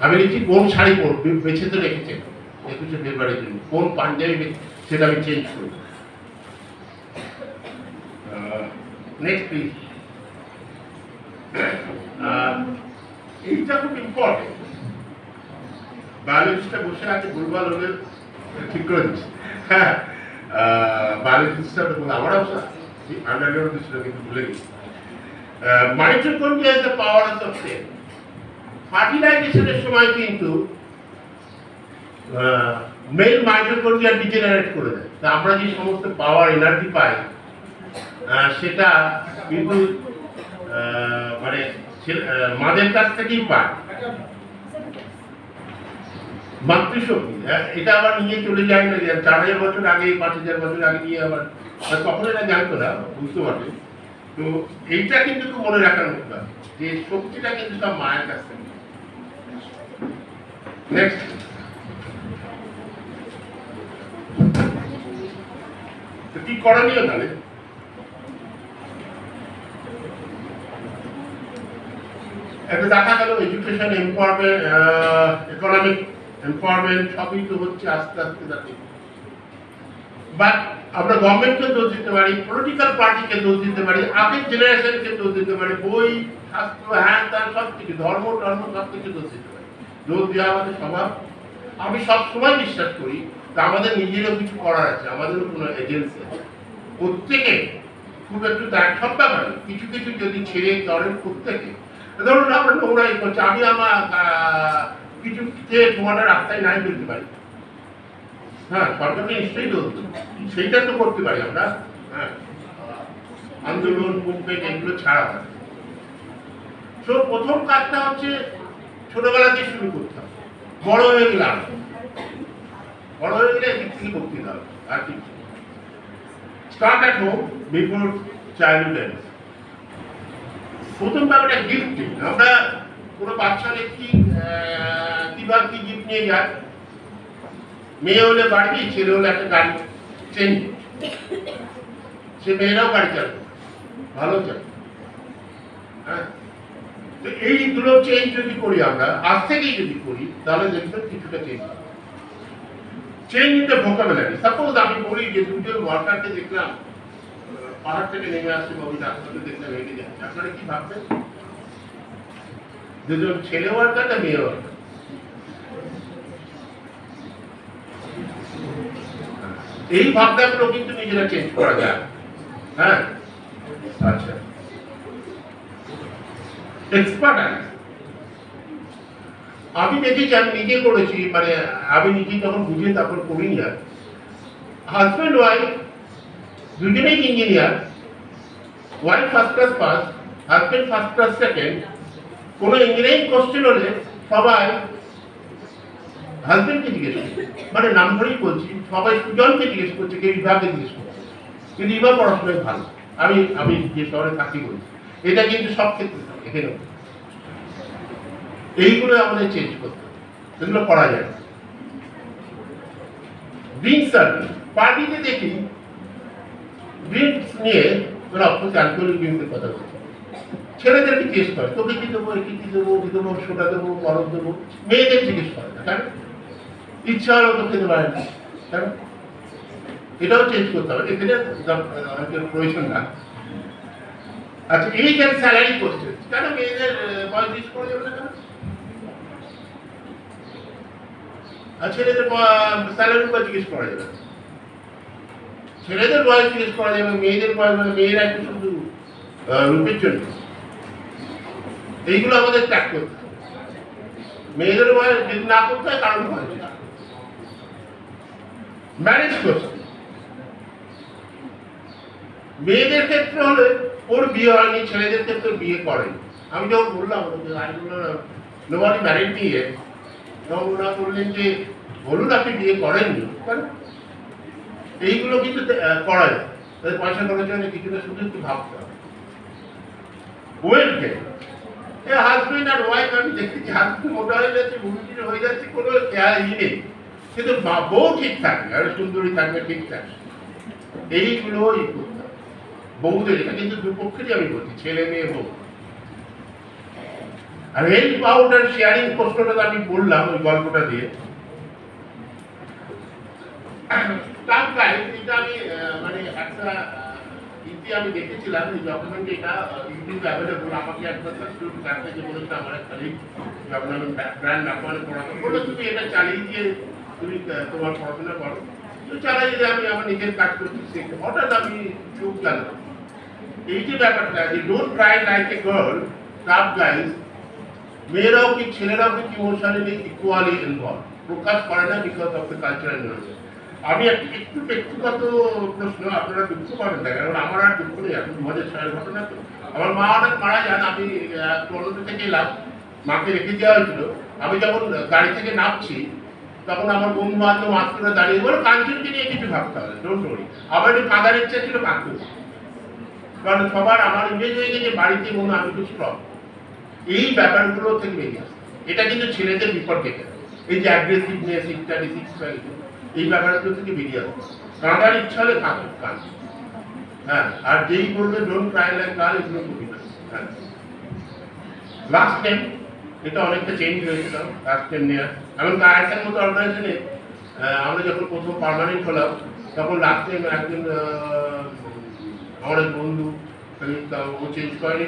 আমি লিখছি কোন শাড়ি পরবে বেছে তো রেখেছেন 21শে ফেব্রুয়ারির জন্য, কোন পাঞ্জাবি সেটা আমি চেঞ্জ করি। Next please. এইটা খুব ইম্পর্টেন্ট। বায়োলজিস্টটা বসে আছে ভুলভাল হলে ঠিক করে দিচ্ছে। হ্যাঁ, বায়োলজিস্টটা আমার অবস্থা আন্ডারগ্রাউন্ড দিচ্ছিল কিন্তু ভুলে গেছি। Mitochondria is the power of the cell. ফার্টিলাইজেশনের সময় কিন্তু মেল মাইটোকন্ড্রিয়া ডিজেনারেট করে দেয়, তা আমরা যে সমস্ত পাওয়ার এনার্জি পাই সেটা কিন্তু মানে মাদের কাছ থেকেই পায় মাতৃশক্তি। এটা আবার নিয়ে চলে যায় না 4000 বছর আগে 5000 বছর আগে নিয়ে আবার তখন এটা জানতো না, বুঝতে পারবে। তো এইটা কিন্তু খুব মনে রাখার মতো যে শক্তিটা কিন্তু সব মায়ের কাছ থেকে। নেক্সট, কি করণীয় তাহলে? একটা দেখা গেল এডুকেশন এমপাওয়ারমেন্ট, ইকোনমিক এমপাওয়ারমেন্ট সবই তো হচ্ছে আস্তে আস্তে যাচ্ছে, বাট আমরা গভর্নমেন্টকে দোষ দিতে পারি, পলিটিক্যাল পার্টিকে দোষ দিতে পারি, আগের জেনারেশনকে দোষ দিতে পারি, বই শাস্ত্র হ্যাঁ তার সব কিছু ধর্ম সব কিছু দোষ দিতে পারি। দোষ দেওয়া আমাদের স্বভাব। আমি সবসময় বিশ্বাস করি যে আমাদের নিজেরও কিছু করার আছে, আমাদেরও কোনো এজেন্সি আছে। প্রত্যেকে খুব একটু তার সব ব্যাপারে কিছু কিছু যদি ছেড়ে ধরেন প্রত্যেকে, ধরুন আমরা নোংরাই করছি, আমি আমার কিছু তোমার রাস্তায় নাই বলতে পারি, হ্যাঁ সরকারকে নিশ্চয়ই দোষ সেইটা তো করতে পারি আমরা। হ্যাঁ, আন্দোলন মুভমেন্ট এগুলো ছাড়া হয়। তো প্রথম কাজটা হচ্ছে ছোটবেলাতে শুরু করতে হবে, বড় হয়ে গেলে আর বড় হয়ে গেলে এদিক থেকে করতে হবে। আর কি start at home before childhood age. প্রথম ব্যাপারটা গিফটিং। আমরা কোনো বাচ্চাকে কিভাবে কি গিফট নিয়ে যায়, মেয়ে হলে বাড়ি, ছেলে হলে একটা গাড়ি চেঞ্জ, সে মেয়েরাও গাড়ি চালাবে, ভালো চালাবে। হ্যাঁ, তো এইগুলো চেঞ্জ যদি করি আমরা আজ থেকেই যদি করি তাহলে দেখবেন কিছুটা চেঞ্জ হবে। Change in the vocabulary. Suppose আমি বলি যে দুজন ওয়ার্কারকে দেখলাম পাহাড় থেকে নেমে আসছে বা ওই রাস্তাতে দেখলাম হেঁটে যাচ্ছে, আপনারা কি ভাববেন? দুজন ছেলে ওয়ার্কার না মেয়ে ওয়ার্কার? এই ভাবনাগুলো কিন্তু নিজেরা চেঞ্জ করা যায়। হ্যাঁ, আচ্ছা, এক্সপার্টাইজ। আমি দেখেছি, আমি নিজে করেছি, মানে আমি নিজে যখন বুঝে তারপর করিনি। আর হাজব্যান্ড ওয়াইফ দুজনেই engineer, wife first class pass, husband first class second. কোনো ইঞ্জিনিয়ারিং কোশ্চেন হলে সবাই হাজব্যান্ডকে জিজ্ঞেস করছে, মানে নাম ধরেই বলছি, সবাই সুজনকে জিজ্ঞেস করছে, কেউ বিভাগকে জিজ্ঞেস করছে, কিন্তু এবার পড়াশোনায় ভালো। আমি যে শহরে থাকি বলছি, এটা কিন্তু সব ক্ষেত্রে এখানে এইগুলো আমাদের চেঞ্জ করতে হবে, এগুলো করা যায়। ড্রিঙ্কস সার্ভিস পার্টিতে দেখি ড্রিঙ্কস নিয়ে ওরা অফিস অ্যালকোহলিক ড্রিঙ্কের কথা বলছে, ছেলেদেরকে জিজ্ঞেস করে তোকে কি দেবো, কি দেবো, কি দেবো, সোডা দেবো, বরফ দেবো, মেয়েদের জিজ্ঞেস করে না, কেন? ইচ্ছা হলো তো খেতে পারে না, কেন? এটাও চেঞ্জ করতে হবে, এখানে প্রয়োজন না। আচ্ছা, এই যে স্যালারি করছে, কেন মেয়েদের বয়স জিজ্ঞেস করা যাবে না কেন? আর ছেলেদের স্যালারির উপর জিজ্ঞেস করা যাবে, ছেলেদের বয়স জিজ্ঞেস করা যাবে, মেয়েদের বয়স মানে মেয়েরা একটু শুধু রূপের জন্য। এইগুলো আমাদের ত্যাগ করতে হবে। মেয়েদের বয়স যদি না করতে হয় কারণ বয়স। ম্যারেজ করছে, মেয়েদের ক্ষেত্রে হলে ওর বিয়ে হয়নি, ছেলেদের ক্ষেত্রে বিয়ে করেন। আমি যখন বললাম নোবডি ম্যারিড মি ইয়েট, তখন ওরা বললেন যে বলুন আপনি বিয়ে করেননি, এইগুলো কিন্তু করা যায়, তাদের পয়সা খরচ হয় না, কিছুটা শুধু একটু ভাবতে হবে। ওয়েলকে হাজবেন্ড আর ওয়াইফ, আমি দেখেছি হাজবেন্ড মোটা হয়ে যাচ্ছে, ভূমিটি হয়ে যাচ্ছে, কোনো নেই, কিন্তু বউ ঠিক থাকবে, আর সুন্দরী থাকবে, ঠিক থাকবে, এইগুলোই করতে হবে বউদের। এটা কিন্তু দুপক্ষেরই আমি বলছি, ছেলে মেয়ে বউ। আর হেল্প আউট আর শেয়ারিং প্রশ্নটা আমি বললাম ওই গল্পটা দিয়ে। এটা আমি মানে একটা ইতি আমি দেখেছিলাম, এই ডকুমেন্ট, এটা ইউটিউবে অ্যাভেলেবল। আমাকে একটা সাবস্টিটিউট ক্লাসে যে বলেছে আমার এক কলিগ, যখন আমি ব্র্যান্ড আপনার পড়াতে বললো তুমি এটা চালিয়ে দিয়ে তুমি তোমার পড়াশোনা করো। তো চালাই যে আমি আমার নিজের কাজ করছি, শিখে হঠাৎ আমি চোখ জানলাম এই যে ব্যাপারটা, যে don't try like a girl, tough guys, মেয়েরাও কি ছেলেরাও কি ইমোশনালি ইকুয়ালি ইনভলভ, প্রকাশ করে না because of the cultural environment. আমি একটু ব্যক্তিগত প্রশ্ন, আপনারা দুঃখ করেন না, কারণ আমার আর দুঃখ নেই, এখন 2006-এর ঘটনা তো। আমার মা অনেক মারা যান, আমি টরন্টো থেকে এলাম, মাকে রেখে দেওয়া হয়েছিল। আমি যখন গাড়ি থেকে নামছি, তখন আমার বন্ধু বান্ধব আত্মীয়রা দাঁড়িয়ে বলো কাঞ্চনকে নিয়ে কিছু ভাবতে হবে, ডোন্ট ওয়ারি। আমার একটু কাঁদার ইচ্ছা ছিল, কাঁদতে, কারণ সবার আমার ইমেজ হয়ে গেছে বাড়িতে মনে আমি একটু স্ট্রং। এই ব্যাপারগুলো থেকে বেরিয়ে আসে, এটা কিন্তু ছেলেদের বিপদ ডেকে, এই যে অ্যাগ্রেসিভনেস ইত্যাদি, এই ব্যাপারগুলো থেকে বেরিয়ে আসে। কাঁদার ইচ্ছা হলে কাঁদে, কাঁদে, হ্যাঁ। আর যেই বলবে ডোন্ট ট্রাই লাইক গার্ল, এগুলো খুবই না। হ্যাঁ, লাস্ট টাইম এটা অনেকটা চেঞ্জ হয়েছিল, লাস্ট টাইম নিয়ে এমন আইসের মতো অর্গানাইজেশনে আমরা যখন প্রথম পার্মানেন্ট হলাম, তখন লাস্ট টাইম একজন আমার এক বন্ধু, ও চেঞ্জ করেনি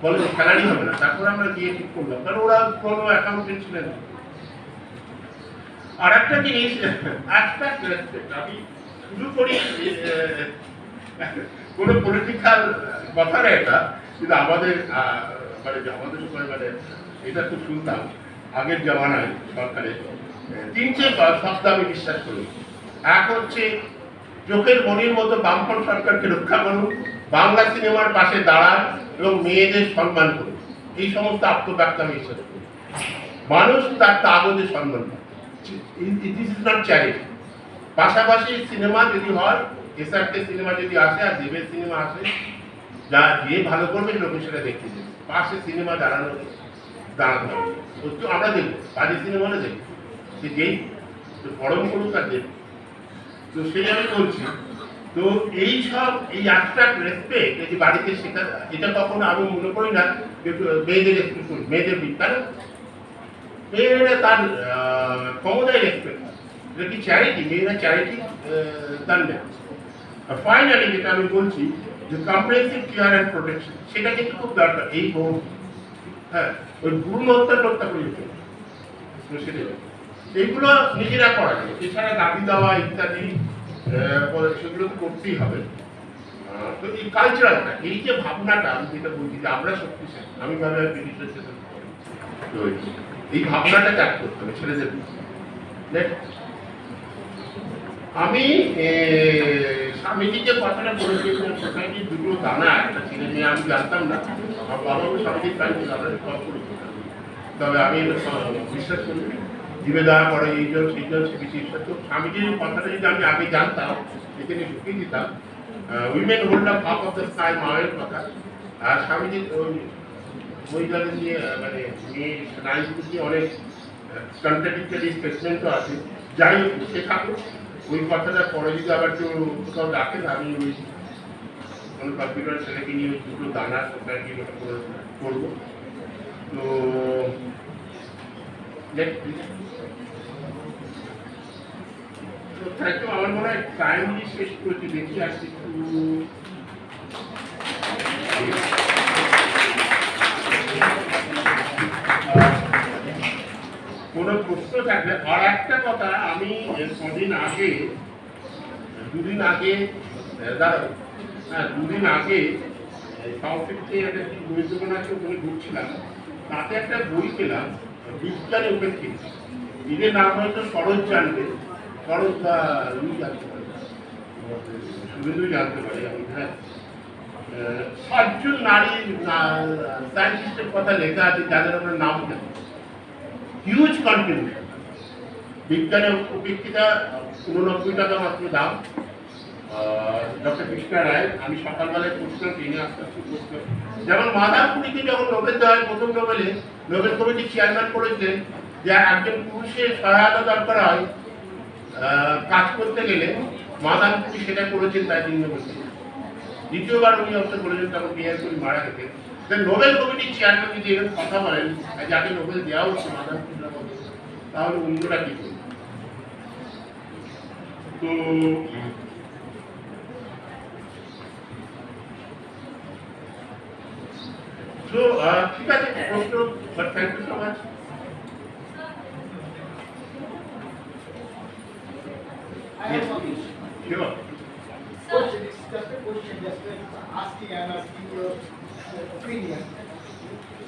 বলে স্যালারি হবে না। তারপরে আমরা গিয়ে ঠিক করলাম, কারণ ওরা কোনো অ্যাকাউন্টেন্ট ছিলেন। আর একটা জিনিস, আমি শুরু করি কোনো পলিটিক্যাল কথা না এটা, কিন্তু আমাদের মানে আমাদের সময় মানে এটা খুব শুনতাম আগের জামানায় সরকারের 3টে শব্দ আমি বিশ্বাস করি। এক হচ্ছে চোখের মনির মতো বামপন সরকারকে রক্ষা করুন, বাংলা সিনেমার পাশে দাঁড়ান এবং মেয়েদের সম্মান করুন। এই সমস্ত আত্মব্যক্ত আমি বিশ্বাস করি। মানুষ তার কাগজে সম্মান পায়, দিস ইজ নট চ্যারিটি। পাশাপাশি সিনেমা যদি হয়, এসআরকে সিনেমা যদি আসে আর দেবের সিনেমা আসে, যা যে ভালো করবে লোকে সেটা দেখতে যাবে, পাশে সিনেমা দাঁড়াতে হবে। আমরা দেখবো বাজে সিনেমা হলে দেখবো, সে যেই গরম করুক আর দেখবো। তো সেই আমি বলছি, তো এই সব এই অ্যাবস্ট্রাক্ট রেসপেক্ট এই যে বাড়িতে শেখা, এটা কখনো আমি মনে করি না মেয়েদের রেসপেক্ট করি, মেয়েদের কারণ মেয়েরা তার ক্ষমতায় রেসপেক্ট, এটা কি চ্যারিটি, মেয়েরা চ্যারিটি দান দেয়। আর ফাইনালি যেটা আমি বলছি যে কম্প্রেহেন্সিভ কেয়ার অ্যান্ড প্রোটেকশন, সেটা কিন্তু খুব দরকার। এই বউ, হ্যাঁ, ওই ভ্রূণ হত্যা করে সেটাই এইগুলো নিজেরা করা যায়, এছাড়া দাবি দেওয়া ইত্যাদি সেগুলো তো করতেই হবে। তো এই কালচারালটা, এই যে ভাবনাটা আমি যেটা বলছি যে আমরা শক্তিশালী, আমি ভাবে ব্রিটিশের সাথে তো এই ভাবনাটা ত্যাগ করতে হবে ছেলেদের। আমি স্বামীজি যে কথাটা বলেছি, সোসাইটির দুটো দানা একটা ছেলে মেয়ে, আমি জানতাম না, আমার বাবাও স্বামীজির কাছে সব করেছি, তবে আমি বিশ্বাস করি জীবে দেওয়া পরে এইজন সেইজন সে বিশেষ। তো স্বামীজির কথাটা যদি আমি আগে জানতাম, এখানে ঢুকিয়ে দিতাম, women hold up half of the sky, মায়ের কথা। আর স্বামীজির মহিলাদের নিয়ে মানে মেয়ে নারীদের নিয়ে অনেক কন্ট্রাডিক্টরি স্টেটমেন্টও আছে। যাই হোক, সে থাকুক, ওই কথাটা পরে যদি আবার কেউ কোথাও ডাকেন, আমি ওই কোনো কম্পিউটার ছেলেকে নিয়ে ওই দুটো দানা সোসাইটি করবো। তো থ্যাংক ইউ। আমার মনে হয় টাইমলি শেষ করেছি, দেখি আসছি একটু কোনো প্রশ্ন থাকলে। আর একটা কথা, আমি দুদিন আগে দাঁড়াবো, হ্যাঁ, দুদিন আগে সাউথে একটা বই দোকান আছে, ওখানে ঘুরছিলাম, তাতে একটা বই পেলাম, বিজ্ঞানে উপেক্ষিত। এদের নাম হয়তো সরোজ জানবে, সরোজ বা জানতে পারবে। শুধু জানতে পারি আমি হ্যাঁ 7 জন নারী সায়েন্টিস্টের কথা লেখা আছে যাদের আমরা নাম জানি হিউজ কন্ট্রিবিউশন বিজ্ঞানের উপেক্ষিতা 89 টাকা মাত্র দাম ডক্টর কৃষ্ণা রায় আমি সকালবেলায় পড়ছিলাম ট্রেনে আসতে আসতে যেমন মাদারপুরীকে যখন নোবেল দেওয়া হয় প্রথম নোবেলে নোবেল কমিটির চেয়ারম্যান করেছিলেন যে একজন পুরুষের সহায়তা দরকার হয় কাজ করতে গেলে মাদারপুরী সেটা করেছেন তাই তিনি নোবেল দ্বিতীয়বার উনি অবস্থা বলেছেন তখন বিহার করে মারা গেছেন নোবেল কমিটির চেয়ারম্যান যদি এরকম কথা বলেন যাকে নোবেল দেওয়া হচ্ছে মাদারপুরীর মধ্যে তাহলে অন্যরা কি করবে তো ঠিক আছে প্রশ্ন but thank you so much Sure. Question, it's just a question, just asking, I'm asking your opinion.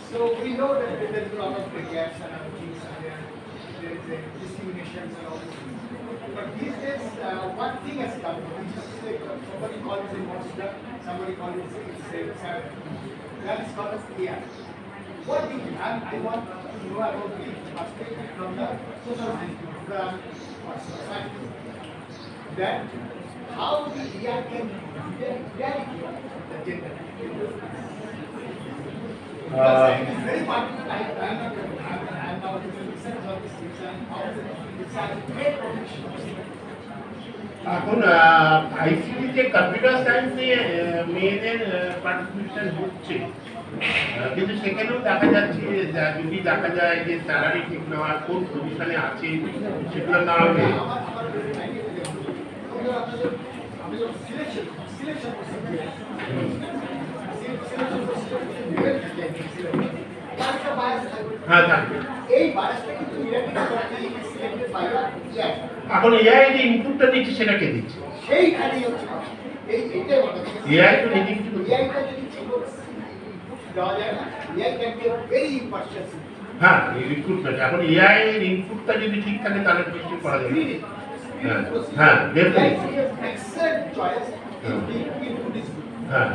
So we know that there is a lot of gaps and other things, and there is discriminations and all these things. But these days, one thing has come, which is somebody calls it a monster, somebody calls it that is called as AI. What do you think? I want to know about the perspective from the social society. That how the AI can eradicate the gender. It is very important. I'm now doing research on this things and how it's a great condition. এখন আইসিটিতে computer সায়েন্সে মেয়েদের participation হচ্ছে কিন্তু সেখানেও দেখা যাচ্ছে যদি দেখা যায় যে স্যালারি ঠিক নেওয়া কোন পজিশনে আছে সেগুলো না হবে হ্যাঁ এখন এআই যে ইনপুটটা দিচ্ছে সেটা কে দিচ্ছে সেইখানেই হচ্ছে এআই তো নিজে কিছু হ্যাঁ রিক্রুটমেন্ট এখন এআই এর ইনপুটটা যদি ঠিক থাকে তাহলে কিছু করা যাবে হ্যাঁ হ্যাঁ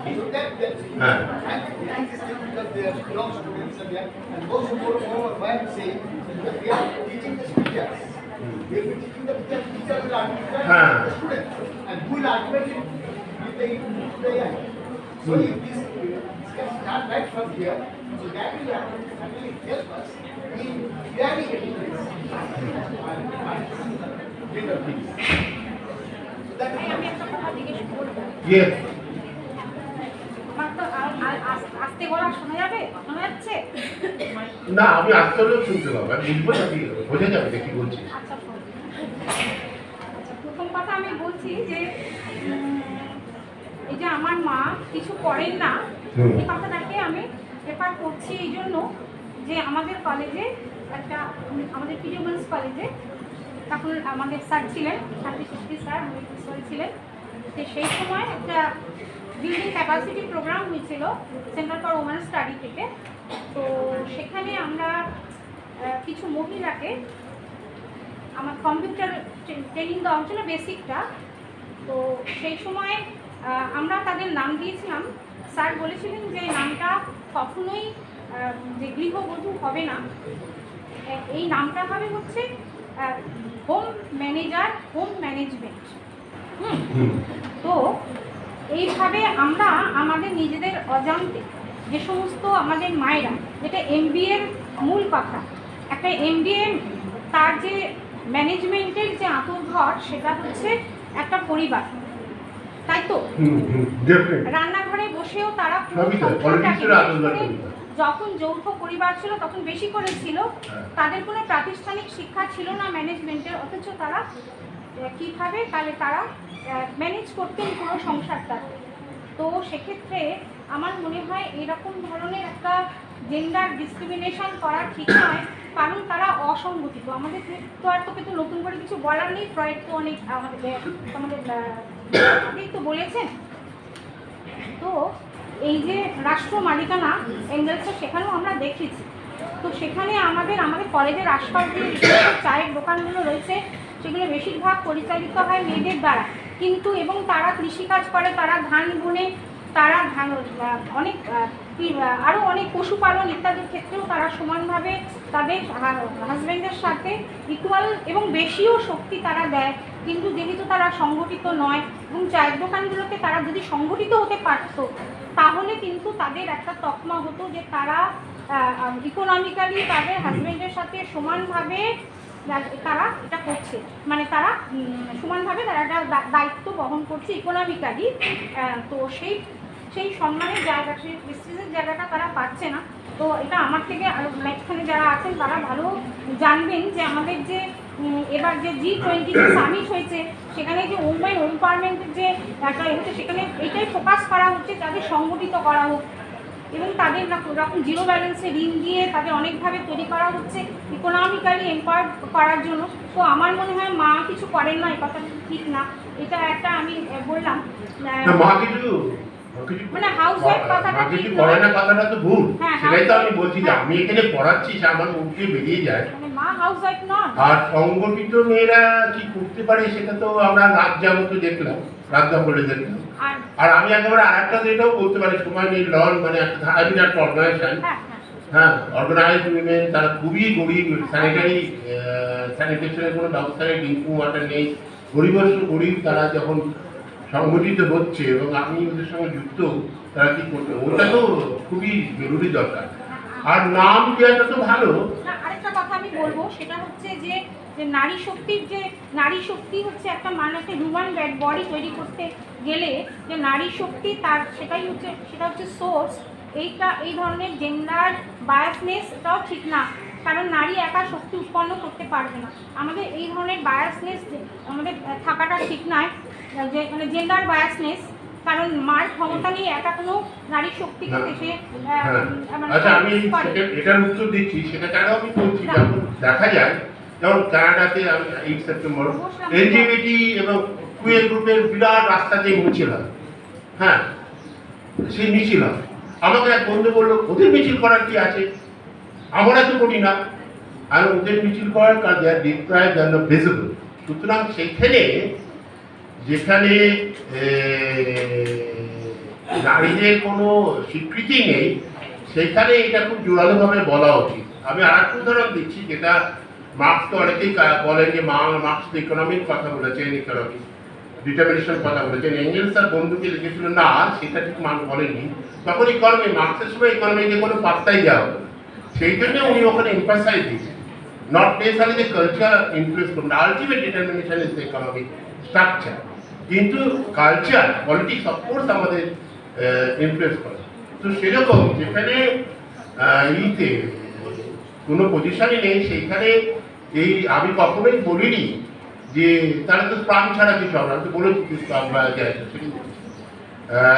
So that and it is because they are strong students and they are, and also more why I'm saying that we are teaching the teachers. We will be teaching the teachers will articulate the students and who will articulate with the AI. So if this can start right from here, so that will actually help us in eradicating this gender things. So that is yes. না আমি আসতে হলেও শুনতে পাবো আমি বুঝবো না বোঝা যাবে কি বলছিস প্রথম কথা আমি বলছি যে এই যে আমার মা কিছু করেন না এই কথাটাকে আমি রেফার করছি এই জন্য যে আমাদের কলেজে একটা আমাদের পিডিওমেন্স কলেজে তখন আমাদের স্যার ছিলেন ছাত্রী স্যার ছিলেন তো সেই সময় একটা বিল্ডিং ক্যাপাসিটি প্রোগ্রাম হয়েছিল সেন্টার ফর ওমেন স্টাডি থেকে তো সেখানে আমরা কিছু মহিলাকে আমার কম্পিউটার ট্রেনিং দেওয়া হচ্ছিল বেসিকটা তো সেই সময় আমরা তাদের নাম দিয়েছিলাম স্যার বলেছিলেন যে নামটা কখনোই যে গৃহবধূ হবে না এই নামটা হবে হচ্ছে হোম ম্যানেজার হোম ম্যানেজমেন্ট তো এইভাবে আমরা আমাদের নিজেদের অজান্তে যে সমস্ত আমাদের মায়েরা যেটা এমবিএর মূল কথা একটা এমবিএ তার যে ম্যানেজমেন্টের যে আঁতুড়ঘর সেটা হচ্ছে একটা পরিবার তাই তো রান্নাঘরে বসেও তারা যখন যৌথ পরিবার ছিল তখন বেশি করে ছিল তাদের কোনো প্রাতিষ্ঠানিক শিক্ষা ছিল না ম্যানেজমেন্টের অথচ তারা কীভাবে তাহলে তারা ম্যানেজ করতেন পুরো সংসারটাকে তো সেক্ষেত্রে আমার মনে হয় এরকম ধরনের একটা জেন্ডার ডিসক্রিমিনেশন করা ঠিক নয় কারণ তারা অসংগঠিত আমাদের তো আর তোকে তো নতুন করে কিছু বলার নেই ফ্রয়েড তো অনেক আমাদের আগেই তো বলেছেন তো এই যে রাষ্ট্র মালিকানা এঙ্গেলসে সেখানেও আমরা দেখেছি তো সেখানে আমাদের কলেজের আশপাশ যে চায়ের দোকানগুলো রয়েছে সেগুলো বেশিরভাগ পরিচালিত হয় মেয়েদের দ্বারা কিন্তু এবং তারা কৃষিকাজ করে, তারা ধান বুনে, তারা অনেক আরও অনেক পশুপালন ইত্যাদির ক্ষেত্রেও তারা সমানভাবে তাদের হাজব্যান্ডের সাথে ইকুয়াল এবং বেশিও শক্তি তারা দেয়। কিন্তু যেহেতু তারা সংগঠিত নয় এবং চায়ের দোকানগুলোতে তারা যদি সংগঠিত হতে পারত, তাহলে কিন্তু তাদের একটা তকমা হতো যে তারা ইকোনমিক্যালি তাদের হাজব্যান্ডের সাথে সমানভাবে তারা এটা করছে, মানে তারা সমানভাবে তারা একটা দায়িত্ব বহন করছে ইকোনমিক্যালি। তো সেই সম্মানের জায়গা, সেই প্রেস্টিজের জায়গাটা তারা পাচ্ছে না। তো এটা আমার থেকে এখানে যারা আছেন তারা ভালো জানবেন যে আমাদের যে এবার যে G20 যে সামিট হয়েছে, সেখানে যে ওমেন এম্পাওয়ারমেন্টের যে একটা হচ্ছে, সেখানে এটাই ফোকাস করা হচ্ছে তাদের সংগঠিত করা হোক এবং তাদের রকম জিরো ব্যালেন্সে ঋণ দিয়ে তাদের অনেকভাবে তৈরি করা হচ্ছে ইকোনমিক্যালি এম্পাওয়ার করার জন্য। তো আমার মনে হয় মা কিছু করেন না, এই কথা ঠিক না। এটা একটা আমি বললাম মানে হাউসওয়াইফ কথাটা ঠিক করে না, কথাটা তো ভুল। হ্যাঁ, সেটাই তো আমি বলছি যে আমি এখানে পড়াচ্ছি, সে আমার মুখ দিয়ে বেরিয়ে যায়। মানে মা হাউসওয়াইফ নয়। আর সংগঠিত মেয়েরা কি করতে পারে সেটা তো আমরা রাজ্জামকে দেখলাম, রাজ্জাম বলে দেখলাম। আর আমি একেবারে আরেকটা যেটাও বলতে পারি, সময় নেই লন মানে একটা অর্গানাইজেশন, হ্যাঁ অর্গানাইজড উইমেন, তারা খুবই গরিব, স্যানিটেশনের কোনো ব্যবস্থা নেই, ড্রিঙ্কিং ওয়াটার নেই, গরিব তারা যখন সংগঠিত হচ্ছে এবং আমি ওদের সঙ্গে যুক্ত, তারা কি করতে, ওটা তো খুবই জরুরি দরকার। আর নাম দেওয়াটা তো ভালো। আরেকটা কথা আমি বলবো, সেটা হচ্ছে যে নারী শক্তি হচ্ছে একটা একটা হিউম্যান বডি তৈরি করতে গেলে যে নারী শক্তি তার সেটা হচ্ছে সোর্স। এই ধরনের জেন্ডার বায়াসনেসটাও ঠিক না, কারণ নারী একা শক্তি উৎপন্ন করতে পারবে না। আমাদের এই ধরনের বায়াসনেস আমাদের থাকাটা ঠিক নয়, যে মানে জেন্ডার বায়াসনেস, কারণ মার ক্ষমতা নিয়ে একা কোনো নারী শক্তিকে সে আচ্ছা আমি এটার উত্তর দিচ্ছি। সেটা কেন আমি বলছি, যখন দেখা যায় যেমন কানাডাতে 8 সেপ্টেম্বর এলজিবিটি এবং কুয়ের গ্রুপের বিরাট রাস্তাতে মিছিল হয়, হ্যাঁ সেই মিছিল হয়। আমাকে এক বন্ধু বললো ওদের মিছিল করার কি আছে, আমরা তো করি না। আর ওদের মিছিল করার কাজ দেয়ার ডিপ্রাইভড অ্যান্ড ভিজিবল। সুতরাং সেইখানে যেখানে নারীদের কোনো স্বীকৃতি নেই, সেখানে এটা খুব জোরালোভাবে বলা উচিত। আমি আর একটা উদাহরণ দিচ্ছি, যেটা মার্কস তো অনেকেই বলেন যে মার্কস তো ইকোনমির কথা বলেছেন, ইকোনমিক ডিটারমিনেশন কথা বলেছেন। এঙ্গেলস আর বন্ধুকে লিখেছিল না, সেটা ঠিক বলেননি। তখন ইকোনমি, মার্কসের সময় ইকোনমিকে কোনো পাত্তাই দেওয়া হতো, সেই জন্য উনি ওখানে এমফাসাইজ দিয়েছেন, নট নেসেসারি যে কালচার ইনফ্লুয়েন্স করবেন, ultimate determination is the economic structure. কিন্তু কালচার পলিটিক্স অফকোর্স আমাদের ইনফ্লুয়েন্স করে। তো সেরকম যেখানে কোনো পজিশনই নেই, সেইখানে আমি কখনোই বলিনি যে তারা তো প্রাণ ছাড়া কিছু আমরা তো বলেছি কিন্তু আমরা যাই,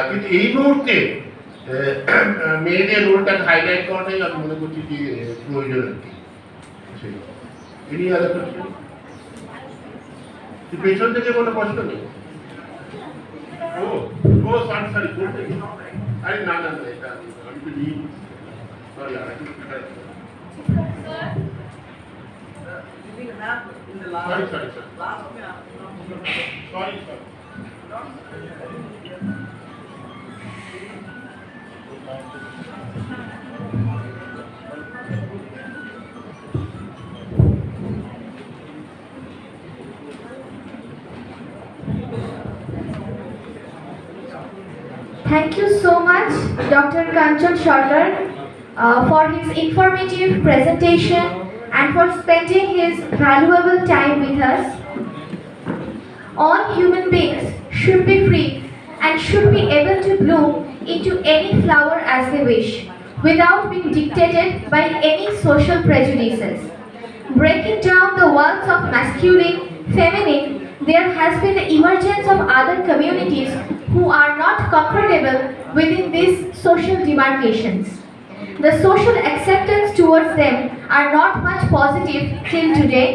কিন্তু এই মুহূর্তে মেয়েদের রোলটাকে হাইলাইট করাটাই আমি মনে করছি যে প্রয়োজন আর কি। পেছন থেকে কোনো প্রশ্ন নেই। সরি বলতে আরে না এটা আমি তো নিই, sorry Thank you so much, Dr. Kanchan Sarkar, for his informative presentation and for spending his valuable time with us. All human beings should be free and should be able to bloom into any flower as they wish, without being dictated by any social prejudices. Breaking down the walls of masculine, feminine, there has been the emergence of other communities who are not comfortable within these social demarcations. The social acceptance towards them are not much positive till today.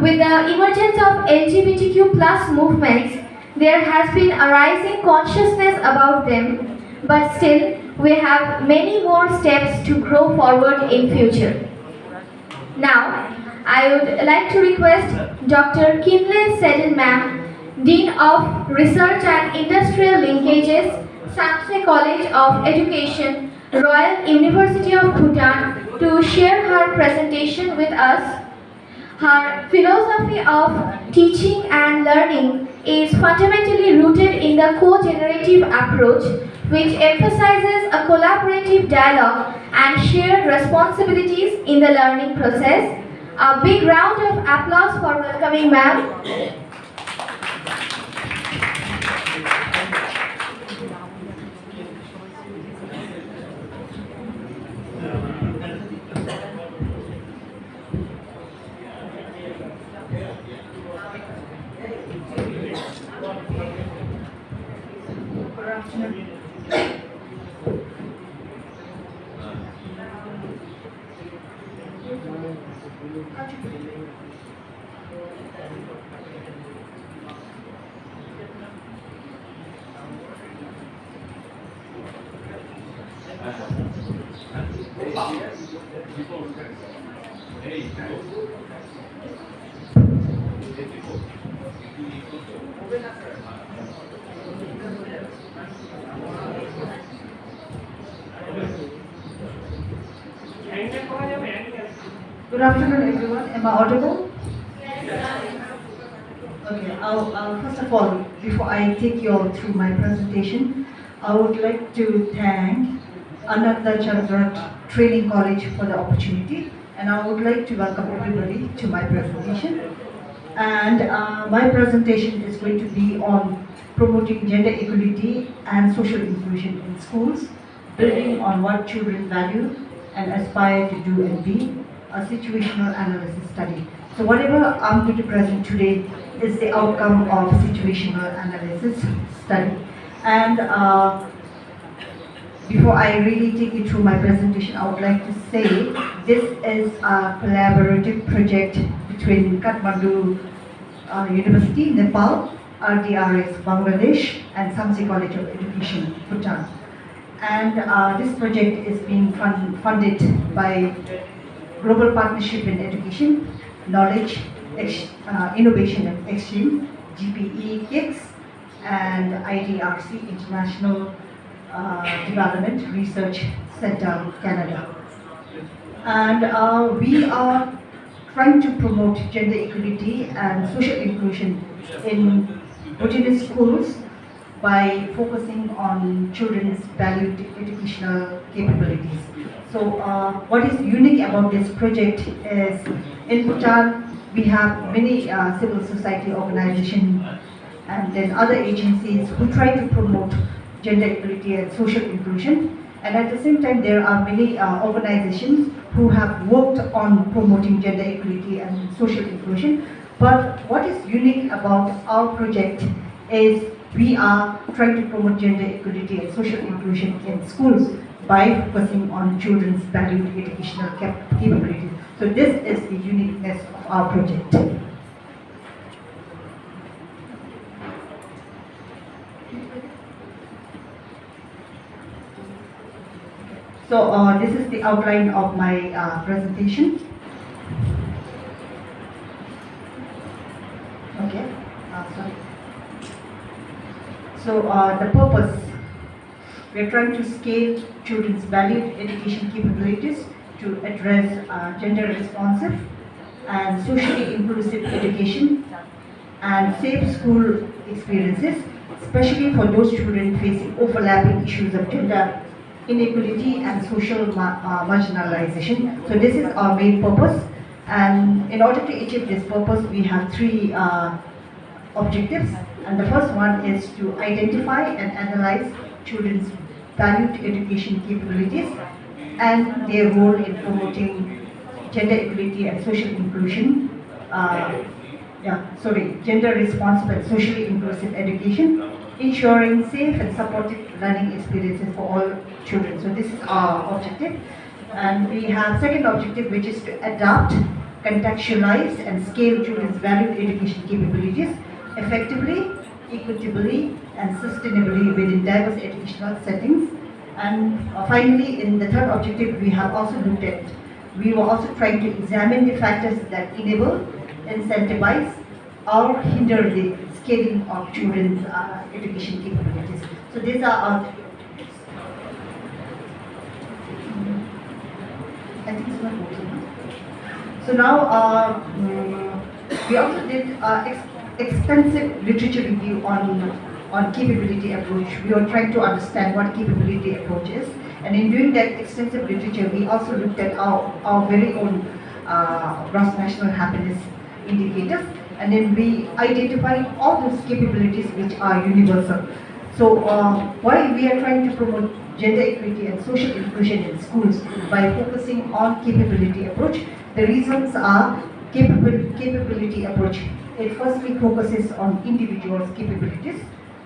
With the emergence of LGBTQ plus movements, there has been a rising consciousness about them, but still we have many more steps to grow forward in future. Now, I would like to request Dr. Kinley Seddon ma'am Dean of Research and Industrial Linkages, Samse College of Education, Royal University of Bhutan, to share her presentation with us. Her philosophy of teaching and learning is fundamentally rooted in the co-generative approach, which emphasizes a collaborative dialogue and shared responsibilities in the learning process. A big round of applause for welcoming ma'am. Good afternoon, everyone. Am I audible? Okay. First of all, before I take you all through my presentation, I would like to thank Ananda Chandra Training College for the opportunity, and I would like to welcome everybody to my presentation. And my presentation is going to be on promoting gender equality and social inclusion in schools, building on what children value and aspire to do and be, a situational analysis study. So whatever I'm going to present today is the outcome of situational analysis study. And before I really take you through my presentation, I would like to say this is a collaborative project between Kathmandu University, Nepal, RDRS, Bangladesh, and Samse College of Education, Bhutan. And this project is being funded by Global Partnership in Education, Knowledge, Innovation and Exchange, GPE, KICS, and IDRC, International Development Research Center, Canada. And we are trying to promote gender equality and social inclusion in Bhutanese schools by focusing on children's valued educational capabilities. So what is unique about this project is in Bhutan we have many civil society organizations and then other agencies who try to promote gender equality and social inclusion. And at the same time there are many organizations who have worked on promoting gender equality and social inclusion. But what is unique about our project is we are trying to promote gender equality and social inclusion in schools by focusing on children's valued educational capabilities. So this is the uniqueness of our project. So this is the outline of my presentation. Okay, sorry. So the purpose, we are trying to scale children's valued education capabilities to address gender responsive and socially inclusive education and safe school experiences, especially for those children facing overlapping issues of gender inequality and social marginalization. So this is our main purpose, and in order to achieve this purpose we have three objectives. And the first one is to identify and analyze children's valued education capabilities and their role in promoting gender equality and social inclusion, gender responsive and socially inclusive education, ensuring safe and supportive learning experiences for all children. So this is our objective. And we have second objective, which is to adapt, contextualize and scale children's valued education capabilities effectively, equitably and sustainably within diverse educational settings. And finally, in the third objective, we have also looked at, we were also trying to examine the factors that enable, incentivize or hinder the scaling of children's education capabilities. So these are our, I think it's not working. So now we also did extensive literature review on capability approach. We were trying to understand what capability approach is, and in doing that extensive literature, we also looked at our very own gross national happiness indicators, and then we identified all those capabilities which are universal. So why we are trying to promote gender equity and social inclusion in schools by focusing on capability approach? The reasons are capability approach. It firstly focuses on individuals' capabilities.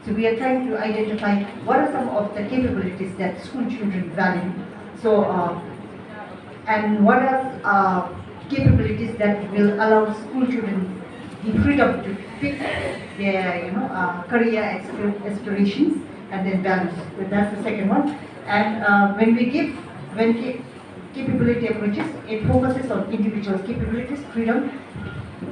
So we are trying to identify what are some of the capabilities that school children value. So and what are capabilities that will allow school children the freedom to pick their career aspirations and then values. So that's the second one. And when capability approaches, it focuses on individuals' capabilities, freedom.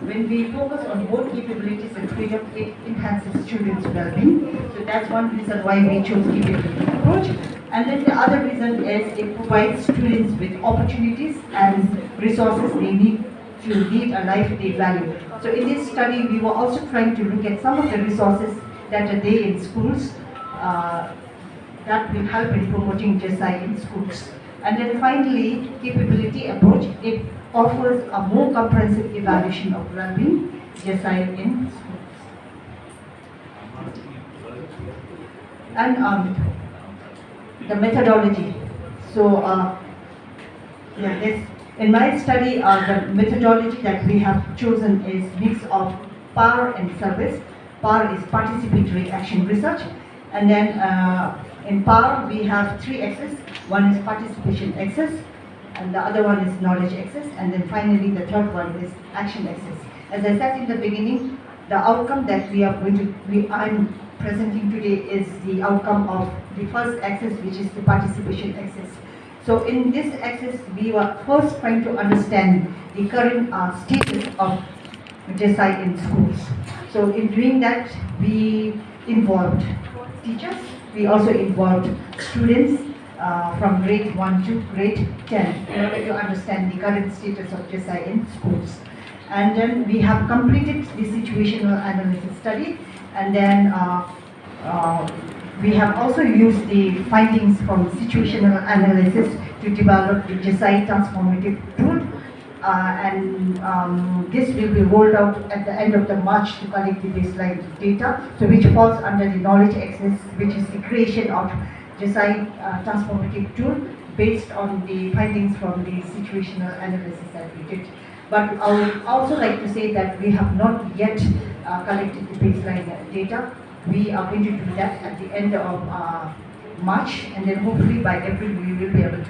When we focus on both capabilities and freedom, it enhances children's well-being. So that's one reason why we chose capability approach. And then the other reason is it provides students with opportunities and resources they need to lead a life they value. So in this study, we were also trying to look at some of the resources that are there in schools that will help in promoting GESI in schools. And then finally, capability approach, it offers a more comprehensive evaluation of well-being, GESI in schools. And the methodology. So in my study, the methodology that we have chosen is mix of PAR and service. PAR is participatory action research, and then in PAR we have 3 axes. One is participation axis, and the other one is knowledge axis, and then finally the third one is action axis. As I said in the beginning, the outcome that I'm presenting today is the outcome of the first axis, which is the participation axis. So in this axis, we were first trying to understand the current status of GESI in schools. So in doing that, we involved teachers, we also involved students from grade 1 to grade 10 in order to understand the current status of GESI in schools. And then we have completed the situational analysis study, and then we have also used the findings from situational analysis to develop the GESI transformative tool. This will be rolled out at the end of the March to collect the baseline data, so which falls under the knowledge axis, which is the creation of GESI transformative tool based on the findings from the situational analysis that we did. But I would also like to say that we have not yet collected the baseline data. We are going to do that at the end of March, and then hopefully by April we will be able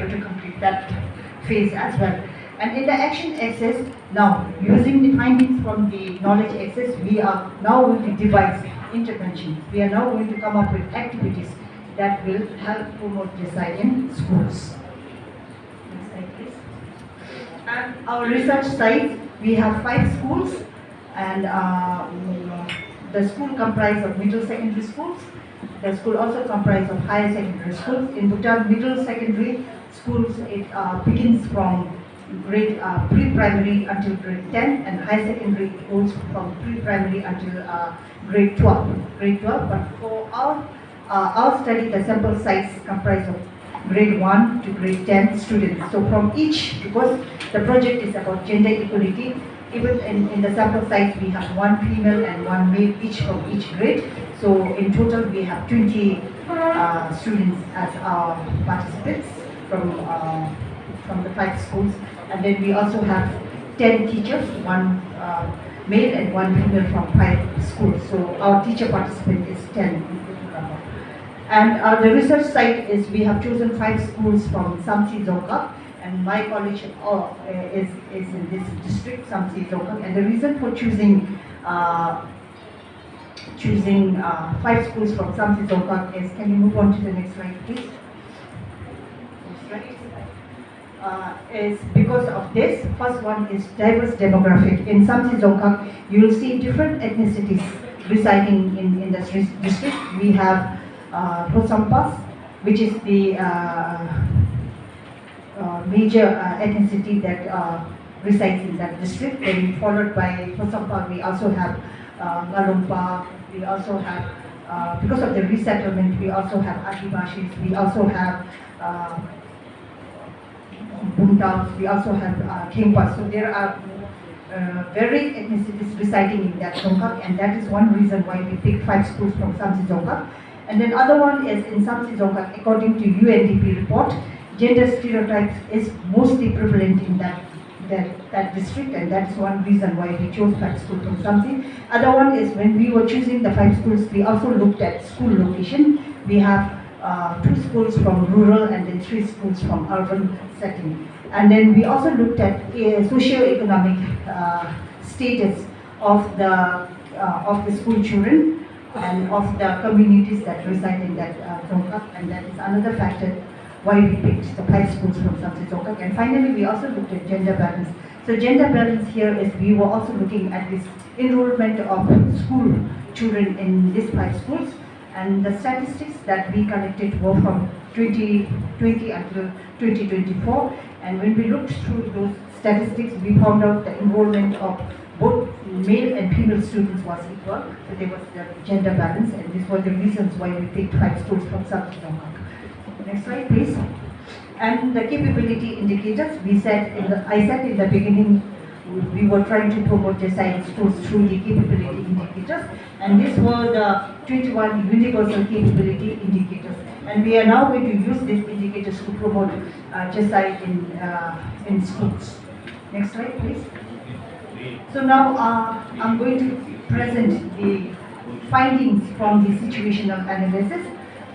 to complete that phase as well. And in the action axis, now using the findings from the knowledge axis, we are now going to devise interventions. We are now going to come up with activities that will help promote GESI in schools. Next slide, please. And our research site, we have 5 schools, and the school comprises of middle secondary schools. The school also comprises of higher secondary schools. In Bhutan, middle secondary schools, it begins from grade pre-primary until grade 10, and high secondary goes from pre-primary until grade 12. But for our study, the sample size comprise of grade 1 to grade 10 students. So from each, because the project is about gender equality, even in the sample size we have 1 female and 1 male each from each grade. So in total we have 20 students as our participants from the 5 schools. And then we also have 10 teachers, 1 male and 1 female from 5 schools. So our teacher participant is 10. And the research site is, we have chosen 5 schools from Samsi Dzongkhap, and my college is in this district, Samsi Dzongkhap. And the reason for choosing 5 schools from Samsi Dzongkhap is, can you move on to the next slide, please? Next slide. is because of this. First one is diverse demographic. In Samsi Dzongkhag, you will see different ethnicities residing in the district. We have Hosampas, which is the major ethnicity that resides in that district. Then followed by Hosampa, we also have Ngalumpa, we also have, because of the resettlement, we also have Adivashis, we also have Buntaus, we also have Khempas. So there are varied ethnicities residing in that Dzongkhag, and that is one reason why we picked 5 schools from Samsi Dzongkhag. And then other one is in Samsi Dzongkhag, according to UNDP report, gender stereotypes is mostly prevalent in that district, and that is one reason why we chose 5 schools from Samsi. Other one is when we were choosing the 5 schools, we also looked at school location. We have 2 schools from rural and then 3 schools from urban setting. And then we also looked at socio-economic status of the school children and of the communities that reside in that Dzongkhag, and that is another factor why we picked the 5 schools from Samsi Dzongkhag. And finally, we also looked at gender balance. So gender balance here is we were also looking at this enrollment of school children in these 5 schools, and the statistics that we collected were from 2020 until 2024. And when we looked through those statistics, we found out the enrollment of both male and female students was equal. So there was the gender balance, and these were the reasons why we picked 5 schools from Samsi Dzongkhag. Next slide, please. And the capability indicators, I said in the beginning, we were trying to promote the science schools through the capability indicators, and these were the 21 universal capability indicators. And we are now going to use these indicators to promote GESI in schools. Next slide, please. So now I'm going to present the findings from the situational analysis.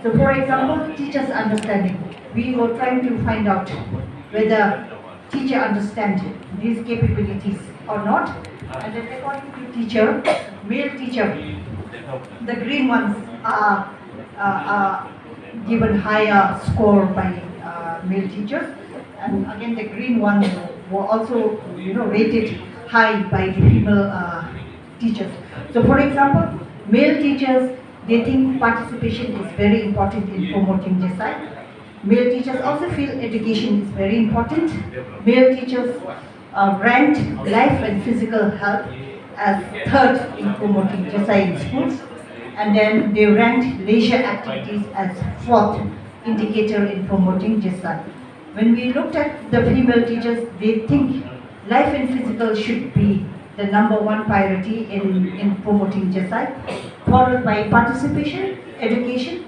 So for example, teachers' understanding. We were trying to find out whether teacher understands these capabilities or not. And then according to teacher, male teacher, the green ones are given higher score by male teachers. And again, the green ones were also rated high by the female teachers. So for example, male teachers, they think participation is very important in promoting GESI. Male teachers also feel education is very important. Male teachers ranked life and physical health as 3rd in promoting GESI in schools. And then they ranked leisure activities as 4th indicator in promoting GESI. When we looked at the female teachers, they think life and physical should be the #1 priority in promoting GESI, followed by participation, education,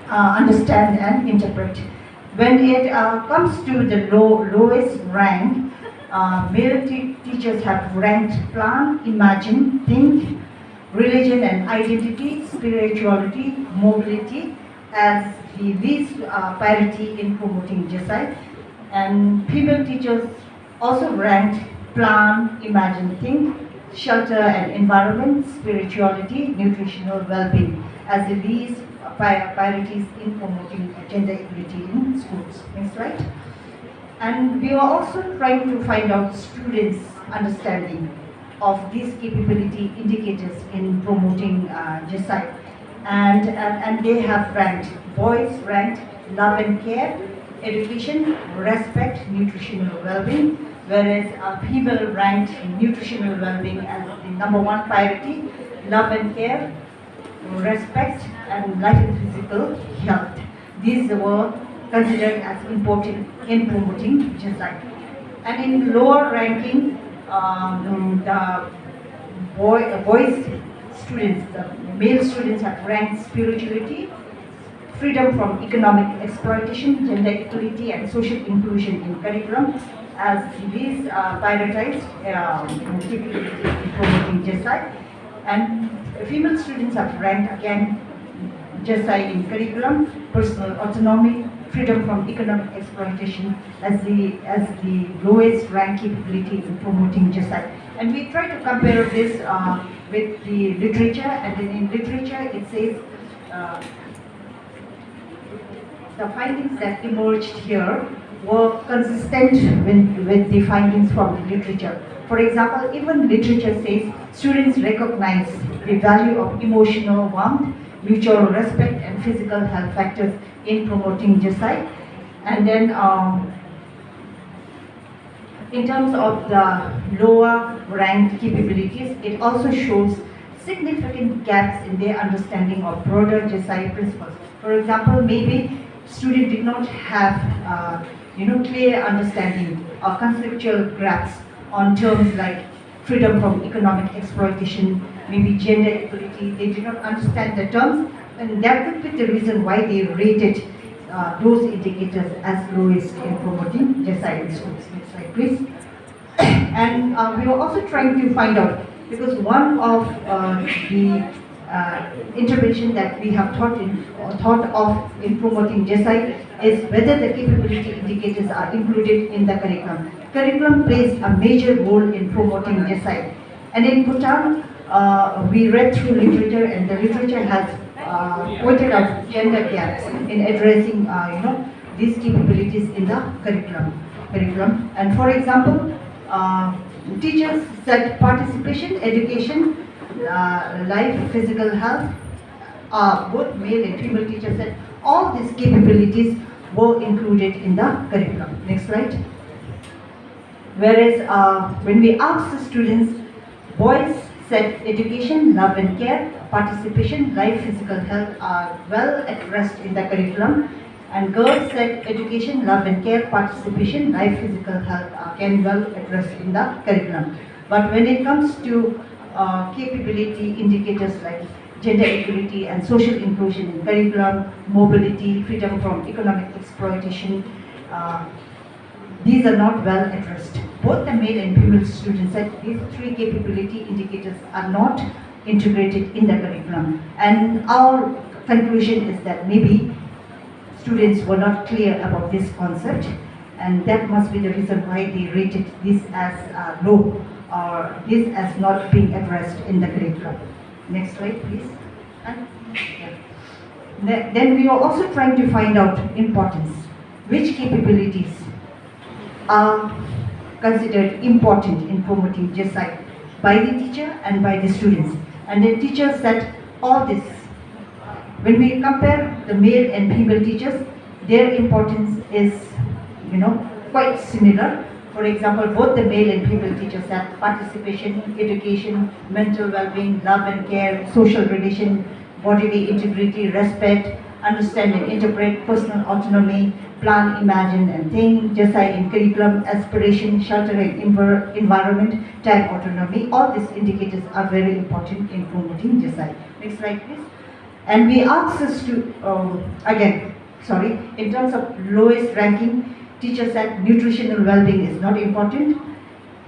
understand and interpret. When it comes to the lowest rank, male teachers have ranked plan, imagine, think, religion and identity, spirituality, mobility as the least priority in promoting GESI. And female teachers also ranked plan, imagine, think, shelter and environment, spirituality, nutritional well-being as the least priorities in promoting gender equality in schools. Next slide. And we were also trying to find out students' understanding of these capability indicators in promoting GESI. And they have ranked, boys ranked love and care, education, respect, nutritional well-being, whereas female ranked nutritional well-being as the #1 priority, love and care, respect, and life and physical health. These were considered as important in promoting GESI. And in lower ranking, the boys students, the male students have ranked spirituality, freedom from economic exploitation, gender equality, and social inclusion in curriculum as these prioritized capabilities in promoting GESI. And female students have ranked again GESI in curriculum, personal autonomy, freedom from economic exploitation as the lowest rank capability in promoting GESI. And we try to compare this with the literature, and then in literature it says the findings that emerged here were consistent with the findings from the literature. For example, even literature says students recognize the value of emotional warmth, mutual respect, and physical health factors in promoting genocide. And then in terms of the lower ranked capabilities, it also shows significant gaps in their understanding of broader genocide principles. For example, maybe students did not have clear understanding or conceptual grasp on terms like freedom from economic exploitation, maybe gender equality. They did not understand the terms, and that could be the reason why they rated those indicators as lowest in promoting genocide in schools. Next slide, please. And we were also trying to find out, because one of the intervention that we have thought of in promoting genocide is whether the capability indicators are included in the curriculum. Curriculum plays a major role in promoting genocide. And in Bhutan, we read through literature, and the literature has pointed out gender gaps in addressing these capabilities in the curriculum. And for example, teachers said participation, education, life, physical health, both male and female teachers said all these capabilities were included in the curriculum. Next slide. Whereas when we asked the students, boys said education, love and care, participation, life, physical health are well addressed in the curriculum, and girls said education, love and care, participation, life, physical health are well addressed in the curriculum. But when it comes to capability indicators like gender equality and social inclusion in curriculum, mobility, freedom from economic exploitation, these are not well addressed. Both the male and female students said these three capability indicators are not integrated in the curriculum. And our conclusion is that maybe students were not clear about this concept, and that must be the reason why they rated this as low, or this as not being addressed in the curriculum. Next slide, please. Then we are also trying to find out importance. Which capabilities are considered important in promoting genocide by the teacher and by the students. And the teachers said all this. When we compare the male and female teachers, their importance is, quite similar. For example, both the male and female teachers have participation, education, mental well-being, love and care, social relation, bodily integrity, respect, understand and interpret, personal autonomy, plan, imagine and think, genocide in curriculum, aspiration, shelter and environment, time autonomy. All these indicators are very important in promoting genocide. Next slide, please. And we asked us to, in terms of lowest ranking, teachers said nutritional well-being is not important,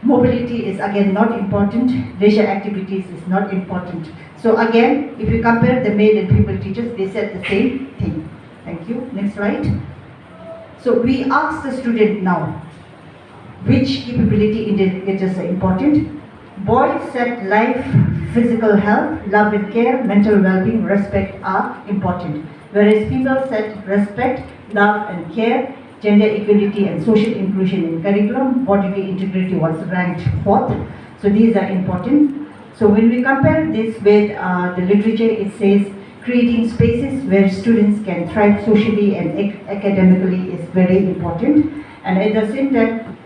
mobility is again not important, leisure activities is not important. So again, if you compare the male and female teachers, they said the same thing. Thank you. Next slide. So we asked the student now, which capability indicators are important? Boys said life, physical health, love and care, mental well-being, respect are important. Whereas females said respect, love and care, gender equality and social inclusion in curriculum, bodily integrity was ranked 4th. So these are important. So when we compare this with the literature, it says creating spaces where students can thrive socially and academically is very important. And at the same time,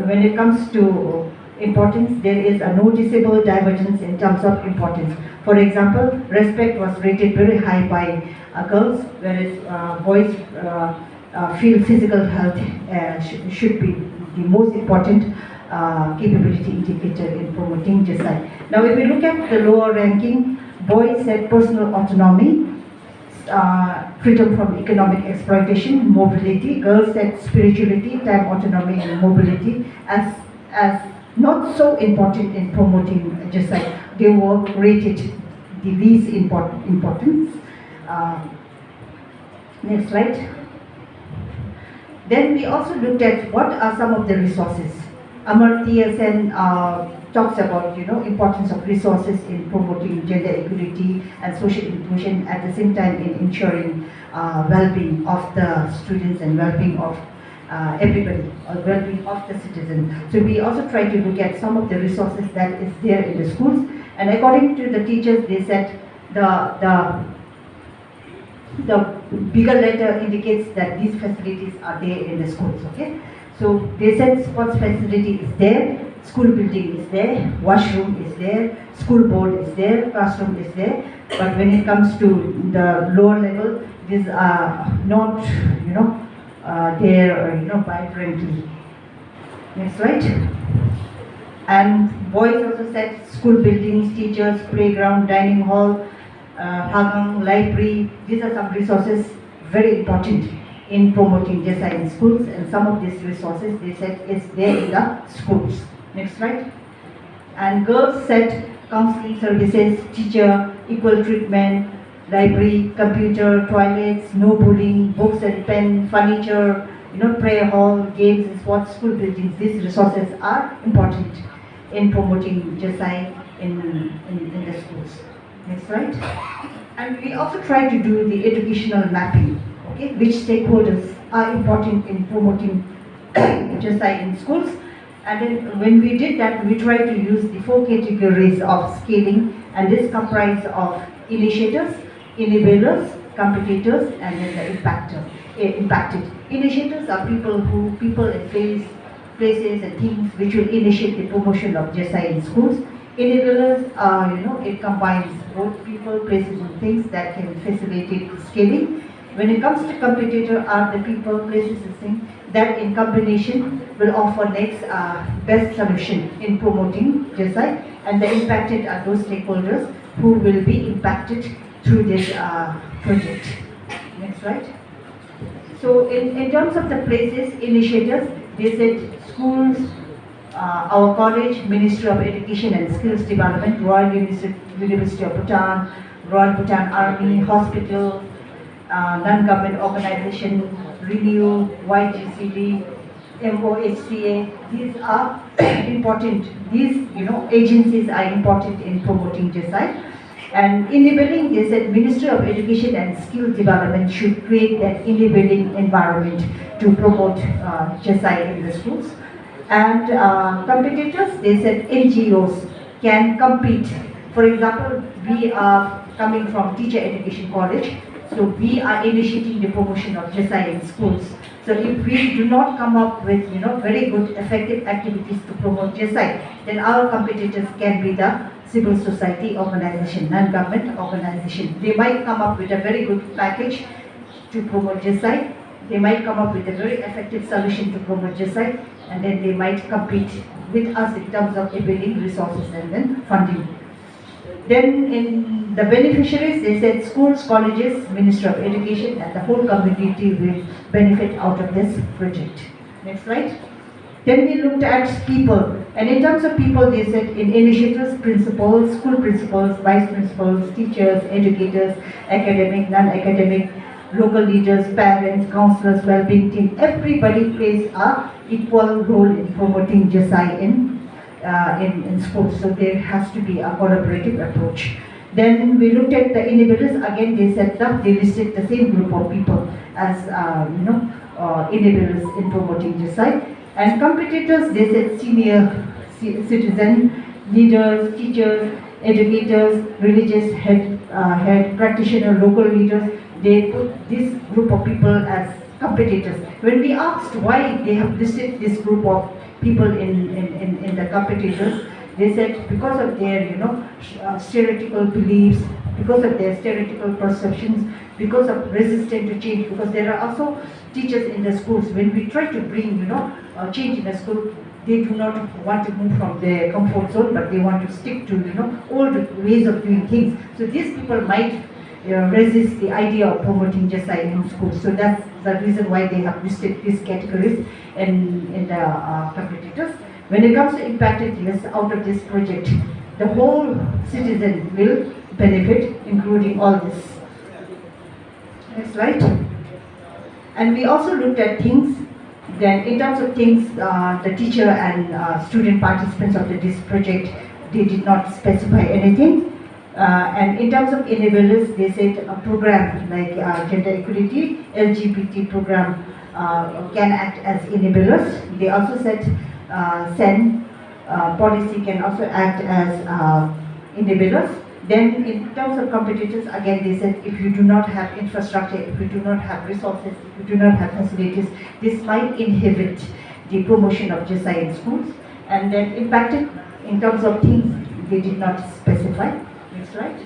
when it comes to importance, there is a noticeable divergence in terms of importance. For example, respect was rated very high by girls, whereas boys feel physical health should be the most important capability indicator in promoting genocide. Now, if we look at the lower ranking, boys said personal autonomy, freedom from economic exploitation, mobility. Girls said spirituality, time autonomy, and mobility as not so important in promoting genocide. They were rated the least importance. Next slide. Then we also looked at what are some of the resources. Amartya Sen talks about importance of resources in promoting gender equality and social inclusion, at the same time in ensuring well-being of the students and well-being of everybody, or well-being of the citizen. So we also try to look at some of the resources that is there in the schools. And according to the teachers, they said the bigger letter indicates that these facilities are there in the schools. Okay, so they said sports facility is there, school building is there, washroom is there, school board is there, classroom is there. But when it comes to the lower level, these are not, there, vibrantly. Next slide. And boys also said school buildings, teachers, playground, dining hall, hagang, library. These are some resources very important in promoting JSI in schools, and some of these resources they said is there in the schools. Next slide. And girls said counseling services, teacher, equal treatment, library, computer, toilets, no bullying, books and pen, furniture, prayer hall, games and sports, school buildings. These resources are important in promoting JSI in the schools. Next slide. And we also try to do the educational mapping, okay, which stakeholders are important in promoting JSI in schools. And then when we did that, we tried to use the 4 categories of scaling, and this comprised of initiators, enablers, competitors, and then the impacted. Initiators are people and places and things which will initiate the promotion of JSI in schools. Enablers are, it combines both people, places and things that can facilitate scaling. When it comes to competitor are the people, places and things that in combination will offer next best solution in promoting JSI, and the impacted are those stakeholders who will be impacted through this project. Next slide. So in terms of the places, initiators, they said schools, our college, Ministry of Education and Skills Development, Royal University of Bhutan, Royal Bhutan Army, hospital, non-government organization, Renew, YGCD, MOHCA. These are important. These agencies are important in promoting JSI. And enabling, they said Ministry of Education and Skill Development should create that enabling environment to promote JSI in the schools. And competitors, they said NGOs can compete. For example, we are coming from Teacher Education College, so we are initiating the promotion of JSI in schools. So if we do not come up with very good effective activities to promote JSI, then our competitors can be the civil society organization, non-government organization. They might come up with a very good package to promote JSI. They might come up with a very effective solution to promote JSI, and then they might compete with us in terms of availing resources and then funding. Then in the beneficiaries, they said schools, colleges, Ministry of Education, and the whole community will benefit out of this project. Next slide. Then we looked at people, and in terms of people, they said in initiatives, principals, school principals, vice principals, teachers, educators, academic, non-academic, local leaders, parents, counselors, well-being team, everybody plays a equal role in promoting JSI in schools. So there has to be a collaborative approach. Then we looked at the enablers. Again, they listed the same group of people as enablers in promoting JSI. And competitors, they said senior citizen, leaders, teachers, educators, religious head practitioner, local leaders. They put this group of people as competitors. When we asked why they have listed this group of people in the competitors, they said because of their stereotypical beliefs, because of their stereotypical perceptions, because of resistance to change, because there are also teachers in the schools. When we try to bring change in the school, they do not want to move from their comfort zone, but they want to stick to old ways of doing things. So these people might resist the idea of promoting JSI in schools. So that's the reason why they have listed these categories in the competitors. When it comes to impacted list, out of this project, the whole citizen will benefit, including all this. Next slide. And we also looked at things. Then in terms of things, the teacher and student participants of this project, they did not specify anything. And in terms of enablers, they said a program like gender equality, LGBT program, can act as enablers. They also said SEN policy can also act as enablers. Then in terms of competitors, again they said if you do not have infrastructure, if you do not have resources, if you do not have facilities, this might inhibit the promotion of JSI in schools. And then impacted in terms of things they did not specify. Next slide.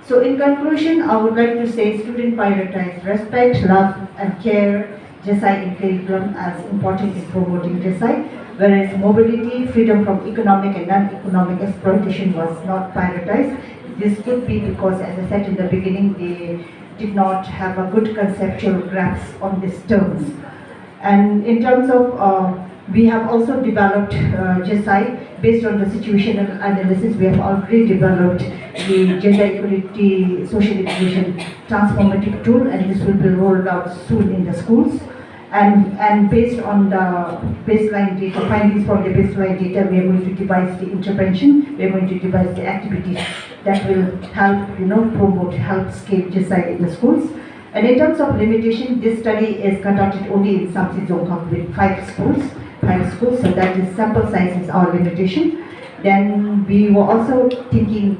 So in conclusion, I would like to say students prioritize respect, love and care JSI in curriculum as important in promoting JSI, whereas mobility, freedom from economic and non-economic exploitation was not prioritized. This could be because, as I said in the beginning, they did not have a good conceptual grasp on these terms. And in terms of, we have also developed JSI based on the situational analysis. We have already developed the gender equality, social inclusion transformative tool, and this will be rolled out soon in the schools. And based on the baseline data, findings from the baseline data, we are going to devise the intervention, we are going to devise the activities that will help, promote, help scale JSI in the schools. And in terms of limitation, this study is conducted only in Samsi Dzongkhap with 5 schools, so that is sample size is our limitation. Then we were also thinking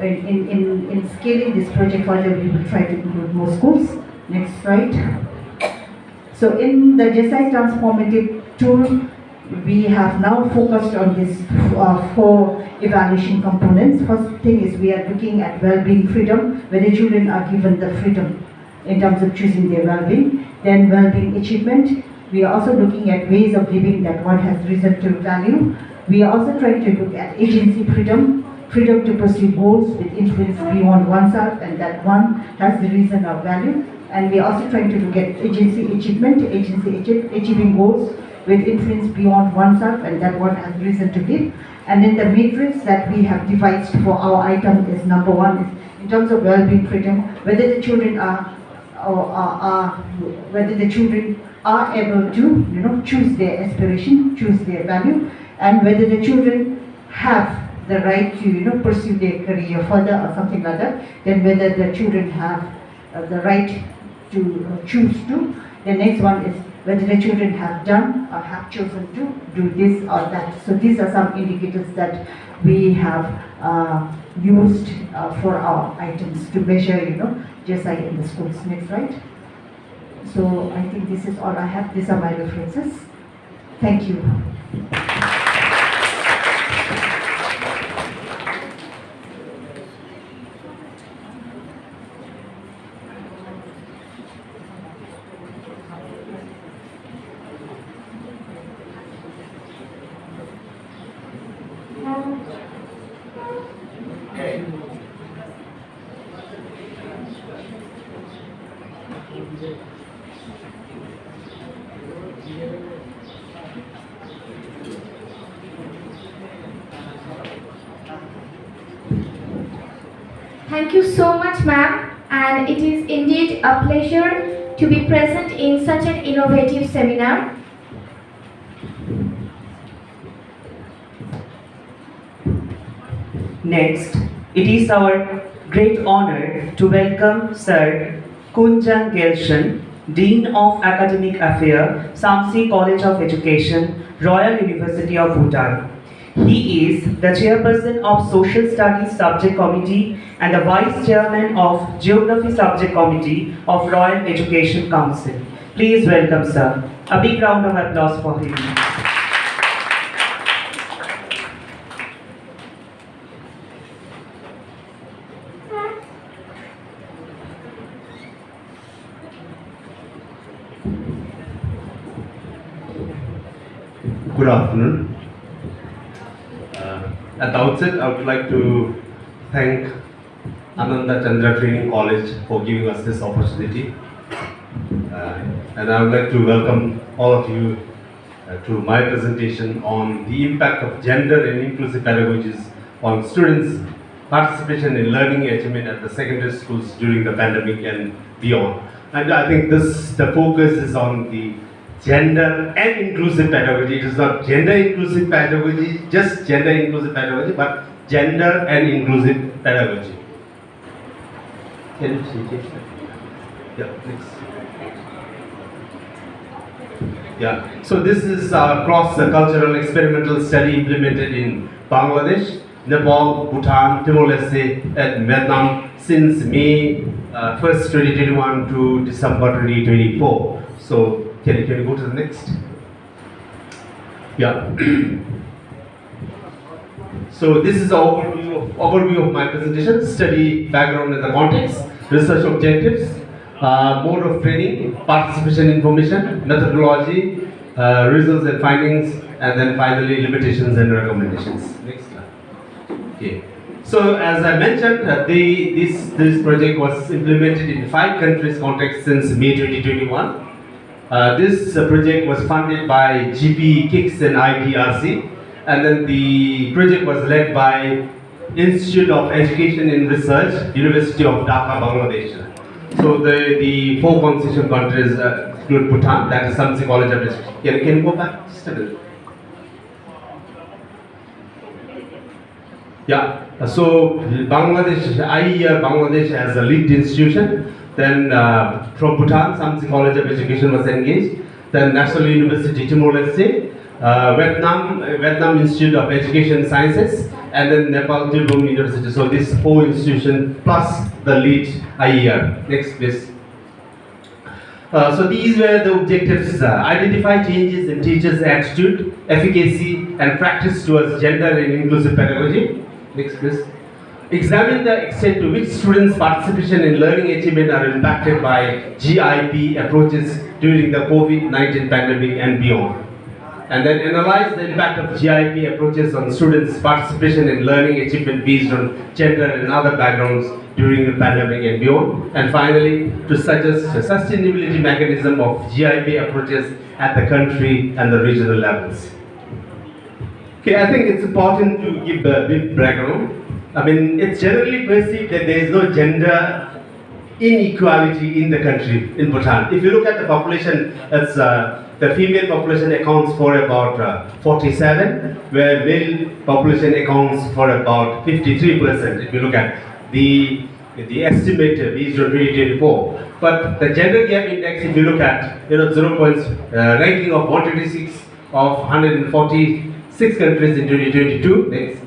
in scaling this project further, we will try to include more schools. Next slide. So in the JSI transformative tool, we have now focused on these 4 evaluation components. First thing is we are looking at well-being freedom, where the children are given the freedom in terms of choosing their well-being. Then well-being achievement, we are also looking at ways of living that one has reason to value. We are also trying to look at agency freedom, freedom to pursue goals with influence beyond oneself, and that one has the reason of value. And we are also trying to look at agency achievement, achieving goals with influence beyond oneself, and that one has reason to live. And then the matrix that we have devised for our item is number 1 is in terms of well-being freedom, whether the children are able to choose their aspiration, choose their value, and whether the children have the right to pursue their career further or something like that. Then whether the children have the right to choose to. The next one is whether the children have done or have chosen to do this or that. So these are some indicators that we have used for our items to measure, JSI in the schools. Next slide. So I think this is all I have. These are my references. Thank you. Thank you so much, ma'am, and it is indeed a pleasure to be present in such an innovative seminar. Next, it is our great honor to welcome Sir Kunjan Gelshan, Dean of Academic Affairs, Samsi College of Education, Royal University of Bhutan. He is the Chairperson of Social Studies Subject Committee and the Vice Chairman of Geography Subject Committee of Royal Education Council. Please welcome, sir. A big round of applause for him. Good afternoon. At the outset, I would like to thank Ananda Chandra Training College for giving us this opportunity. And I would like to welcome all of you to my presentation on the impact of gender and inclusive pedagogies on students' participation in learning achievement at the secondary schools during the pandemic and beyond. And I think the focus is on the gender and inclusive pedagogy. It is not gender inclusive pedagogy, just gender inclusive pedagogy, but gender and inclusive pedagogy. Can you see it? Yeah, next. Yeah. So this is cross-cultural experimental study implemented in Bangladesh, Nepal, Bhutan, Timor-Leste, and Vietnam since May 1st, 2021 to December 2024. So can you go to the next? Yeah. So this is the overview of my presentation: study background and the context, research objectives, mode of training, participation information, methodology, results and findings, and then finally limitations and recommendations. Next slide. Okay. So as I mentioned, this project was implemented in 5 countries context since May 2021. This project was funded by GP, KICS and IDRC, and then the project was led by Institute of Education and Research, University of Dhaka, Bangladesh. So the 4 constituent countries include Bhutan, that is Samsi College of Education. Can you go back just a bit? Yeah, so Bangladesh, IER Bangladesh as a lead institution. Then from Bhutan, Samsi College of Education was engaged. Then National University Timor-Leste, Vietnam Institute of Education Sciences, and then Nepal Tilburg University. So these 4 institutions plus the lead IER. Next, please. So these were the objectives: identify changes in teachers' attitude, efficacy, and practice towards gender and inclusive pedagogy. Next, please. Examine the extent to which students' participation in learning achievement are impacted by GIP approaches during the COVID-19 pandemic and beyond. And then analyze the impact of GIP approaches on students' participation in learning achievement based on gender and other backgrounds during the pandemic and beyond. And finally, to suggest a sustainability mechanism of GIP approaches at the country and the regional levels. Okay, I think it's important to give a big background. I mean, it's generally perceived that there is no gender inequality in the country, in Bhutan. If you look at the population, it's, the female population accounts for about 47, where male population accounts for about 53%, if you look at the estimate based on 2024. But the gender gap index, if you look at, 0 points, ranking of 126 of 146 countries in 2022, next.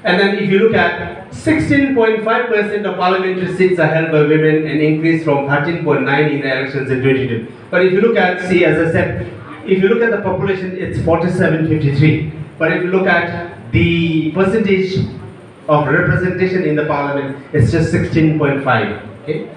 And then if you look at 16.5% of parliamentary seats are held by women, an increase from 13.9 in the elections in 2022. But if you look at, see, as I said, if you look at the population, it's 47.53. But if you look at the percentage of representation in the parliament, it's just 16.5. Okay?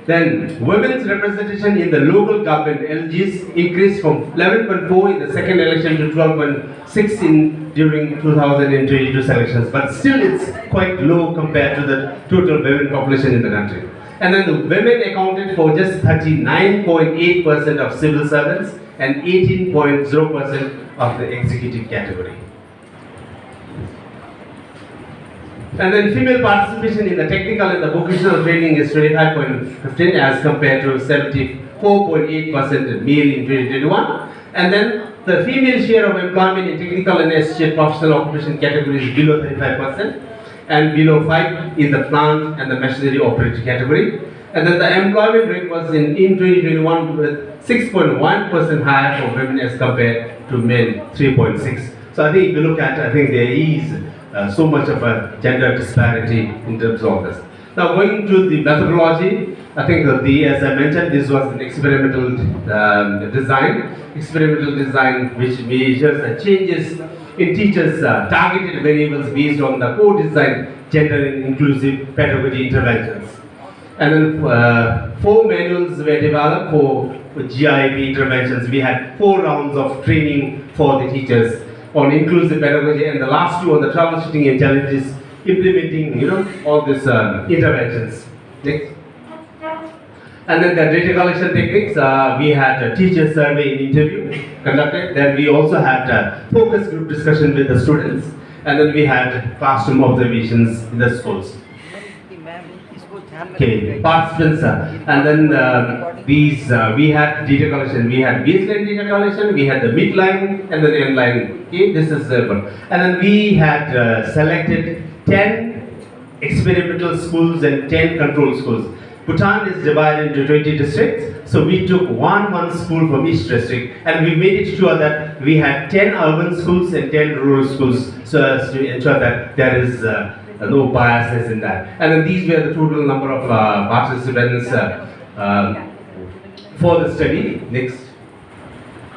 Then women's representation in the local government LGs increased from 11.4 in the second election to 12.6 during 2022 elections. But still it's quite low compared to the total women population in the country. And then the women accounted for just 39.8% of civil servants and 18.0% of the executive category. And then female participation in the technical and the vocational training is 25.15 as compared to 74.8% male in 2021. And then the female share of employment in technical and associate professional occupation category is below 35% and below 5 in the plant and the machinery operator category. And then the employment rate was in 2021 with 6.1% higher for women as compared to men, 3.6. So I think if you look at, I think there is so much of a gender disparity in terms of this. Now going to the methodology, I think that as I mentioned, this was an experimental design which measures the changes in teachers' targeted variables based on the co-design gender and inclusive pedagogy interventions. And then 4 manuals were developed for GIP interventions. We had 4 rounds of training for the teachers on inclusive pedagogy, and the last 2 on the troubleshooting and challenges implementing, all these interventions. Next. And then the data collection techniques, we had a teacher survey and interview conducted. Then we also had a focus group discussion with the students, and then we had classroom observations in the schools. Okay, participants, and then we had data collection. We had baseline data collection, we had the midline and then end line. Okay, this is and then we had selected 10 experimental schools and 10 control schools. Bhutan is divided into 20 districts, so we took one school from each district, and we made it sure that we had 10 urban schools and 10 rural schools, so as to ensure that there is no biases in that. And then these were the total number of participants for the study. Next.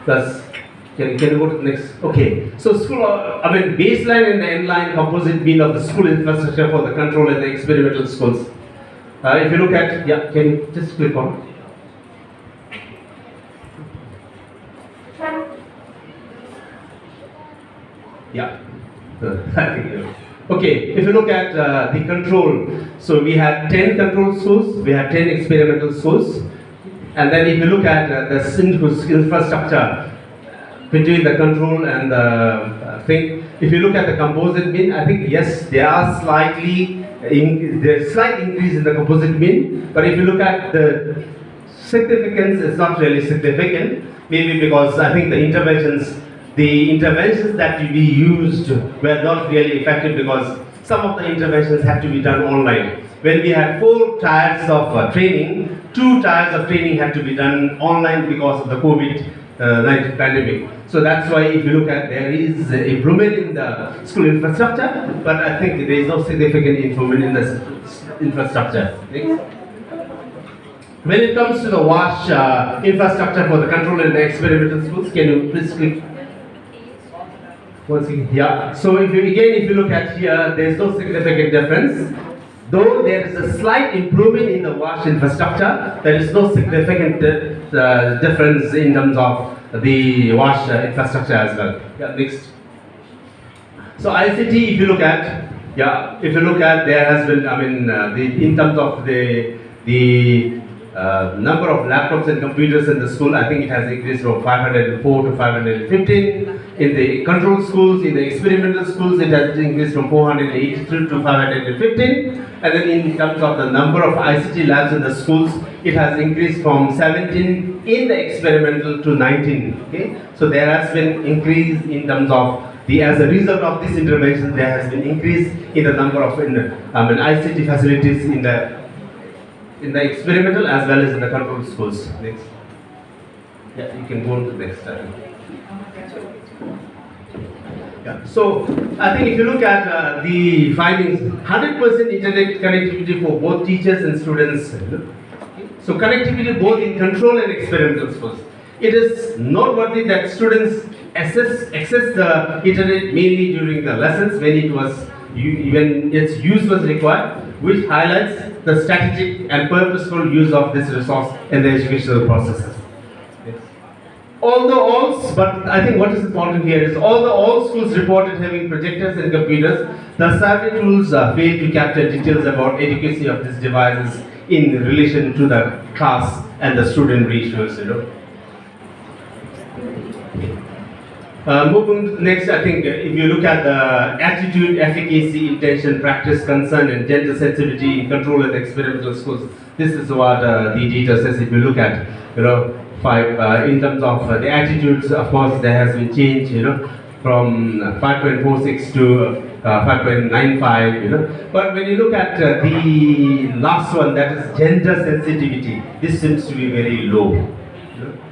Plus, can you go to the next? Okay. So school, baseline and the end line composite mean of the school infrastructure for the control and the experimental schools. If you look at, yeah, can you just click on? Yeah. Okay, if you look at the control, so we had 10 control schools, we had 10 experimental schools, and then if you look at the infrastructure between the control and the thing, if you look at the composite mean, I think yes, there are there's slight increase in the composite mean, but if you look at the significance, it's not really significant, maybe because I think the interventions that we used were not really effective because some of the interventions had to be done online. When we had 4 tiers of training, 2 tiers of training had to be done online because of the COVID-19 pandemic. So that's why if you look at, there is improvement in the school infrastructure, but I think there is no significant improvement in the infrastructure. Next. When it comes to the WASH infrastructure for the control and the experimental schools, can you please click? Once again, yeah. So if you look at here, there is no significant difference. Though there is a slight improvement in the WASH infrastructure, there is no significant difference in terms of the WASH infrastructure as well. Yeah, next. So ICT, if you look at, there has been, in terms of the number of laptops and computers in the school, I think it has increased from 504 to 515. In the control schools, in the experimental schools, it has increased from 483 to 515. And then in terms of the number of ICT labs in the schools, it has increased from 17 in the experimental to 19. Okay, so there has been increase in terms of as a result of this intervention, there has been increase in the number of ICT facilities in the experimental as well as in the control schools. Next. Yeah, you can go on to the next slide. Yeah. So I think if you look at the findings, 100% internet connectivity for both teachers and students. So connectivity both in control and experimental schools. It is noteworthy that students access the internet mainly during the lessons when its use was required, which highlights the strategic and purposeful use of this resource in the educational processes. But I think what is important here is although all schools reported having projectors and computers, the survey tools failed to capture details about adequacy of these devices in relation to the class and the student ratios. Moving to the next, I think if you look at the attitude, efficacy, intention, practice, concern, and gender sensitivity in control and experimental schools, this is what the data says. If you look at, in terms of the attitudes, of course, there has been change, from 5.46 to 5.95, But when you look at the last one, that is gender sensitivity, this seems to be very low.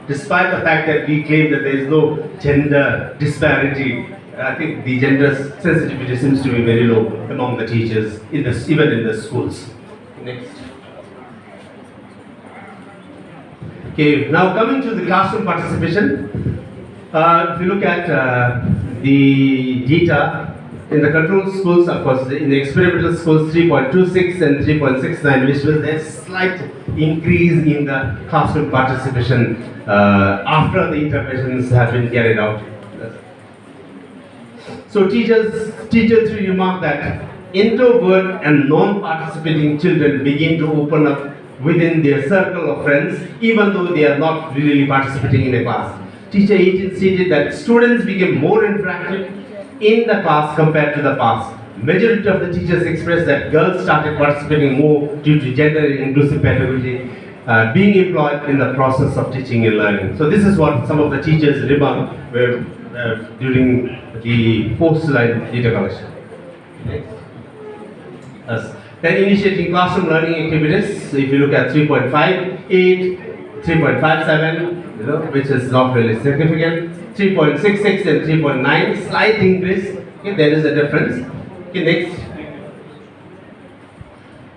Despite the fact that we claim that there is no gender disparity, I think the gender sensitivity seems to be very low among the teachers, even in the schools. Next. Okay, now coming to the classroom participation. If you look at the data, in the control schools, of course, in the experimental schools, 3.26 and 3.69, which was a slight increase in the classroom participation after the interventions have been carried out. So teachers remark that introvert and non-participating children begin to open up within their circle of friends, even though they are not really participating in a class. Teacher 18 stated that students became more interactive in the class compared to the past. Majority of the teachers expressed that girls started participating more due to gender inclusive pedagogy being employed in the process of teaching and learning. So this is what some of the teachers remarked during the post-slide data collection. Next. Then initiating classroom learning activities. So if you look at 3.58, 3.57, which is not really significant. 3.66 and 3.9, slight increase. Okay, there is a difference. Okay, next.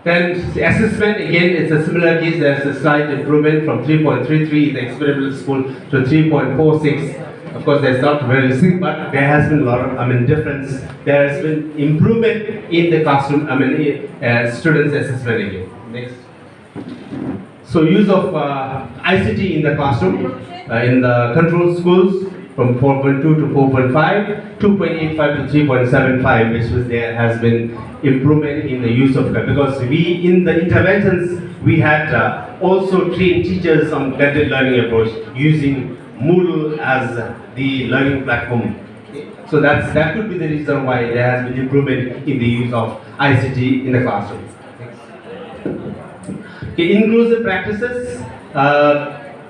Then the assessment, again, it's a similar case. There's a slight improvement from 3.33 in the experimental school to 3.46. Of course, that's not very significant, but there has been a lot of, difference. There has been improvement in the classroom, students' assessment again. Next. So use of ICT in the classroom, in the control schools, from 4.2 to 4.5, 2.85 to 3.75, which was there has been improvement in the use of, because we, in the interventions, we had also trained teachers on blended learning approach using Moodle as the learning platform. So that could be the reason why there has been improvement in the use of ICT in the classroom. Okay, inclusive practices.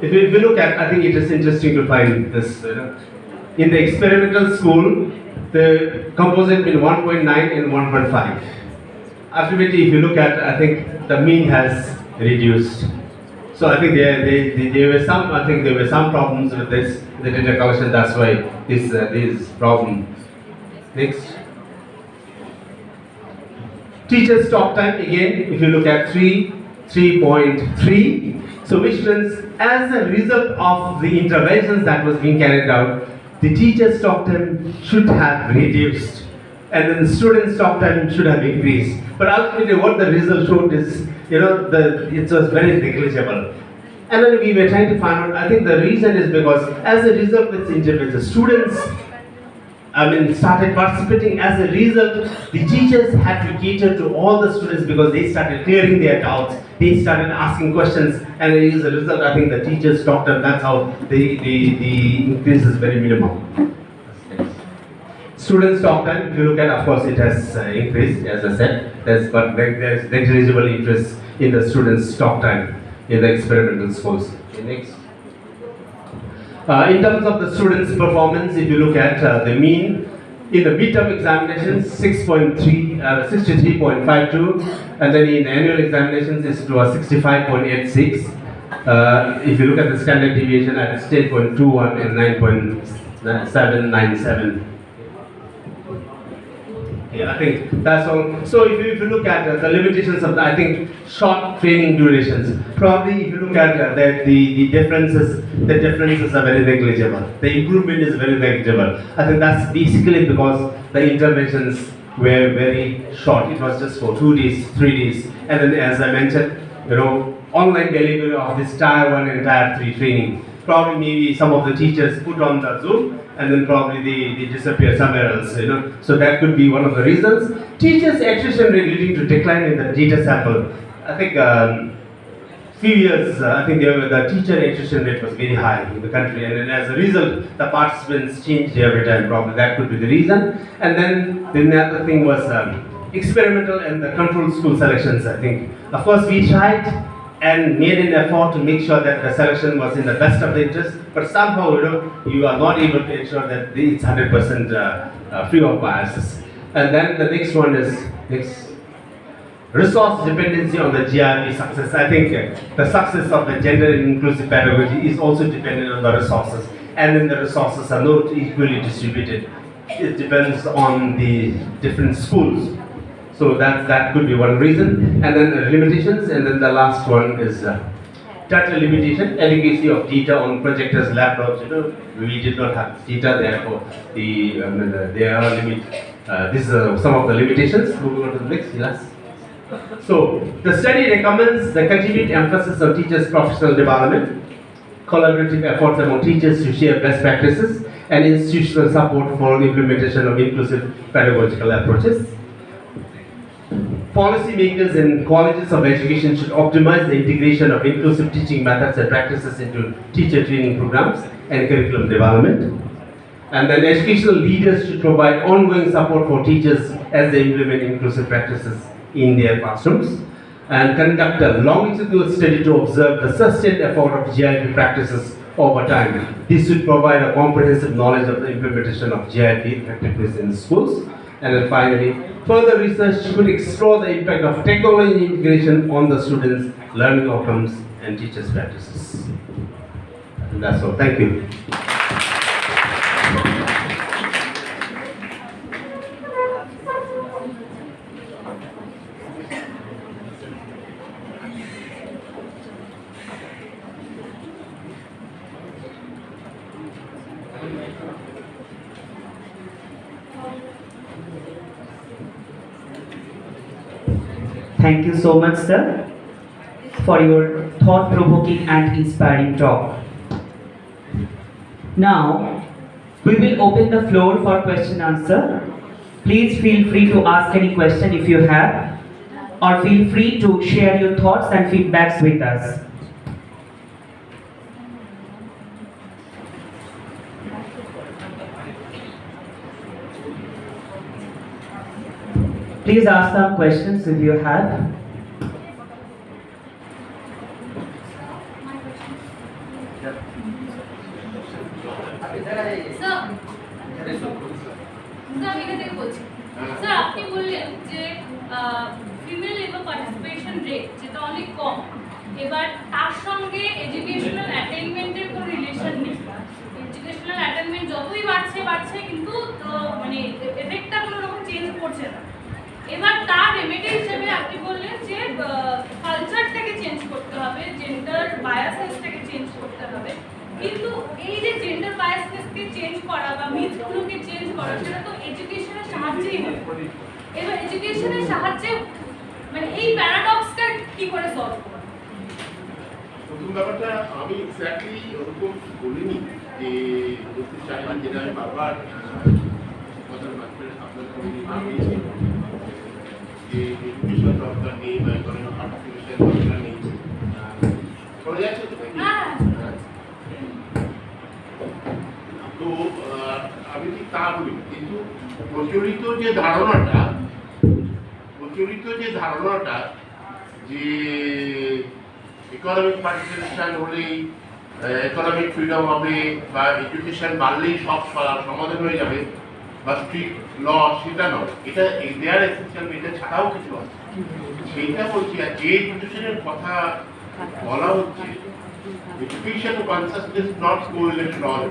If we look at, I think it is interesting to find this. In the experimental school, the composite between 1.9 and 1.5. Ultimately, if you look at, I think the mean has reduced. So I think there were some. I think there were some problems with this, the data collection. That's why this problem. Next. Teachers' talk time again. If you look at 3.3. So which means as a result of the interventions that was being carried out, the teacher's talk time should have reduced, and then the student's talk time should have increased. But ultimately, what the result showed is, it was very negligible. And then we were trying to find out. I think the reason is because as a result of this intervention, the students, started participating. As a result, the teachers had to cater to all the students because they started clearing their doubts. They started asking questions, and as a result, I think the teachers talked, and that's how the increase is very minimal. Students' talk time, if you look at, of course, it has increased, as I said. But there's negligible increase in the students' talk time in the experimental schools. Okay, next. In terms of the students' performance, if you look at the mean in the midterm examinations, 63.52, and then in annual examinations, it was 65.86. If you look at the standard deviation, it's 10.21 and 9.797. Yeah, I think that's all. So if you look at the limitations of I think short training durations, probably if you look at the differences are very negligible. The improvement is very negligible. I think that's basically because the interventions were very short. It was just for 2 days, 3 days, and then as I mentioned, online delivery of this tier 1 and tier 3 training. Probably maybe some of the teachers put on the Zoom and then probably they disappear somewhere else, So that could be one of the reasons. Teachers' attrition rate leading to decline in the data sample. I think few years, I think the teacher attrition rate was very high in the country, and then as a result, the participants changed every time. Probably that could be the reason. And then the other thing was experimental and the controlled school selections. I think, of course, we tried and made an effort to make sure that the selection was in the best of the interest, but somehow, you are not able to ensure that it's 100% free of biases. And then the next one is resource dependency on the GRP success. I think the success of the gender inclusive pedagogy is also dependent on the resources, and then the resources are not equally distributed. It depends on the different schools. So that could be one reason. And then the limitations, and then the last one is data limitation, adequacy of data on projectors, laptops. We did not have data, therefore there are these are some of the limitations. Moving on to the next, yes. So the study recommends the continued emphasis on teachers' professional development, collaborative efforts among teachers to share best practices, and institutional support for the implementation of inclusive pedagogical approaches. Policymakers in colleges of education should optimize the integration of inclusive teaching methods and practices into teacher training programs and curriculum development. And then educational leaders should provide ongoing support for teachers as they implement inclusive practices in their classrooms, and conduct a longitudinal study to observe the sustained effort of GIP practices over time. This should provide a comprehensive knowledge of the implementation of GIP effectiveness in schools. And then finally, further research should explore the impact of technology integration on the students' learning outcomes and teachers' practices. And that's all. Thank you. Thank you so much, sir, for your thought-provoking and inspiring talk. Now, we will open the floor for question answer. Please feel free to ask any question if you have, or feel free to share your thoughts and feedbacks with us. Please ask some questions if you have. Sir আপনি বললেন যে female labour participation rate যেটা অনেক কম, এবার তার সঙ্গে educational অ্যাটেইনমেন্টের কোনো relation নেই। এডুকেশনাল অ্যাটেইনমেন্ট যতই বাড়ছে কিন্তু মানে এফেক্টটা কোনো রকম চেঞ্জ করছে না। এবার তার রেমেডি হিসেবে আপনি বললেন যে কালচারটাকে চেঞ্জ করতে হবে, জেন্ডার বায়াসনেসটাকে চেঞ্জ করতে হবে, কিন্তু এই যে জেন্ডার বায়াসনেসকে চেঞ্জ করা বা মিথগুলোকে চেঞ্জ করা সেটা তো এডুকেশনের সাহায্যেই হবে। এবার এডুকেশনের সাহায্যে মানে এই প্যারাডক্সটা কি করে সলভ করব? প্রথম ব্যাপারটা আমি এক্স্যাক্টলি ওরকম বলিনি যে বলতে চাইলাম, যেটা আমি বারবার কথার মাধ্যমে আপনার দিয়েছি যে এডুকেশন দরকার নেই বা ইকোনমিক পার্টিসিপেশন দরকার নেই। শোনা যাচ্ছে তো? তো আমি ঠিক তা বলি, কিন্তু প্রচলিত যে ধারণাটা যে ইকোনমিক পার্টিসিপেশন হলেই ইকোনমিক ফ্রিডম হবে বা এডুকেশন বাড়লেই সব সমাধান হয়ে যাবে বা স্ট্রিক্ট ল, সেটা নয়। এটা দেয়ার এসেন্সিয়াল, এটা ছাড়াও কিছু আছে সেইটা বলছি। আর যে এডুকেশনের কথা বলা হচ্ছে, education consciousness not correlated all.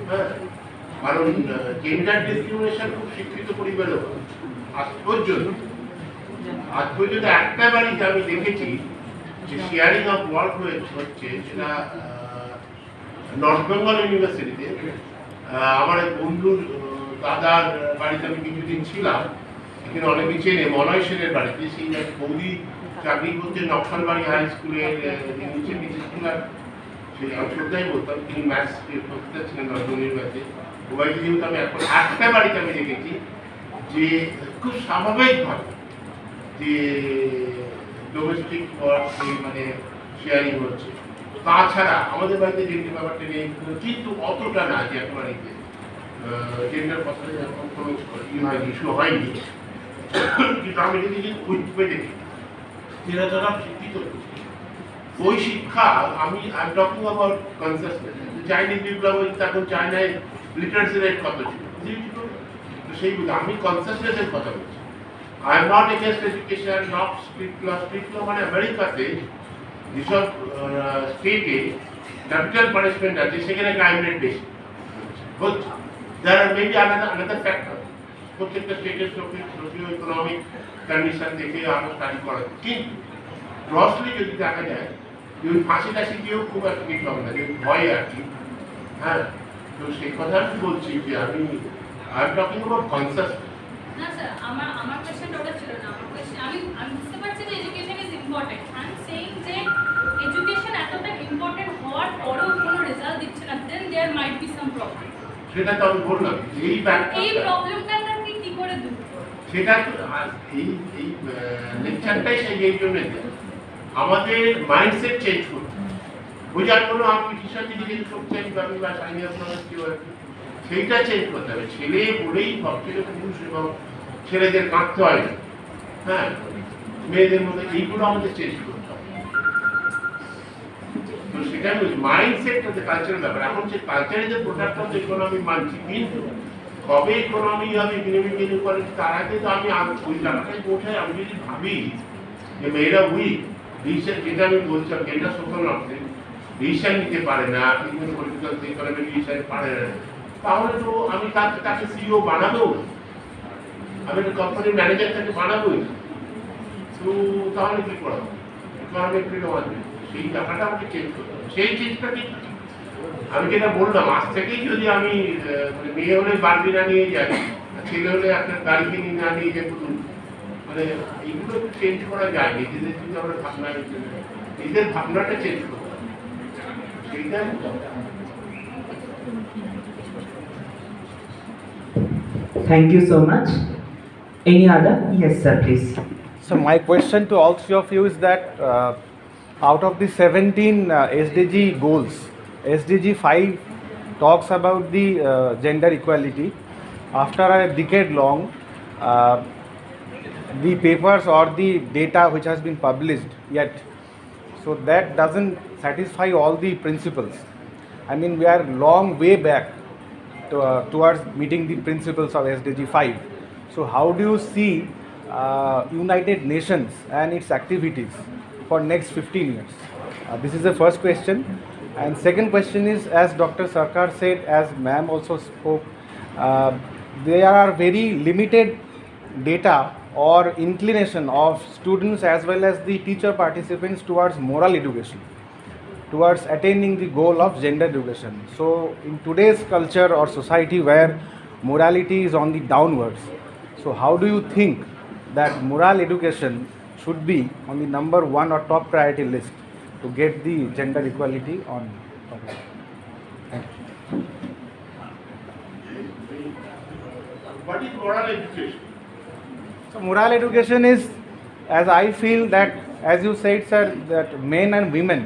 হ্যাঁ, কারণ জেন্ডার ডিসক্রিমিনেশন খুব শিক্ষিত পরিবারে আজ পর্যন্ত একটা বাড়িতে আমি দেখেছি যে শেয়ারিং অফ ওয়ার্ক হচ্ছে, সেটা নর্থ বেঙ্গল ইউনিভার্সিটিতে। আমার বন্ধুর দাদার বাড়িতে আমি কিছুদিন ছিলাম, এখানে অনেকে চেনে, মলয় সেনের বাড়িতে। সেই বৌদি চাকরি করতে নকশালবাড়ি হাই স্কুলের স্কুলার, সেই আমি শ্রদ্ধাই বলতাম, তিনি ম্যাথস প্রফেসর ছিলেন নজরুলের ম্যাথে। ওবাইকে যেহেতু আমি এখন একটা বাড়িতে আমি দেখেছি যে খুব স্বাভাবিকভাবে যে ডোমেস্টিক ওয়ার্ক মানে শেয়ারিং হচ্ছে। তাছাড়া আমাদের বাড়িতে জেন্ডার ব্যাপারটা নেই, কিন্তু অতটা না যে একেবারে জেন্ডার কথাটা যখন কোনো ইস্যু হয়নি। কিন্তু আমি যদি উইথপে দেখি যারা শিক্ষিত, ওই শিক্ষা আমি টকিং অ্যাবাউট কনসাসনেস। চাইনিজ বিপ্লব তখন চায়নায় লিটারেসি রেট কত ছিল, তো সেইগুলো আমি কনসাসনেসের কথা বলছি। I am not against education, not strict law. Strict law মানে আমেরিকাতে যেসব স্টেটে ক্যাপিটাল পানিশমেন্ট আছে সেখানে ক্রাইম রেট বেশি হচ্ছে। There are maybe another factor. প্রত্যেকটা স্টেটের সোশিও ইকোনমিক কন্ডিশন দেখে আমরা স্টাডি করা, কিন্তু গ্রসলি যদি দেখা যায় যে ওই ফাঁসি টাসি দিয়েও খুব একটা কিছু হবে না, যে ভয় আর কি। হ্যাঁ, তো সেই কথা আমি বলছি যে I am talking about consciousness. না স্যার, আমার কোশ্চেনটা ওটা ছিল না। আমার কোশ্চেন আমি বুঝতে পারছি যে education is important. I am saying যে এডুকেশন এতটা ইম্পর্টেন্ট হওয়ার পরেও কোনো রেজাল্ট দিচ্ছে না, দেন দেয়ার মাইট বি সাম প্রবলেম। সেটা তো আমি বললাম, এই প্রবলেমটা আপনি কি করে দূর করবেন? সেটা এই লেকচারটাই এই জন্য আমাদের মাইন্ডসেট চেঞ্জ করতে, বোঝার কোনো আমি টিচার দিকে করতে আমি বা সাইনি আপনার সেইটা চেঞ্জ করতে হবে। ছেলে বলেই সব ছেলে পুরুষ এবং ছেলেদের কাঁদতে হয় না, হ্যাঁ, মেয়েদের মধ্যে এইগুলো আমাদের চেঞ্জ করতে হবে। তো সেটা আমি মাইন্ডসেটটা যে কালচারাল ব্যাপার, এখন সে কালচারের যে প্রোডাক্ট অফ ইকোনমি মানছি, কিন্তু কবে ইকোনমি হবে ইকোনমিক্যাল ইকুয়ালিটি তার আগে তো আমি ওই জায়গাটায় পৌঁছাই। আমি যদি ভাবি যে মেয়েরা উইক ডিসিশন, যেটা আমি বলছিলাম জেন্ডার সোশ্যাল অর্থে ডিসিশন নিতে পারে না, বিভিন্ন পলিটিক্যাল ইকোনমিক ডিসিশন পারে না, তাহলে তো আমি তাকে সিইও বানাবো, আমি একটা কোম্পানির ম্যানেজার তাকে বানাবোই। তো তাহলে কি করা ইকোনমিক ফ্রিডম আছে, সেই জায়গাটা আমাকে চেঞ্জ করতে হবে। সেই চেঞ্জটা কি আমি যেটা বললাম, আজ থেকেই যদি আমি মেয়ে হলে বারবি না নিয়ে যাই, ছেলে হলে একটা গাড়ি কিনে না নিয়ে যাই, মানে এইগুলো একটু চেঞ্জ করা যায়। নিজেদের যদি আমরা ভাবনা, নিজেদের ভাবনাটা চেঞ্জ করতে হবে, সেইটা Thank you so much. Any other? Yes, sir, please. So my question to all three of you is that out of the 17 SDG goals, SDG 5 talks about the gender equality. After a decade long, the papers or the data which has been published yet, so that doesn't satisfy all the principles. I mean, we are long way back towards meeting the principles of SDG 5. So how do you see United Nations and its activities for next 15 years? This is the first question. And second question is, as Dr. Sarkar said, as ma'am also spoke, there are very limited data or inclination of students as well as the teacher participants towards moral education, towards attaining the goal of gender education. So in today's culture or society where morality is on the downwards, so how do you think that moral education should be on the number one or top priority list to get the gender equality on top? Thank you. What is moral education? So moral education is, as I feel that, as you said, sir, that men and women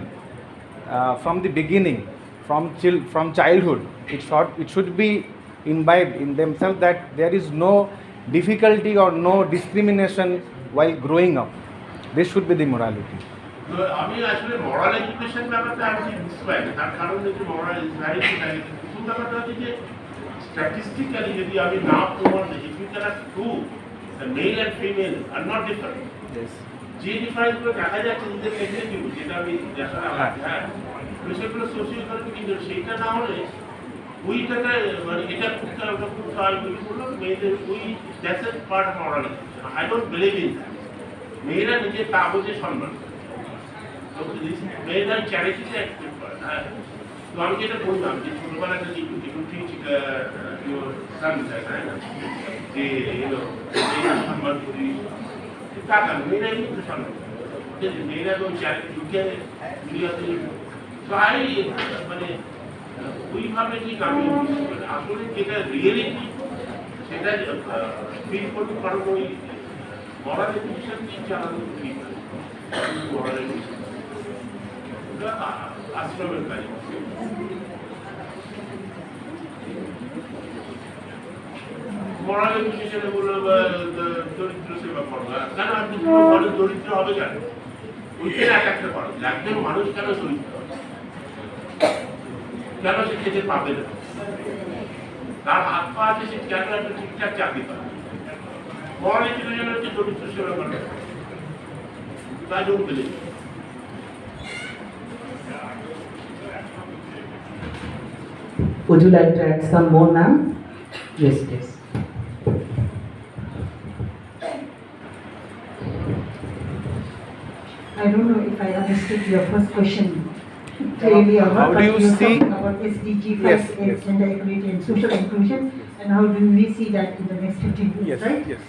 from the beginning, from childhood, it should be imbibed in themselves that there is no difficulty or no discrimination while growing up. This should be the morality. আমি আসলে মরাল education ব্যাপারটা আমি ঠিক বুঝতে পারি না। তার কারণ হচ্ছে মরাল প্রথম ব্যাপারটা হচ্ছে যে স্ট্যাটিস্টিক্যালি যদি আমি না প্রমাণ দেখি, if you cannot prove the male and female are not different, যে ডিফারেন্সগুলো দেখা যাচ্ছে নিজের নেগেটিভ, যেটা আমি দেখালাম, হ্যাঁ সেগুলো সোশিও ইকোনমিক, কিন্তু সেইটা না হলে ওইটাকে মানে এটা করতে হয় ওটা করতে হয় বললাম মেয়েদের ওই that's a part of moral education. I don't believe in that. মেয়েরা নিজের কাগজে সম্মান, মেয়েরা চ্যারিটিতে অ্যাকসেপ্ট করে। হ্যাঁ, তো আমি যেটা বললাম যে ছোটবেলা থেকে একটু ঠিক তাই না, যে সম্মান করি টাকা মেয়েরা কিন্তু সম্মান করে, মেয়েরা তো চ্যারিটিকে মানে ওইভাবে ঠিক আমি আসলে যেটা রিয়েলিটি সেটা ফিল করতে পারবো। ওই মরাল এডুকেশন ঠিক চালানো ঠিক মরাল এডুকেশন আশ্রমের কাজ। মরাল এডুকেশনে বললো দরিদ্র সেবা করবা, কেন আপনি মানুষ দরিদ্র হবে কেন? ওইখানে একটা করো, একজন মানুষ কেন দরিদ্র হবে, কেন সে খেতে পাবে না, তার হাত পা আছে, সে কেন একটা ঠিকঠাক চাকরি পাবে? মরাল এডুকেশন হচ্ছে দরিদ্র সেবা করা, তাই don't believe. Would you like to add some more, ma'am? Yes, please. I don't know if I understood your first question clearly or not. How do you but see? talking about SDG 5, Yes, yes. gender equality and social inclusion, and how do we see that in the next 15 years, Yes, right? yes.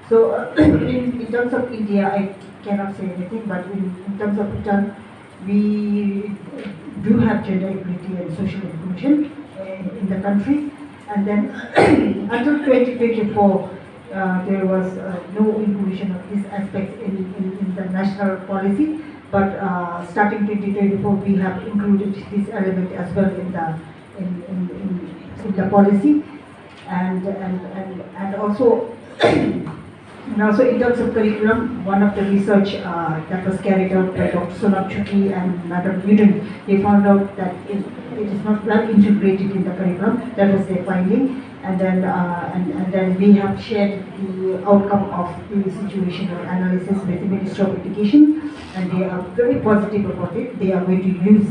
So in terms of India, I cannot say anything, but in terms of Bhutan, we do have gender equality and social inclusion in the country. And then until 2024, there was no inclusion of this aspect in the national policy. But starting 2024, we have included this element as well in the policy, and also. And also in terms of curriculum, one of the research that was carried out by Dr. Sonam Chukri and Madam Newton, they found out that it is not well integrated in the curriculum. That was their finding. and then we have shared the outcome of the situational analysis with the Ministry of Education, and they are very positive about it. They are going to use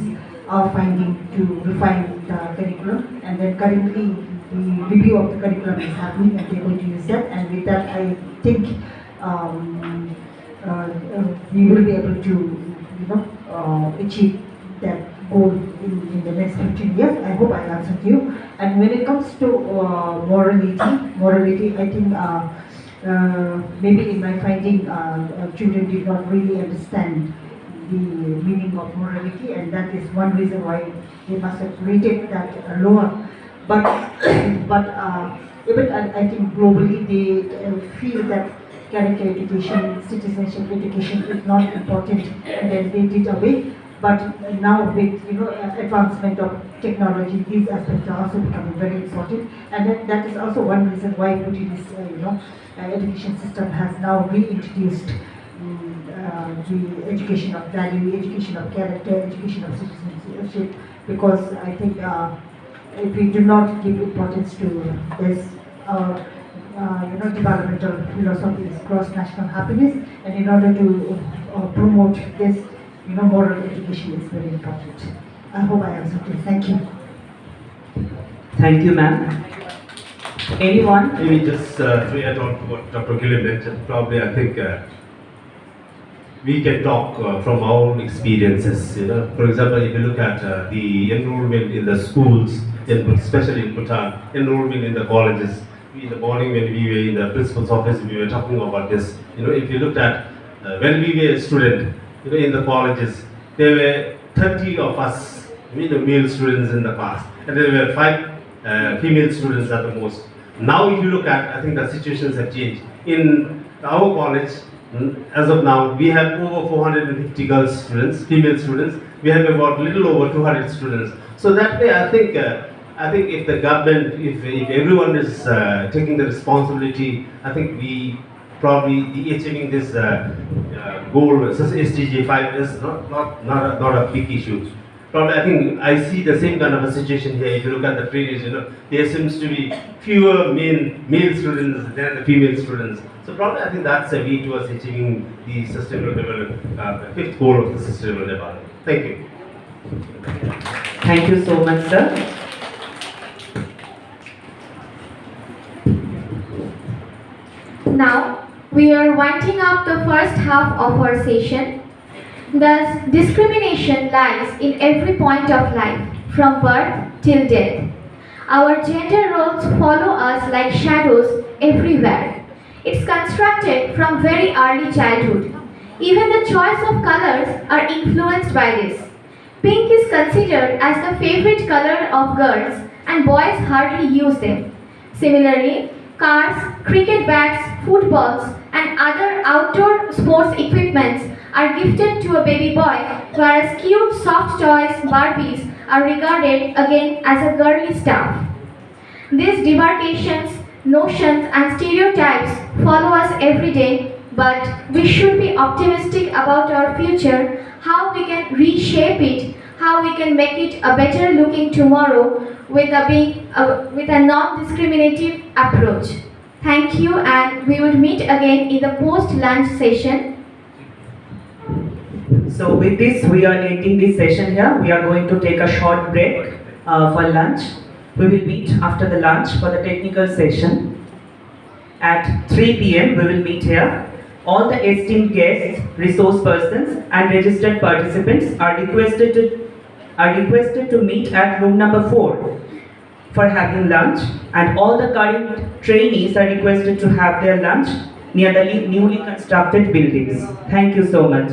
our finding to refine the curriculum, and then currently the review of the curriculum is happening, and they're going to use that. And with that, I think we will be able to, achieve that goal in the next 15 years. I hope I answered you. And when it comes to morality, I think maybe in my finding, children did not really understand the meaning of morality, and that is one reason why they must have rated that lower. But even I think globally they feel that character education, citizenship education is not important, and then they did away. But now with advancement of technology, these aspects are also becoming very important, and that is also one reason why Bhutanese education system has now reintroduced the education of value, education of character, education of citizenship, because I think if we do not give importance to this, developmental philosophy is cross-national happiness, and in order to promote this, moral education is very important. I hope I answered you. Thank you. Thank you, ma'am. Anyone? Maybe just to add on to what Dr. Gillen mentioned, probably I think we can talk from our own experiences. For example, if you look at the enrollment in the schools, especially in Bhutan, enrollment in the colleges. In the morning when we were in the principal's office, we were talking about this. If you looked at when we were a student, in the colleges, there were 30 of us, male students in the class, and there were 5 female students at the most. Now, if you look at, I think the situations have changed. In our college, as of now, we have over 450 girls students, female students. We have about little over 200 students. So that way, I think if the government, if everyone is taking the responsibility, I think we probably achieving this goal, SDG 5 is not a big issue. Probably I think I see the same kind of a situation here. If you look at the previous, there seems to be fewer male students than the female students. So probably I think that's a way towards achieving the sustainable development, 5th goal of the sustainable development. Thank you. Thank you so much, sir. Now, we are winding up the first half of our session. Thus, discrimination lies in every point of life, from birth till death. Our gender roles follow us like shadows everywhere. It's constructed from very early childhood. Even the choice of colors are influenced by this. Pink is considered as the favorite color of girls, and boys hardly use them. Similarly, cars, cricket bats, footballs, and other outdoor sports equipments are gifted to a baby boy, whereas cute soft toys, Barbies, are regarded again as a girly stuff. These demarcations, notions, and stereotypes follow us every day, but we should be optimistic about our future, how we can reshape it, how we can make it a better looking tomorrow with a non-discriminative approach. Thank you, and we would meet again in the post-lunch session. So with this, we are ending this session here. We are going to take a short break for lunch. We will meet after the lunch for the technical session. At 3 p.m. we will meet here. All the esteemed guests, resource persons, and registered participants are requested to meet at room number 4 for having lunch, and all the current trainees are requested to have their lunch near the newly constructed buildings. Thank you so much.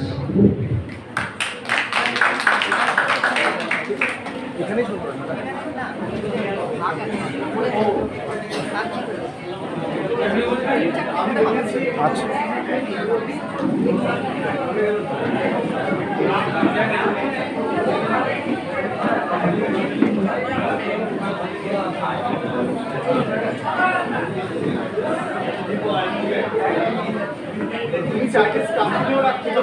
Ini sakit sekali orang kita.